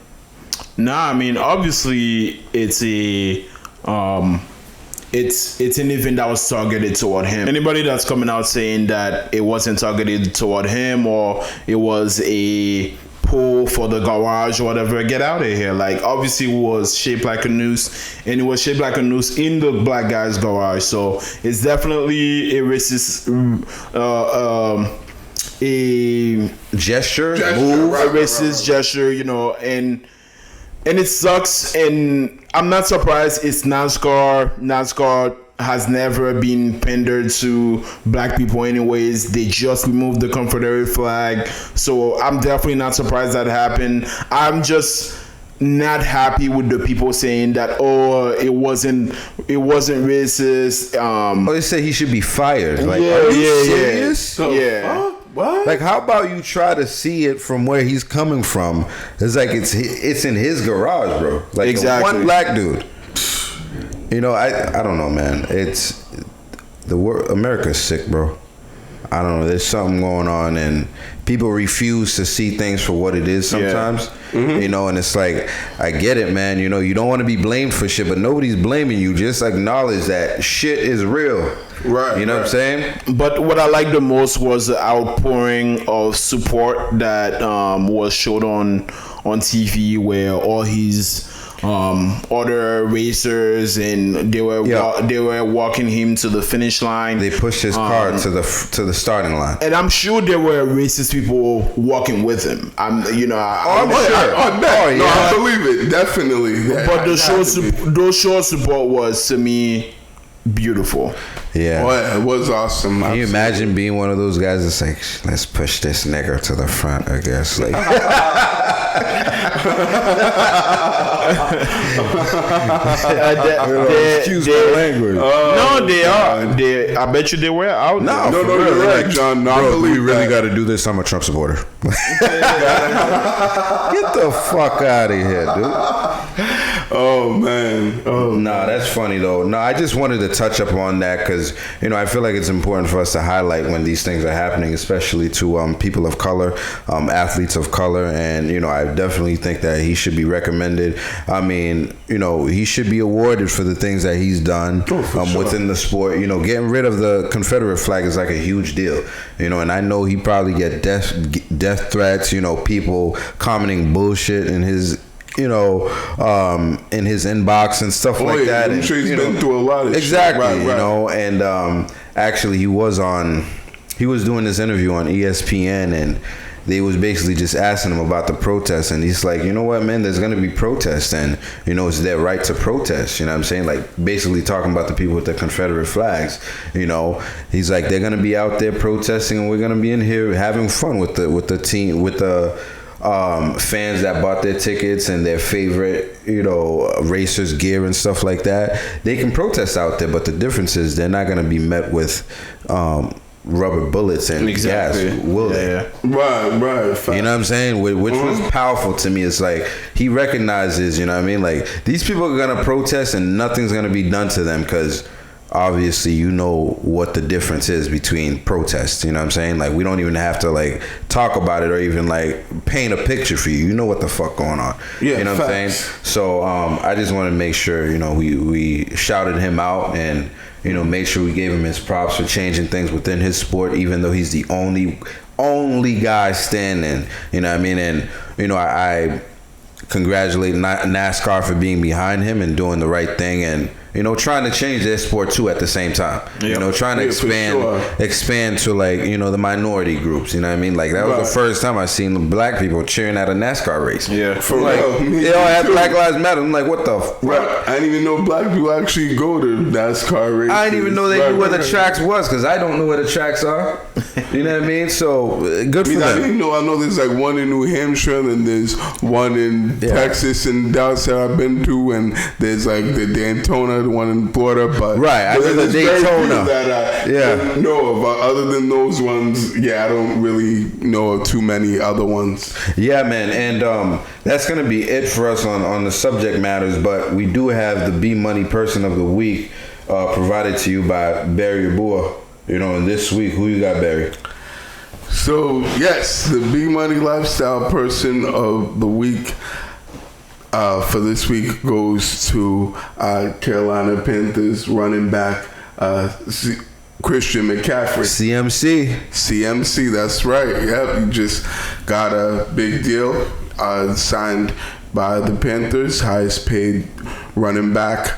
Nah, I mean, obviously it's an event that was targeted toward him. Anybody that's coming out saying that it wasn't targeted toward him or it was a pull for the garage or whatever, get out of here. Like, obviously it was shaped like a noose, and it was shaped like a noose in the black guy's garage. So it's definitely a racist a gesture, move, a racist gesture, and it sucks, and I'm not surprised it's NASCAR. NASCAR has never been pandered to black people anyways. They just removed the Confederate flag. So I'm definitely not surprised that happened. I'm just not happy with the people saying that, it wasn't racist. They said he should be fired. Like, yeah, are you yeah, serious? Yeah. What? Like, how about you try to see it from where he's coming from? It's like it's in his garage, bro. Like, exactly. One black dude. I don't know, man. It's the world. America's sick, bro. I don't know. There's something going on, and people refuse to see things for what it is sometimes. Yeah. Mm-hmm. And it's like, I get it, man. You don't want to be blamed for shit, but nobody's blaming you. Just acknowledge that shit is real. Right. You know what I'm saying? But what I liked the most was the outpouring of support that was showed on TV, where all his other racers and they were walking him to the finish line. They pushed his car to the starting line, and I'm sure there were racist people walking with him. I'm sure. I believe it definitely. But those show support was, to me, beautiful. Yeah. Well, it was awesome. Can you imagine being one of those guys that's like, let's push this nigger to the front, I guess. Like, Excuse my language. No, they are. I bet you they were out. No, there. for real, you're right, like, John. No, I bro, believe we really that. got to do this. I'm a Trump supporter. Get the fuck out of here, dude. Oh man. Nah, that's funny though. No, I just wanted to touch up on that because I feel like it's important for us to highlight when these things are happening, especially to people of color, athletes of color, and I definitely think that he should be recommended. I mean, he should be awarded for the things that he's done within the sport. Getting rid of the Confederate flag is like a huge deal. And I know he probably get death threats. People commenting bullshit in his in his inbox and stuff like that. I'm sure he's been through a lot of exactly, shit. Right. And actually he was doing this interview on ESPN, and they was basically just asking him about the protests, and he's like, you know what, man, there's gonna be protests, and it's their right to protest. You know what I'm saying? Like basically talking about the people with the Confederate flags. He's like, they're gonna be out there protesting, and we're gonna be in here having fun with the team, with the fans that bought their tickets and their favorite, racers gear and stuff like that. They can protest out there, but the difference is they're not going to be met with rubber bullets and gas, will they? Right. You know what I'm saying? Which was powerful to me. It's like he recognizes, like these people are going to protest and nothing's going to be done to them because obviously what the difference is between protests. You know what I'm saying? Like we don't even have to like talk about it or even like paint a picture for you. You know what the fuck going on. Yeah, you know what I'm saying? So I just want to make sure we shouted him out and made sure we gave him his props for changing things within his sport, even though he's the only guy standing. You know what I mean? And I congratulate NASCAR for being behind him and doing the right thing, and trying to change their sport too at the same time. Trying to expand to like the minority groups. You know what I mean? Like that was the first time I seen the black people cheering at a NASCAR race. Yeah, for like, real. They all had Black Lives Matter. I'm like, what the? Right. I didn't even know black people actually go to NASCAR races. I didn't even know they knew where the tracks was because I don't know where the tracks are. You know what I mean? So good for them. I didn't know. I know there's like one in New Hampshire and there's one in Texas and Dallas that I've been to, and there's like the Daytona, the one in Florida. But I know the Daytona that I don't know of. Other than those ones, I don't really know of too many other ones. Yeah, man, and that's gonna be it for us on the subject matters. But we do have the B Money Person of the Week provided to you by Barry Ebua. And this week, who you got, Barry? So yes, the B Money Lifestyle Person of the Week for this week goes to Carolina Panthers running back Christian McCaffrey. CMC, that's right. Yep, he just got a big deal signed by the Panthers, highest paid running back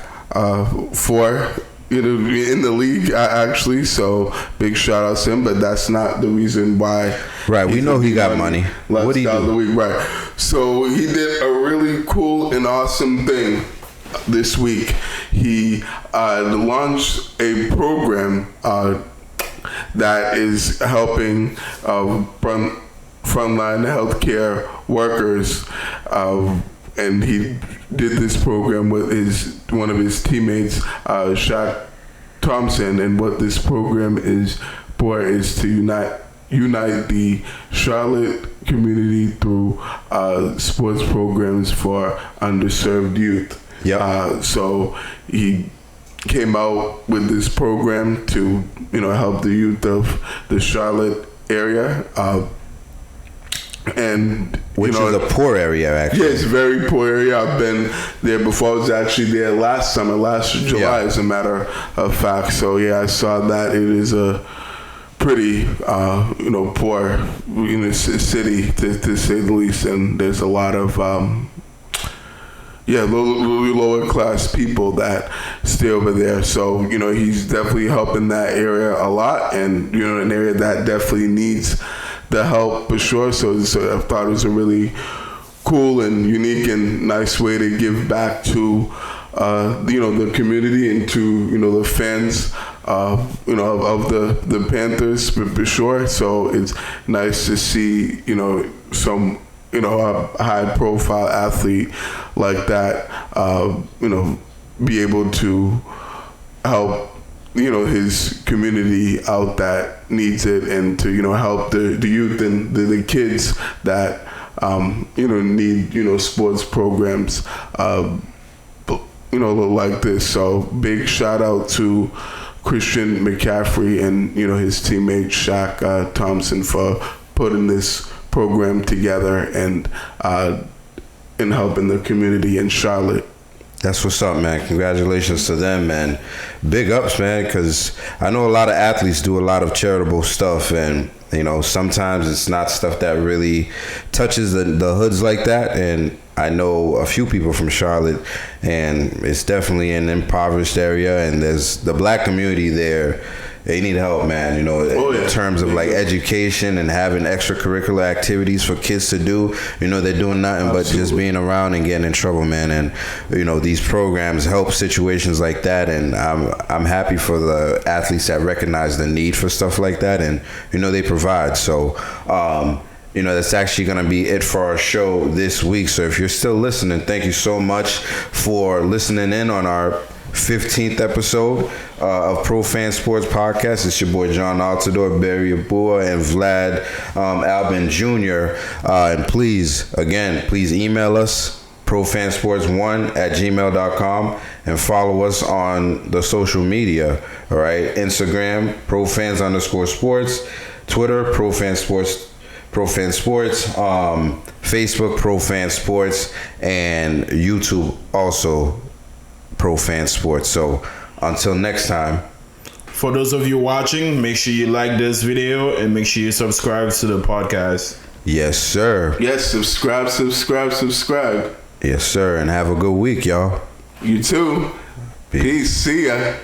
for in the league actually. So big shout out to him, but that's not the reason why. Right, we know he got money. What do he do? The week, right. So he did a really cool and awesome thing this week. He launched a program that is helping frontline healthcare workers, and he did this program with one of his teammates, Shaq Thompson. And what this program is for is to unite the Charlotte community through sports programs for underserved youth. Yeah. So he came out with this program to help the youth of the Charlotte area. And which is a poor area, actually. Yeah, it's a very poor area. I've been there before. I was actually there last July, as a matter of fact. So I saw that. It is a pretty poor city to say the least, and there's a lot of lower class people that stay over there. So he's definitely helping that area a lot, and an area that definitely needs the help for sure. So I thought it was a really cool and unique and nice way to give back to the community and to the fans of the Panthers for sure. So it's nice to see some a high profile athlete like that, be able to help his community out that needs it, and to help the youth and the kids that need sports programs like this. So big shout out to Christian McCaffrey and his teammate Shaq Thompson for putting this program together and helping the community in Charlotte. That's what's up, man. Congratulations to them, man. Big ups, man, because I know a lot of athletes do a lot of charitable stuff, and sometimes it's not stuff that really touches the hoods like that. And I know a few people from Charlotte, and it's definitely an impoverished area, and there's the black community there. They need help, man, in terms of like education and having extracurricular activities for kids to do. They're doing nothing but just being around and getting in trouble, man. And these programs help situations like that, and I'm happy for the athletes that recognize the need for stuff like that, and they provide. So that's actually going to be it for our show this week. So if you're still listening, thank you so much for listening in on our 15th episode of Pro Fan Sports Podcast. It's your boy John Altidor, Barry Ebua, and Vlad Albin Jr. And please email us profansports1@gmail.com and follow us on the social media. All right, Instagram profans_sports, Twitter profansports, Facebook Profan Sports, and YouTube also Pro Fan Sports. So until next time. For those of you watching, make sure you like this video and make sure you subscribe to the podcast. Yes, sir. Yes, subscribe. Yes, sir. And have a good week, y'all. You too. Peace. See ya.